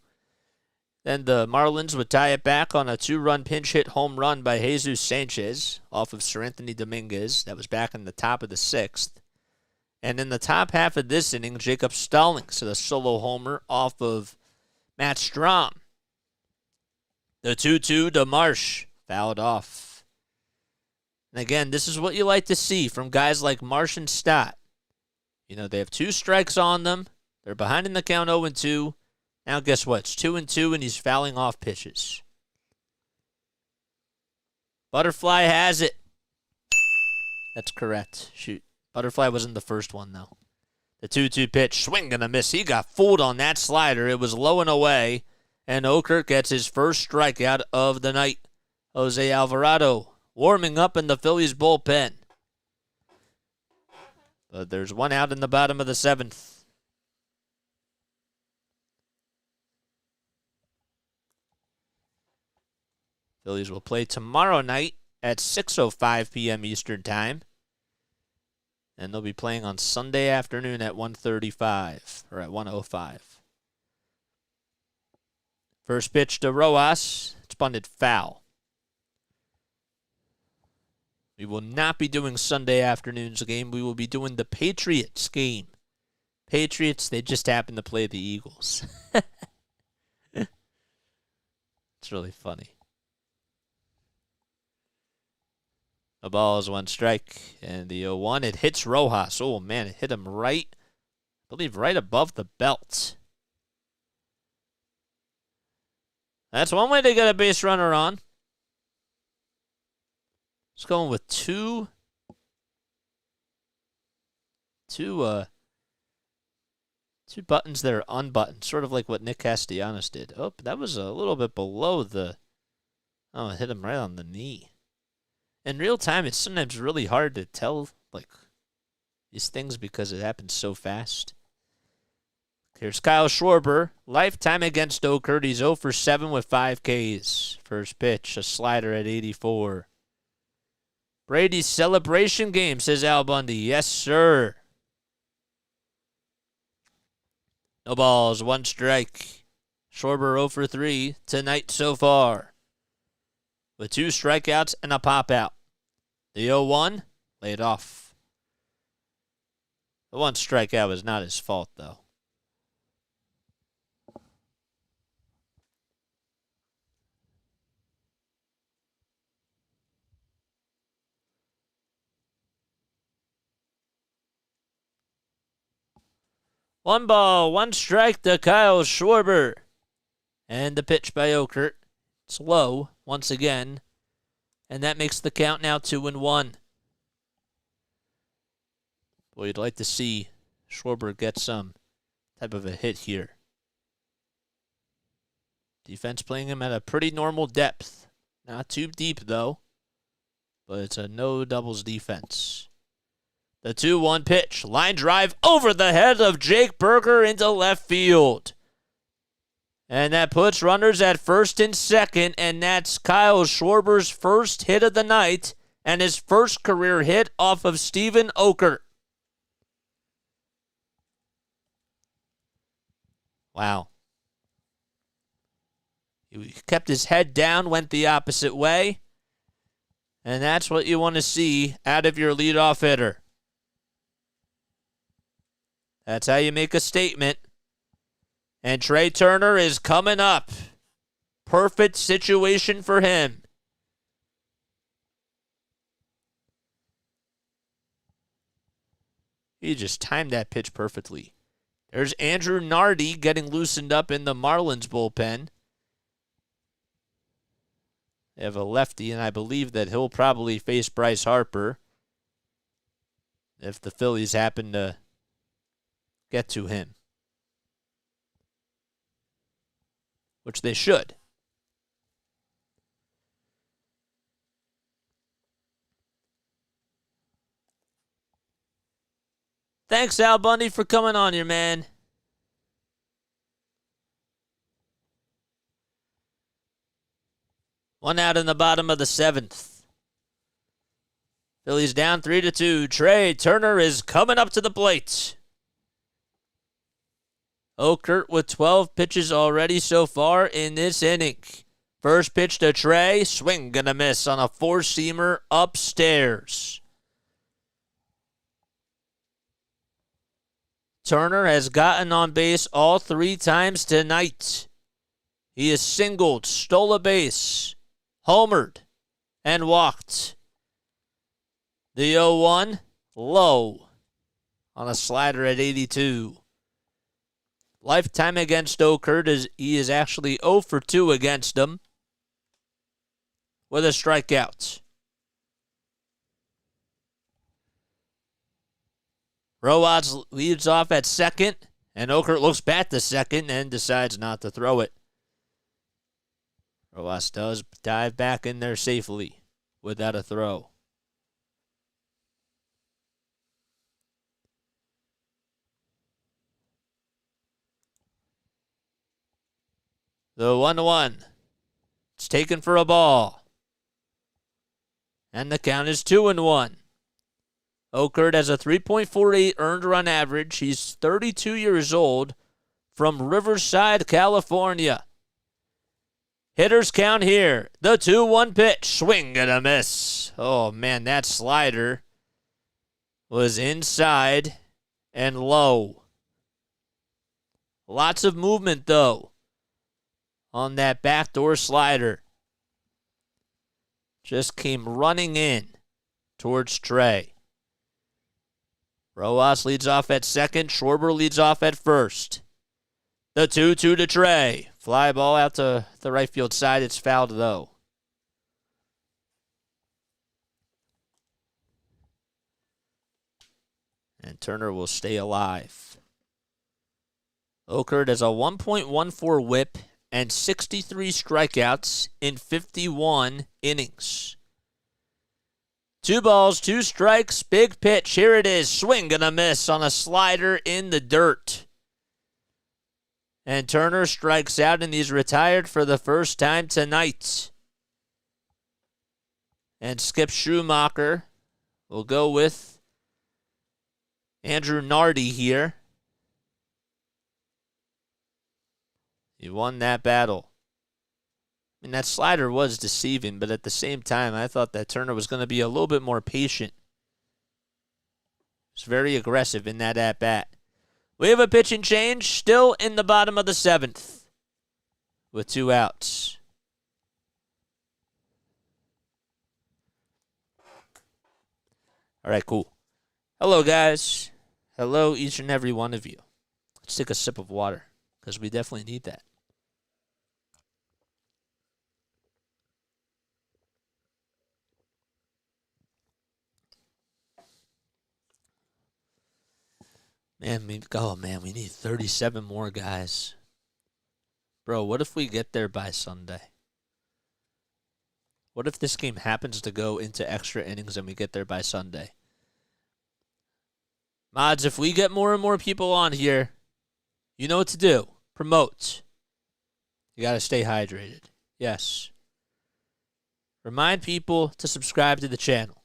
[SPEAKER 1] Then the Marlins would tie it back on a 2-run pinch hit home run by Jesus Sanchez off of Seranthony Dominguez. That was back in the top of the 6th. And in the top half of this inning, Jacob Stallings hit a solo homer off of Matt Strahm. The 2-2 to Marsh. Fouled off. And again, this is what you like to see from guys like Marsh and Stott. You know, they have 2 strikes on them. They're behind in the count 0-2. Now guess what? It's 2-2 and he's fouling off pitches. Butterfly has it. That's correct. Shoot. Butterfly wasn't the first one, though. The 2-2 pitch. Swing and a miss. He got fooled on that slider. It was low and away. And Okert gets his first strikeout of the night. Jose Alvarado warming up in the Phillies bullpen. But there's 1 out in the bottom of the 7th. Phillies will play tomorrow night at 6:05 p.m. Eastern Time. And they'll be playing on Sunday afternoon at 1:35 or at 1:05. First pitch to Rojas. It's bunted foul. We will not be doing Sunday afternoon's game. We will be doing the Patriots game. Patriots, they just happen to play the Eagles. It's really funny. The ball is 1 strike. And the 0-1, it hits Rojas. Oh, man, it hit him right, I believe, right above the belt. That's one way to get a base runner on. It's going with two buttons that are unbuttoned, sort of like what Nick Castellanos did. Oh, that was a little bit below the... Oh, it hit him right on the knee. In real time, it's sometimes really hard to tell, like, these things because it happens so fast. Here's Kyle Schwarber. Lifetime against Okert. He's 0 for 7 with 5 Ks. First pitch, a slider at 84. Brady's celebration game, says Al Bundy. Yes, sir. No balls, 1 strike. Schwarber 0 for 3 tonight so far, with 2 strikeouts and a pop-out. The 0-1, laid off. The 1 strikeout was not his fault, though. 1 ball, 1 strike to Kyle Schwarber. And the pitch by Okert. It's low once again. And that makes the count now 2-1. Boy, you'd like to see Schwarber get some type of a hit here. Defense playing him at a pretty normal depth. Not too deep, though. But it's a no doubles defense. The 2-1 pitch. Line drive over the head of Jake Burger into left field. And that puts runners at first and second, and that's Kyle Schwarber's first hit of the night and his first career hit off of Steven Okert. Wow. He kept his head down, went the opposite way, and that's what you want to see out of your leadoff hitter. That's how you make a statement. And Trey Turner is coming up. Perfect situation for him. He just timed that pitch perfectly. There's Andrew Nardi getting loosened up in the Marlins bullpen. They have a lefty, and I believe that he'll probably face Bryce Harper if the Phillies happen to get to him. Which they should. Thanks, Al Bundy, for coming on here, man. One out in the bottom of the 7th. Phillies down 3-2. Trey Turner is coming up to the plate. Okert with 12 pitches already so far in this inning. First pitch to Trey. Swing and a miss on a four-seamer upstairs. Turner has gotten on base all 3 times tonight. He has singled, stole a base, homered, and walked. The 0-1, low on a slider at 82. Lifetime against Okert he is actually 0 for 2 against him with a strikeout. Rojas leads off at second, and Okert looks back to second and decides not to throw it. Rojas does dive back in there safely without a throw. The 1-1. It's taken for a ball. And the count is 2-1. Okert has a 3.48 earned run average. He's 32 years old from Riverside, California. Hitters count here. The 2-1 pitch. Swing and a miss. Oh, man, that slider was inside and low. Lots of movement, though, on that backdoor slider. Just came running in towards Trey. Rojas leads off at second. Schwarber leads off at first. The 2-2 to Trey. Fly ball out to the right field side. It's fouled, though. And Turner will stay alive. Okert has a 1.14 whip and 63 strikeouts in 51 innings. 2 balls, 2 strikes, big pitch. Here it is. Swing and a miss on a slider in the dirt. And Turner strikes out, and he's retired for the first time tonight. And Skip Schumacher will go with Andrew Nardi here. He won that battle. I mean, that slider was deceiving, but at the same time, I thought that Turner was going to be a little bit more patient. He was very aggressive in that at-bat. We have a pitching change still in the bottom of the 7th with 2 outs. All right, cool. Hello, guys. Hello, each and every one of you. Let's take a sip of water because we definitely need that. Man, we need 37 more guys. Bro, what if we get there by Sunday? What if this game happens to go into extra innings and we get there by Sunday? Mods, if we get more and more people on here, you know what to do. Promote. You got to stay hydrated. Yes. Remind people to subscribe to the channel.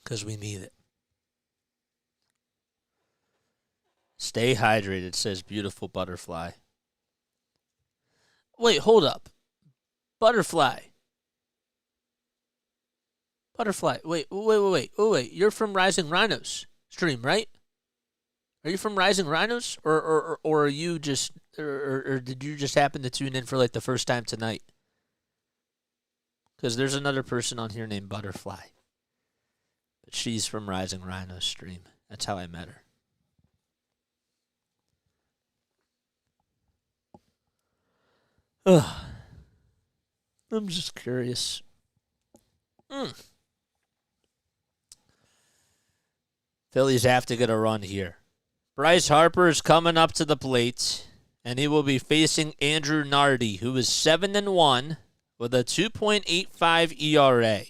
[SPEAKER 1] Because we need it. Stay hydrated, says Beautiful Butterfly. Wait, hold up. Butterfly. Wait. You're from Rising Rhinos stream, right? Are you from Rising Rhinos? Or are you just, or did you just happen to tune in for like the first time tonight? Because there's another person on here named Butterfly. But she's from Rising Rhinos stream. That's how I met her. Ugh. I'm just curious. Phillies have to get a run here. Bryce Harper is coming up to the plate, and he will be facing Andrew Nardi, who is 7-1 with a 2.85 ERA.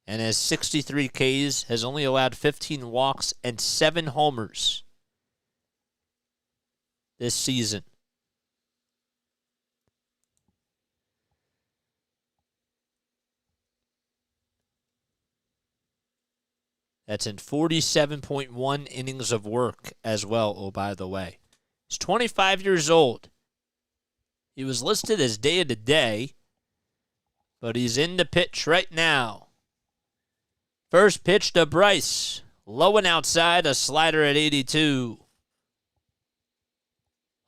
[SPEAKER 1] And has 63 Ks, has only allowed 15 walks and 7 homers this season. That's in 47.1 innings of work as well, oh, by the way. He's 25 years old. He was listed as day-to-day, but he's in the pitch right now. First pitch to Bryce. Low and outside, a slider at 82.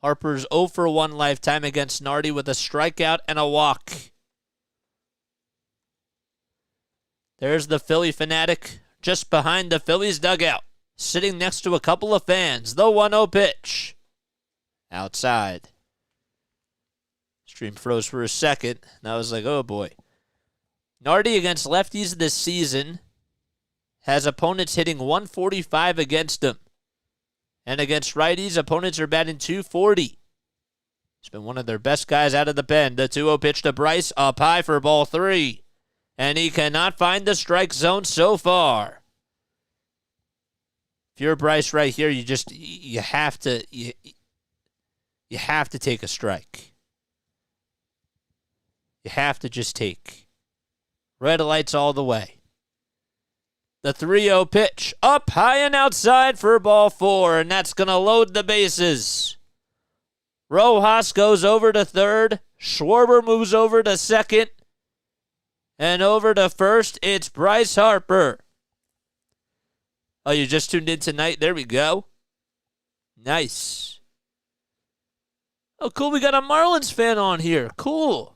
[SPEAKER 1] Harper's 0 for 1 lifetime against Nardi with a strikeout and a walk. There's the Philly fanatic just behind the Phillies dugout, sitting next to a couple of fans. The 1-0 pitch. Outside. Stream froze for a second, and I was like, oh boy. Nardi against lefties this season has opponents hitting 145 against him. And against righties, opponents are batting 240. He's been one of their best guys out of the pen. The 2-0 pitch to Bryce, up high for ball 3. And he cannot find the strike zone so far. If you're Bryce right here, you have to take a strike. You have to just take. Red lights all the way. The 3-0 pitch, up high and outside for ball 4, and that's going to load the bases. Rojas goes over to third. Schwarber moves over to second. And over to first, it's Bryce Harper. Oh, you just tuned in tonight? There we go. Nice. Oh, cool. We got a Marlins fan on here. Cool.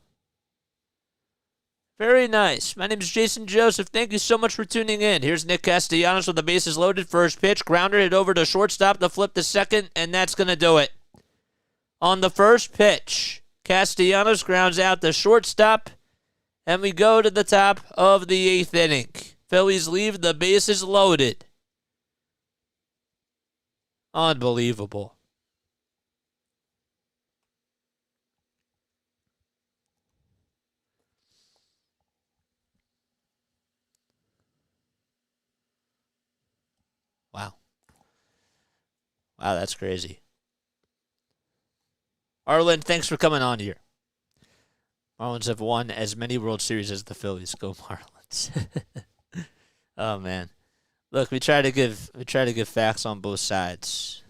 [SPEAKER 1] Very nice. My name is Jason Joseph. Thank you so much for tuning in. Here's Nick Castellanos with the bases loaded. First pitch. Grounder hit over to shortstop to flip to second, and that's going to do it. On the first pitch, Castellanos grounds out the shortstop, and we go to the top of the 8th inning. Phillies leave the bases loaded. Unbelievable. Wow, that's crazy. Arlen, thanks for coming on here. Marlins have won as many World Series as the Phillies. Go Marlins. Oh man. Look, we try to give facts on both sides,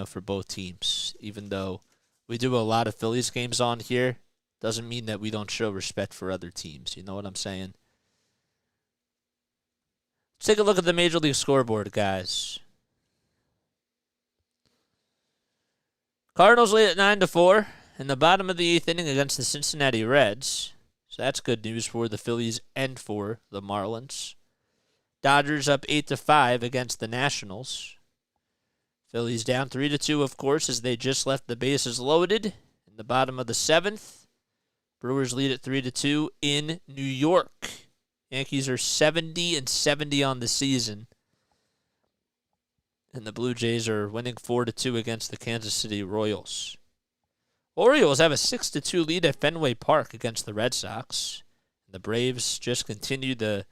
[SPEAKER 1] for both teams. Even though we do a lot of Phillies games on here, doesn't mean that we don't show respect for other teams. You know what I'm saying? Let's take a look at the Major League scoreboard, guys. Cardinals lead at 9-4 in the bottom of the 8th inning against the Cincinnati Reds. So that's good news for the Phillies and for the Marlins. Dodgers up 8-5 against the Nationals. Phillies down 3-2, of course, as they just left the bases loaded in the bottom of the 7th. Brewers lead at 3-2 in New York. Yankees are 70-70 on the season. And the Blue Jays are winning 4-2 against the Kansas City Royals. Orioles have a 6-2 lead at Fenway Park against the Red Sox. The Braves just continue to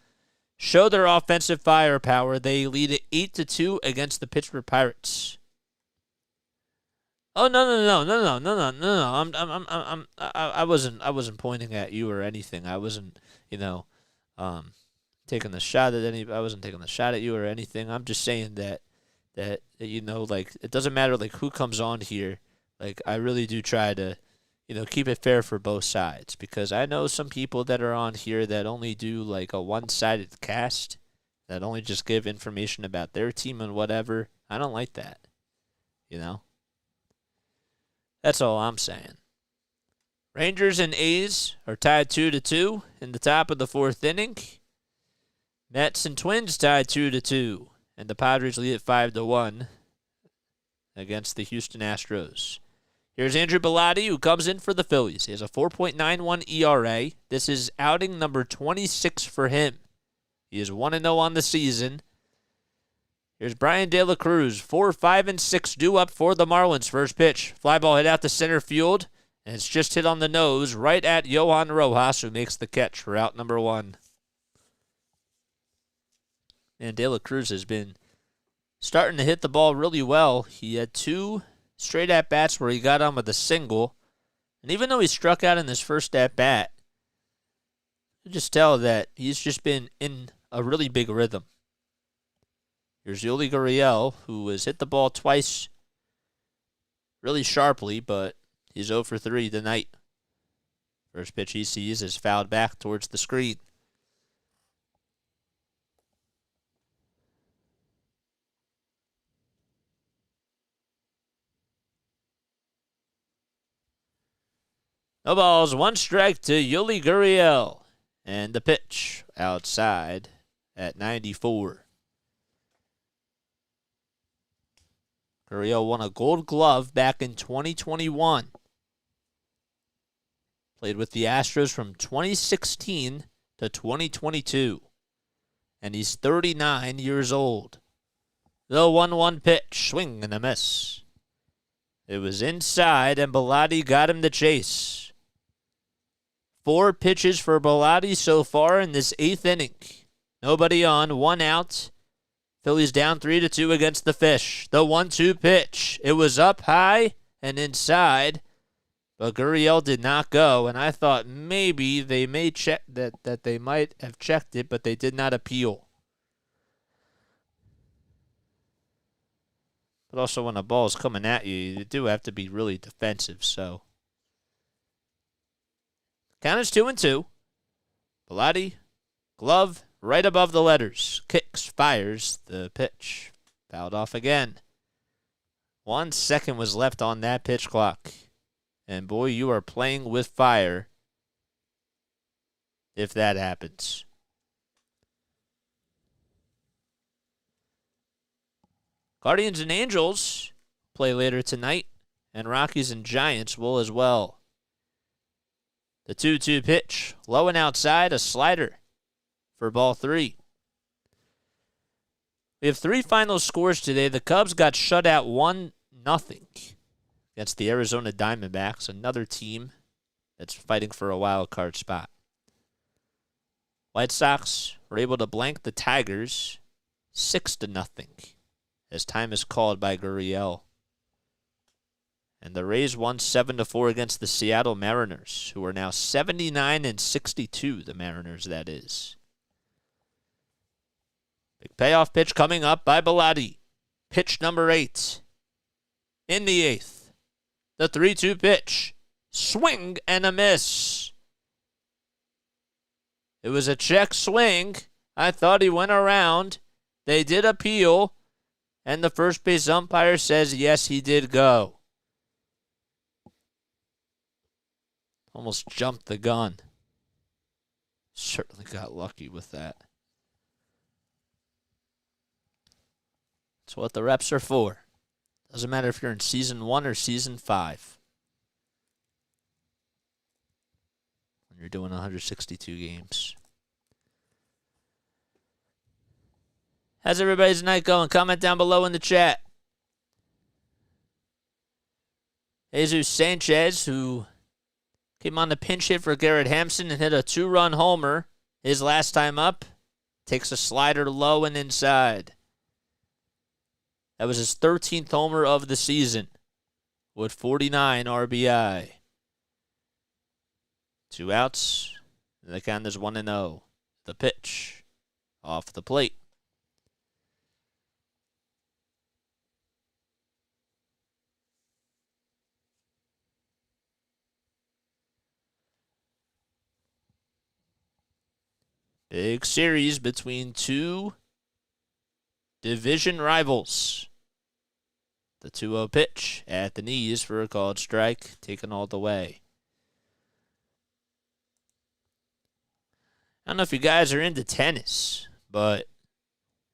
[SPEAKER 1] show their offensive firepower. They lead at 8-2 against the Pittsburgh Pirates. Oh no! I wasn't pointing at you or anything. I wasn't, taking a shot at I wasn't taking a shot at you or anything. I'm just saying that it doesn't matter who comes on here. I really do try to, keep it fair for both sides, because I know some people that are on here that only do a one-sided cast, that only just give information about their team and whatever. I don't like that. That's all I'm saying. Rangers and A's are tied 2-2 in the top of the 4th inning. Mets and Twins tied 2-2, and the Padres lead at 5-1 against the Houston Astros. Here's Andrew Bellotti, who comes in for the Phillies. He has a 4.91 ERA. This is outing number 26 for him. He is 1-0 on the season. Here's Brian De La Cruz, 4, 5, and 6 due up for the Marlins. First pitch, fly ball hit out to center field, and it's just hit on the nose right at Johan Rojas, who makes the catch for out number 1. And De La Cruz has been starting to hit the ball really well. He had 2 straight at-bats where he got on with a single, and even though he struck out in his first at-bat, you just tell that he's just been in a really big rhythm. Here's Yuli Gurriel, who has hit the ball twice really sharply, but he's 0 for 3 tonight. First pitch he sees is fouled back towards the screen. No balls, 1 strike to Yuli Gurriel. And the pitch outside at 94. Gurriel won a Gold Glove back in 2021. Played with the Astros from 2016 to 2022. And he's 39 years old. The 1-1 pitch, swing and a miss. It was inside, and Bellotti got him to chase. 4 pitches for Bellotti so far in this 8th inning. Nobody on, 1 out. Phillies down 3-2 against the Fish. The 1-2 pitch. It was up high and inside, but Gurriel did not go, and I thought maybe they may check that they might have checked it, but they did not appeal. But also when a ball is coming at you, you do have to be really defensive, so. Count is 2-2. Bellotti, glove, right above the letters. Kicks, fires the pitch. Fouled off again. 1 second was left on that pitch clock. And boy, you are playing with fire if that happens. Guardians and Angels play later tonight, and Rockies and Giants will as well. The 2-2 pitch, low and outside, a slider for ball 3. We have 3 final scores today. The Cubs got shut out 1-0 against the Arizona Diamondbacks, another team that's fighting for a wild card spot. White Sox were able to blank the Tigers 6-0 as time is called by Gurriel. And the Rays won 7-4 against the Seattle Mariners, who are now 79-62, the Mariners, that is. Big payoff pitch coming up by Bellotti. Pitch number 8 in the 8th. The 3-2 pitch. Swing and a miss. It was a check swing. I thought he went around. They did appeal, and the first base umpire says yes, he did go. Almost jumped the gun. Certainly got lucky with that. That's what the reps are for. Doesn't matter if you're in Season 1 or Season 5. When you're doing 162 games. How's everybody's night going? Comment down below in the chat. Jesus Sanchez, who came on the pinch hit for Garrett Hampson and hit a 2-run homer his last time up, takes a slider low and inside. That was his 13th homer of the season with 49 RBI. 2 outs. The count is 1-0. The pitch off the plate. Big series between two division rivals. The 2-0 pitch at the knees for a called strike, taken all the way. I don't know if you guys are into tennis, but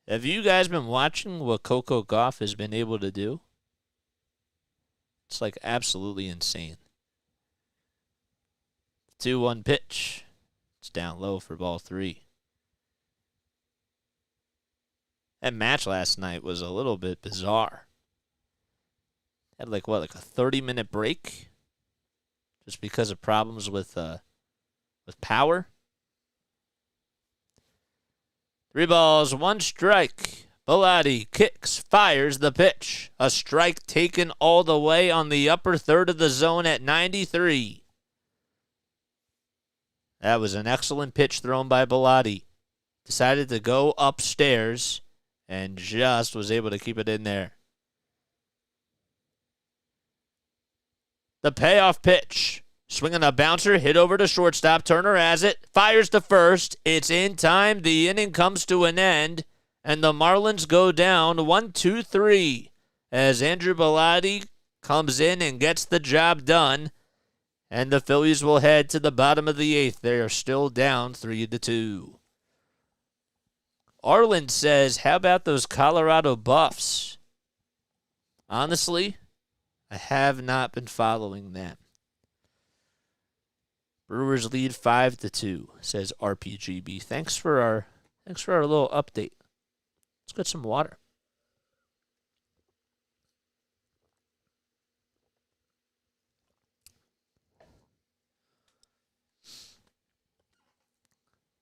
[SPEAKER 1] have you guys been watching what Coco Gauff has been able to do? It's like absolutely insane. 2-1 pitch. It's down low for ball 3. That match last night was a little bit bizarre. Had like a 30-minute break just because of problems with power. 3 balls, 1 strike. Bilotti kicks, fires the pitch. A strike taken all the way on the upper third of the zone at 93. That was an excellent pitch thrown by Bilotti. Decided to go upstairs and just was able to keep it in there. The payoff pitch. Swinging a bouncer, hit over to shortstop. Turner has it. Fires to first. It's in time. The inning comes to an end. And the Marlins go down 1-2-3 as Andrew Bilotti comes in and gets the job done. And the Phillies will head to the bottom of the 8th. They are still down 3-2. Arlen says, how about those Colorado Buffs? Honestly, I have not been following them. Brewers lead 5-2, says RPGB. Thanks for our little update. Let's get some water.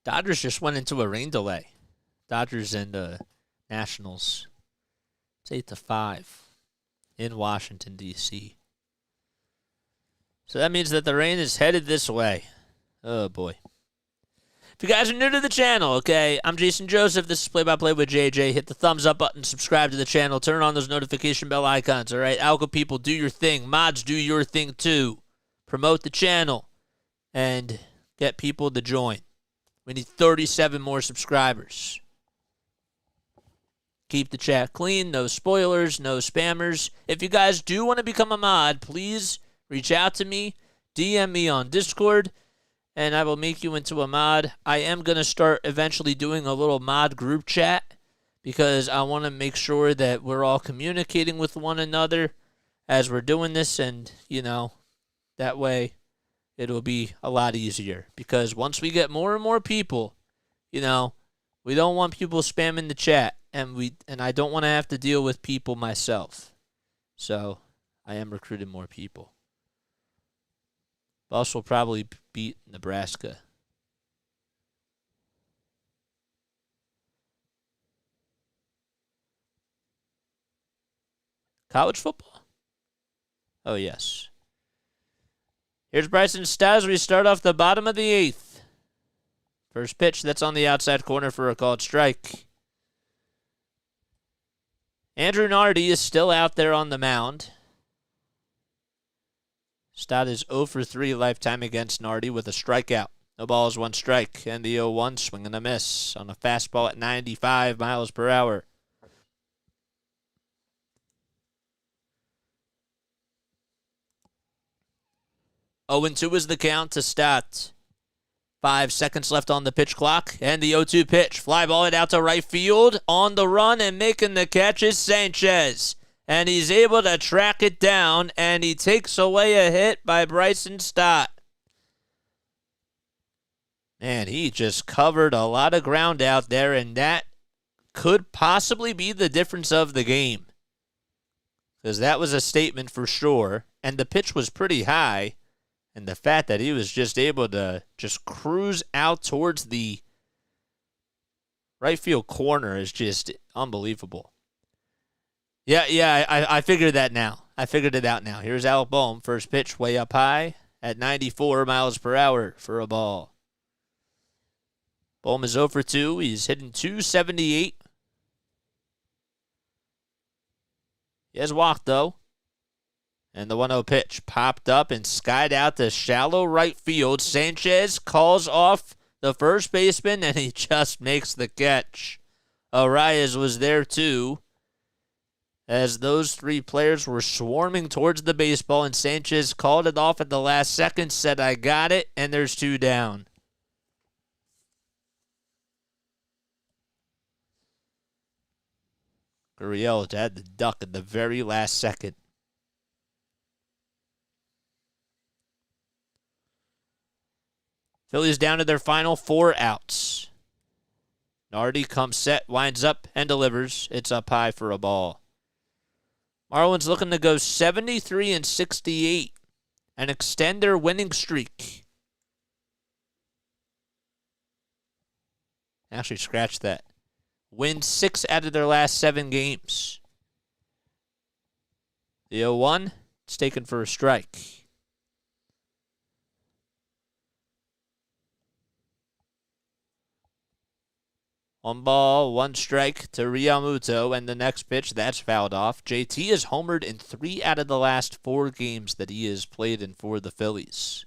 [SPEAKER 1] Dodgers just went into a rain delay. Dodgers and Nationals. It's 8-5 in Washington, D.C. So that means that the rain is headed this way. Oh, boy. If you guys are new to the channel, okay, I'm Jason Joseph. This is Play-by-Play with JJ. Hit the thumbs up button, subscribe to the channel, turn on those notification bell icons, all right? Alco people, do your thing. Mods, do your thing, too. Promote the channel and get people to join. We need 37 more subscribers. Keep the chat clean. No spoilers, no spammers. If you guys do want to become a mod, please reach out to me. DM me on Discord, and I will make you into a mod. I am going to start eventually doing a little mod group chat because I want to make sure that we're all communicating with one another as we're doing this, and, you know, that way it'll be a lot easier. Because once we get more and more people, you know, we don't want people spamming the chat, and I don't want to have to deal with people myself. So I am recruiting more people. Buffs will probably beat Nebraska. College football? Oh, yes. Here's Bryson Stas. We start off the bottom of the 8th. First pitch, that's on the outside corner for a called strike. Andrew Nardi is still out there on the mound. Stott is 0 for 3 lifetime against Nardi with a strikeout. No balls, 1 strike, and the 0-1 swing and a miss on a fastball at 95 miles per hour. Oh, and 2 is the count to Stott. 5 seconds left on the pitch clock, and the 0-2 pitch. Fly ball it out to right field. On the run and making the catch is Sanchez. And he's able to track it down, and he takes away a hit by Bryson Stott. Man, he just covered a lot of ground out there, and that could possibly be the difference of the game. Because that was a statement for sure, and the pitch was pretty high. And the fact that he was just able to just cruise out towards the right field corner is just unbelievable. Yeah, I figured that now. I figured it out now. Here's Alec Bohm. First pitch way up high at 94 miles per hour for a ball. Bohm is 0 for 2. He's hitting .278. He has walked, though. And the 1-0 pitch popped up and skied out to shallow right field. Sanchez calls off the first baseman, and he just makes the catch. Arias was there, too, as those three players were swarming towards the baseball, and Sanchez called it off at the last second, said, "I got it," and there's 2 down. Gurriel had the duck at the very last second. Phillies down to their final 4 outs. Nardi comes set, winds up, and delivers. It's up high for a ball. Marlins looking to go 73-68 and extend their winning streak. Actually, scratch that. Win 6 out of their last 7 games. The 0-1, it's taken for a strike. 1 ball, 1 strike to Realmuto, and the next pitch, that's fouled off. JT has homered in 3 out of the last 4 games that he has played in for the Phillies.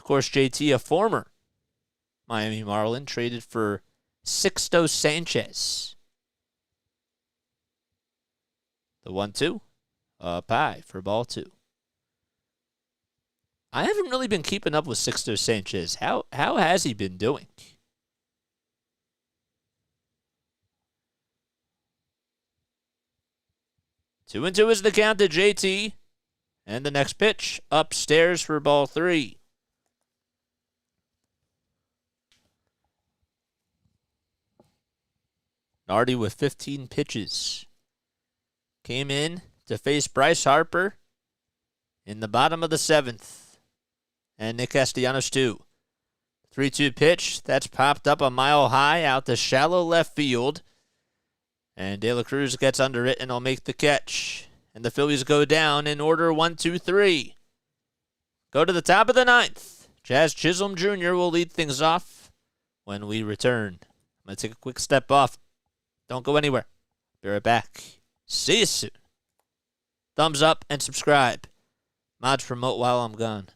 [SPEAKER 1] Of course, JT, a former Miami Marlin, traded for Sixto Sanchez. The 1-2, up high for ball 2. I haven't really been keeping up with Sixto Sanchez. How has he been doing? 2-2 is the count to JT. And the next pitch, upstairs for ball 3. Nardi with 15 pitches. Came in to face Bryce Harper in the bottom of the 7th. And Nick Castellanos too. 3-2 pitch, that's popped up a mile high out to shallow left field. And De La Cruz gets under it and will make the catch. And the Phillies go down in order 1, 2, 3. Go to the top of the 9th. Jazz Chisholm Jr. will lead things off when we return. I'm going to take a quick step off. Don't go anywhere. Be right back. See you soon. Thumbs up and subscribe. Mods promote while I'm gone.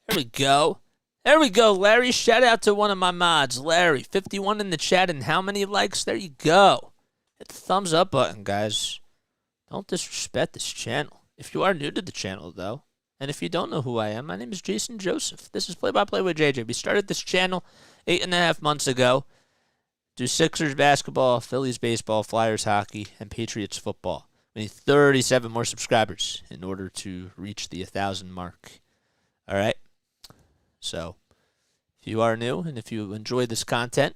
[SPEAKER 1] There we go. There we go, Larry. Shout out to one of my mods, Larry. 51 in the chat, and how many likes? There you go. Hit the thumbs up button, guys. Don't disrespect this channel. If you are new to the channel, though, and if you don't know who I am, my name is Jason Joseph. This is Play-by-Play with JJ. We started this channel 8.5 months ago. Do Sixers basketball, Phillies baseball, Flyers hockey, and Patriots football. We need 37 more subscribers in order to reach the 1,000 mark. All right? So, if you are new and if you enjoy this content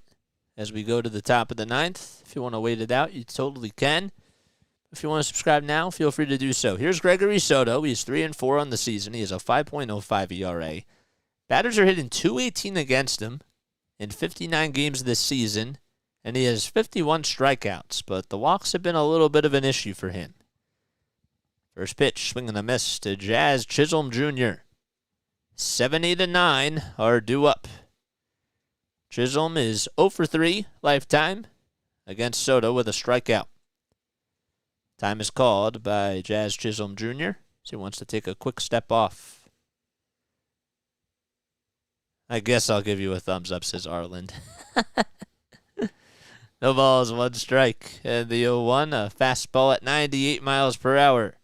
[SPEAKER 1] as we go to the top of the 9th, if you want to wait it out, you totally can. If you want to subscribe now, feel free to do so. Here's Gregory Soto. He's 3-4 on the season. He has a 5.05 ERA. Batters are hitting .218 against him in 59 games this season, and he has 51 strikeouts, but the walks have been a little bit of an issue for him. First pitch, swing and a miss to Jazz Chisholm Jr. 7, 8, and 9 are due up. Chisholm is 0 for 3 lifetime against Soto with a strikeout. Time is called by Jazz Chisholm Jr. So he wants to take a quick step off. I guess I'll give you a thumbs up, says Arland. No balls, 1 strike. And the 0-1, a fastball at 98 miles per hour.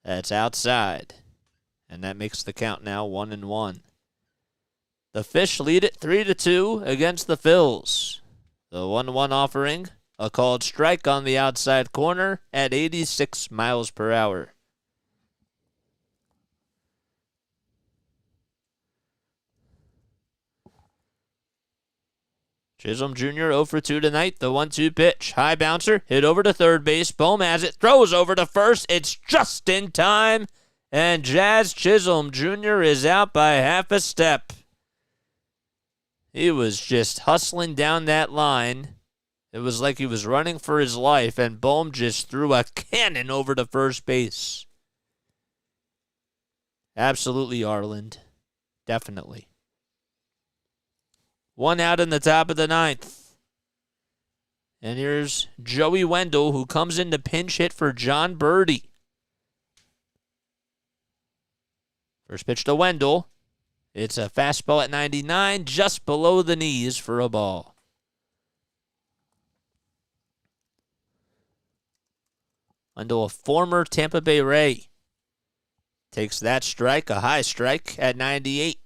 [SPEAKER 1] That's outside. And that makes the count now 1-1. The Fish lead it 3-2 against the Phils. The 1-1 offering, a called strike on the outside corner at 86 miles per hour. Chisholm Jr. 0 for 2 tonight. The 1-2 pitch. High bouncer. Hit over to third base. Bohm has it. Throws over to first. It's just in time. And Jazz Chisholm Jr. is out by half a step. He was just hustling down that line. It was like he was running for his life, and Bohm just threw a cannon over to first base. Absolutely, Arland. Definitely. 1 out in the top of the 9th. And here's Joey Wendell, who comes in to pinch hit for John Birdie. First pitch to Wendell. It's a fastball at 99, just below the knees for a ball. Wendell, a former Tampa Bay Ray, takes that strike, a high strike, at 98.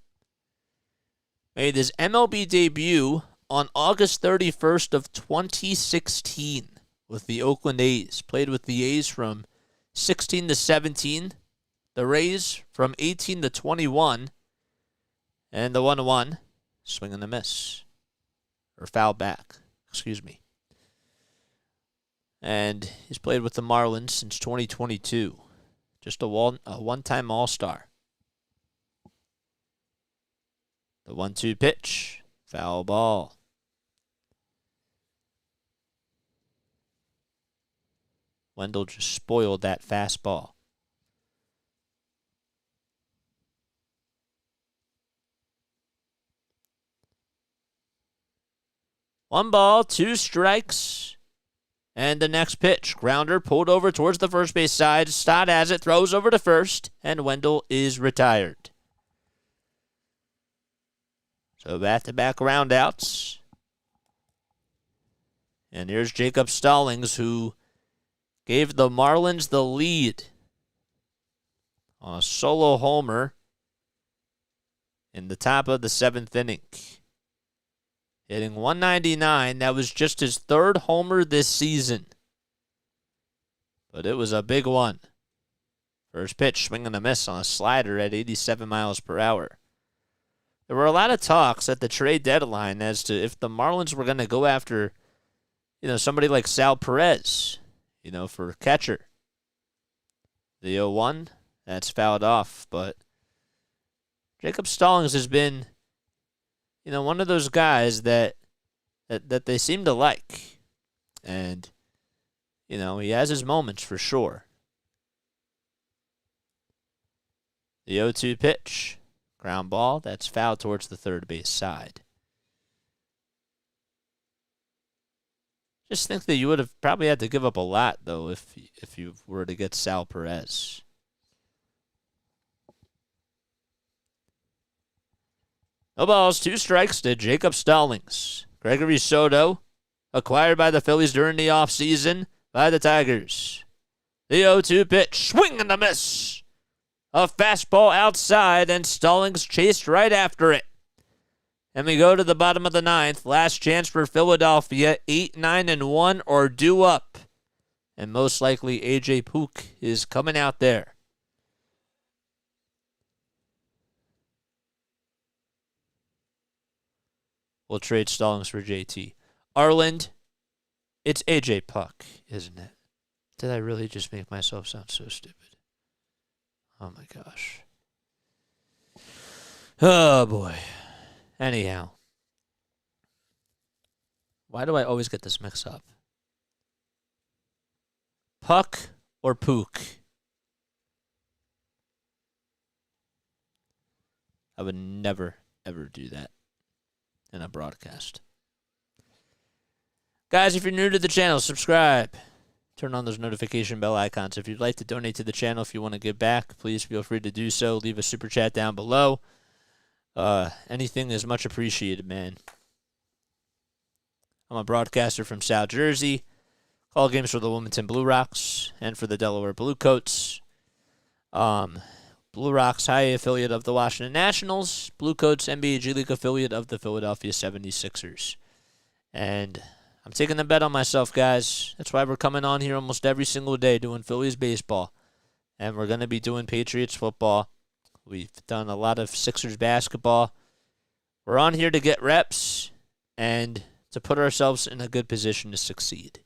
[SPEAKER 1] Made his MLB debut on August 31st of 2016 with the Oakland A's. Played with the A's from 16 to 17. The Rays from 18 to 21. And the 1-1, swing and a miss. Or foul back, excuse me. And he's played with the Marlins since 2022. Just a one-time All-Star. The 1-2 pitch, foul ball. Wendell just spoiled that fastball. One ball, 2 strikes. And the next pitch, grounder pulled over towards the first base side. Stott has it, throws over to first, and Wendell is retired. So back-to-back roundouts. And here's Jacob Stallings, who gave the Marlins the lead on a solo homer in the top of the 7th inning. Hitting 199. That was just his 3rd homer this season. But it was a big one. First pitch, swing and a miss on a slider at 87 miles per hour. There were a lot of talks at the trade deadline as to if the Marlins were going to go after, somebody like Sal Perez, for catcher. The 0-1, that's fouled off. But Jacob Stallings has been one of those guys that they seem to like. And, he has his moments for sure. The 0-2 pitch, ground ball, that's foul towards the third base side. Just think that you would have probably had to give up a lot, though, if you were to get Sal Perez. No balls, 2 strikes to Jacob Stallings. Gregory Soto, acquired by the Phillies during the offseason by the Tigers. The 0-2 pitch, swing and a miss. A fastball outside, and Stallings chased right after it. And we go to the bottom of the 9th. Last chance for Philadelphia, 8-9-1 or due up. And most likely A.J. Pook is coming out there. We'll trade Stallings for JT. Arland, it's A.J. Puck, isn't it? Did I really just make myself sound so stupid? Oh my gosh. Oh boy. Anyhow. Why do I always get this mixed up? Puck or Pook? I would never, ever do that in a broadcast. Guys, if you're new to the channel, subscribe. Turn on those notification bell icons. If you'd like to donate to the channel, if you want to give back, please feel free to do so. Leave a super chat down below. Anything is much appreciated, man. I'm a broadcaster from South Jersey. Call games for the Wilmington Blue Rocks and for the Delaware Blue Coats. Blue Rocks, high affiliate of the Washington Nationals. Blue Coats, NBA G League affiliate of the Philadelphia 76ers. And I'm taking a bet on myself, guys. That's why we're coming on here almost every single day doing Phillies baseball. And we're going to be doing Patriots football. We've done a lot of Sixers basketball. We're on here to get reps and to put ourselves in a good position to succeed.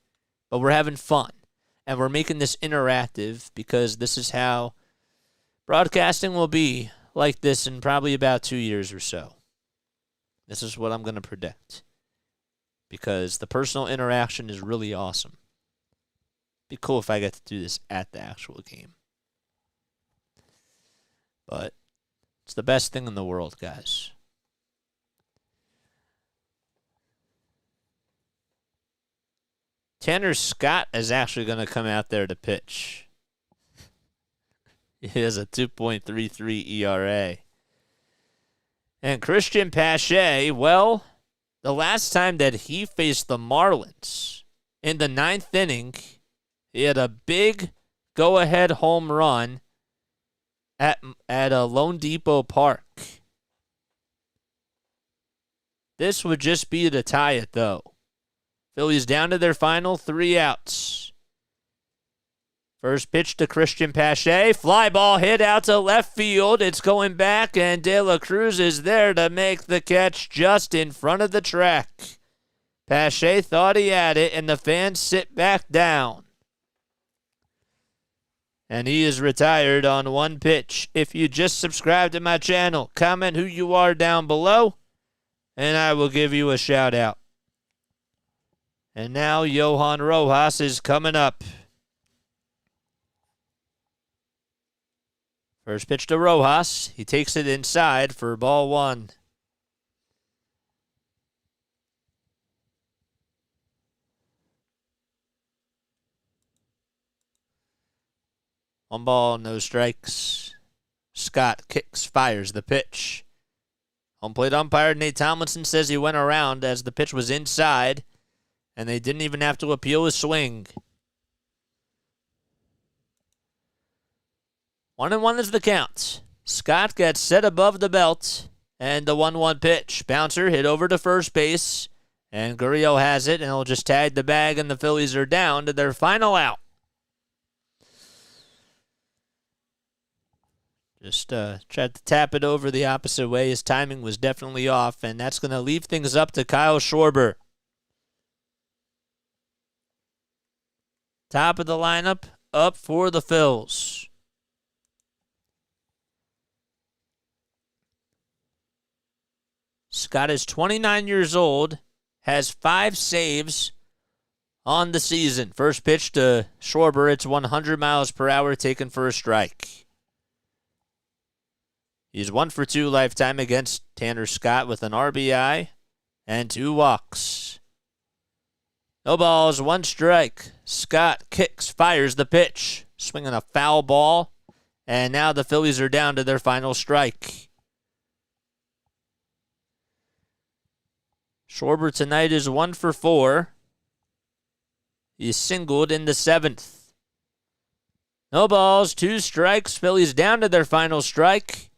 [SPEAKER 1] But we're having fun. And we're making this interactive because this is how broadcasting will be like this in probably about 2 years or so. This is what I'm going to predict. Because the personal interaction is really awesome. Be cool if I get to do this at the actual game. But it's the best thing in the world, guys. Tanner Scott is actually going to come out there to pitch. He has a 2.33 ERA. And Christian Pache, well, the last time that he faced the Marlins in the 9th inning, he had a big go-ahead home run at a Lone Depot Park. This would just be to tie it, though. Phillies down to their final 3 outs. First pitch to Christian Pache. Fly ball hit out to left field. It's going back, and De La Cruz is there to make the catch just in front of the track. Pache thought he had it, and the fans sit back down. And he is retired on 1 pitch. If you just subscribe to my channel, comment who you are down below, and I will give you a shout out. And now Johan Rojas is coming up. First pitch to Rojas. He takes it inside for ball 1. One ball, no strikes. Scott kicks, fires the pitch. Home plate umpire Nate Tomlinson says he went around as the pitch was inside, and they didn't even have to appeal his swing. 1-1 is the count. Scott gets set above the belt, and the 1-1 pitch. Bouncer hit over to first base, and Gurriel has it, and he'll just tag the bag, and the Phillies are down to their final out. Just tried to tap it over the opposite way. His timing was definitely off, and that's going to leave things up to Kyle Schwarber. Top of the lineup, up for the Phils. Scott is 29 years old, has 5 saves on the season. First pitch to Schwarber, it's 100 miles per hour, taken for a strike. He's 1 for 2 lifetime against Tanner Scott with an RBI and 2 walks. No balls, 1 strike. Scott kicks, fires the pitch, swinging a foul ball, and now the Phillies are down to their final strike. Schwarber tonight is 1 for 4. He singled in the 7th. No balls, 2 strikes. Phillies down to their final strike.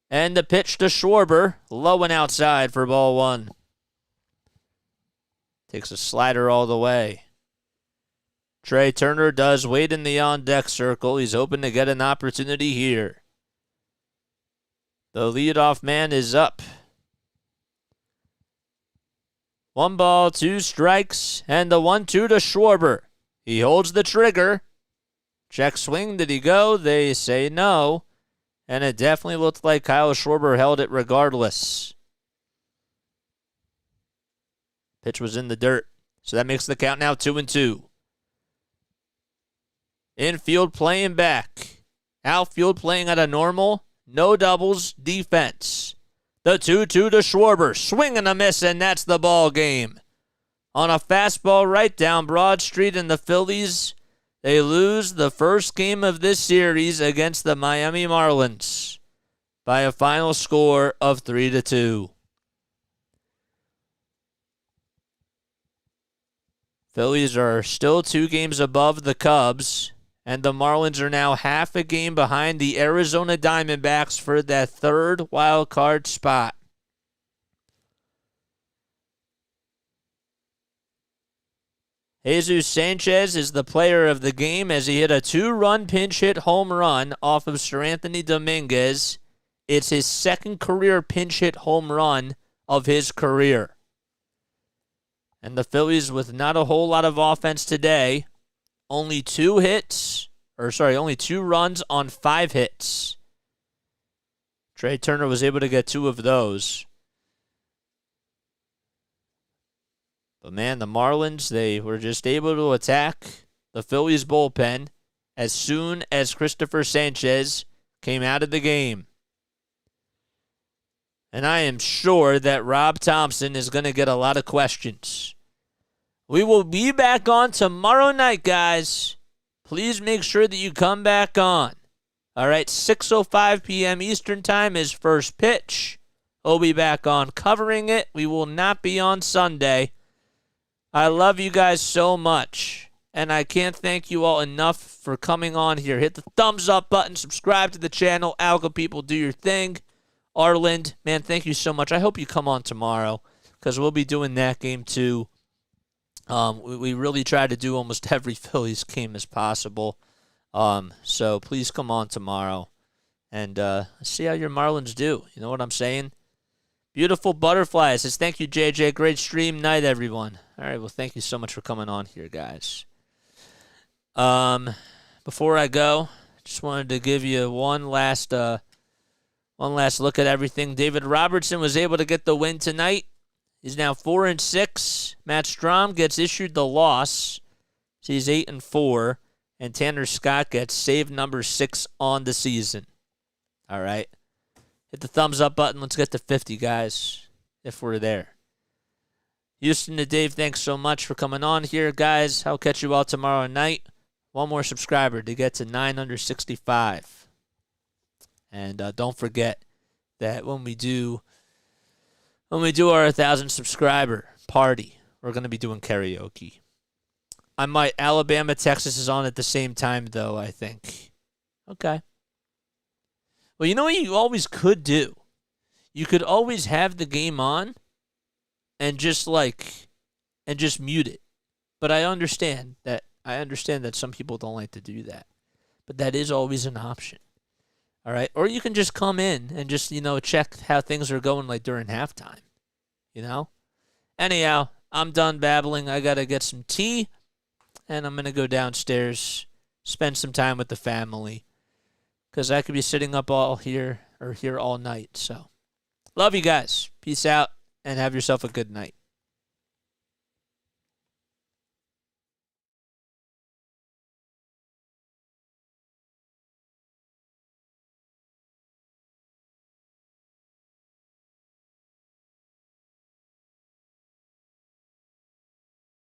[SPEAKER 1] And the pitch to Schwarber, low and outside for ball 1. Takes a slider all the way. Trey Turner does wait in the on-deck circle. He's hoping to get an opportunity here. The leadoff man is up. 1 ball, 2 strikes, and the 1-2 to Schwarber. He holds the trigger. Check swing, did he go? They say no. And it definitely looked like Kyle Schwarber held it regardless. Pitch was in the dirt. So that makes the count now 2-2. Infield playing back. Outfield playing at a normal. No doubles defense. The 2-2 to Schwarber. Swing and a miss, and that's the ball game. On a fastball right down Broad Street, in the Phillies, they lose the first game of this series against the Miami Marlins by a final score of 3-2. Phillies are still 2 games above the Cubs, and the Marlins are now half a game behind the Arizona Diamondbacks for that 3rd wild card spot. Jesus Sanchez is the player of the game as he hit a 2-run pinch hit home run off of Sir Anthony Dominguez. It's his 2nd career pinch hit home run of his career. And the Phillies, with not a whole lot of offense today, only 2 runs on 5 hits. Trey Turner was able to get 2 of those. But man, the Marlins, they were just able to attack the Phillies bullpen as soon as Christopher Sanchez came out of the game. And I am sure that Rob Thompson is going to get a lot of questions. We will be back on tomorrow night, guys. Please make sure that you come back on. All right, 6:05 p.m. Eastern Time is first pitch. We'll be back on covering it. We will not be on Sunday. I love you guys so much, and I can't thank you all enough for coming on here. Hit the thumbs up button, subscribe to the channel. Alga people, do your thing. Arland, man, thank you so much. I hope you come on tomorrow because we'll be doing that game too. We really try to do almost every Phillies game as possible. So please come on tomorrow and see how your Marlins do. You know what I'm saying? Beautiful Butterfly says, thank you, JJ. Great stream night, everyone. All right, well, thank you so much for coming on here, guys. Before I go, just wanted to give you one last look at everything. David Robertson was able to get the win tonight. He's now 4-6. Matt Strahm gets issued the loss. So he's 8-4. And Tanner Scott gets save number 6 on the season. All right. Hit the thumbs up button. Let's get to 50, guys, if we're there. Houston to Dave, thanks so much for coming on here, guys. I'll catch you all tomorrow night. One more subscriber to get to 965. And don't forget that when we do our 1,000 subscriber party, we're going to be doing karaoke. Alabama, Texas is on at the same time, though, I think. Okay. Well, you know what you always could do? You could always have the game on and just mute it. But I understand that some people don't like to do that. But that is always an option. All right? Or you can just come in and just, check how things are going during halftime. Anyhow, I'm done babbling. I got to get some tea. And I'm going to go downstairs, spend some time with the family. Because I could be sitting up here all night. So, love you guys. Peace out, and have yourself a good night.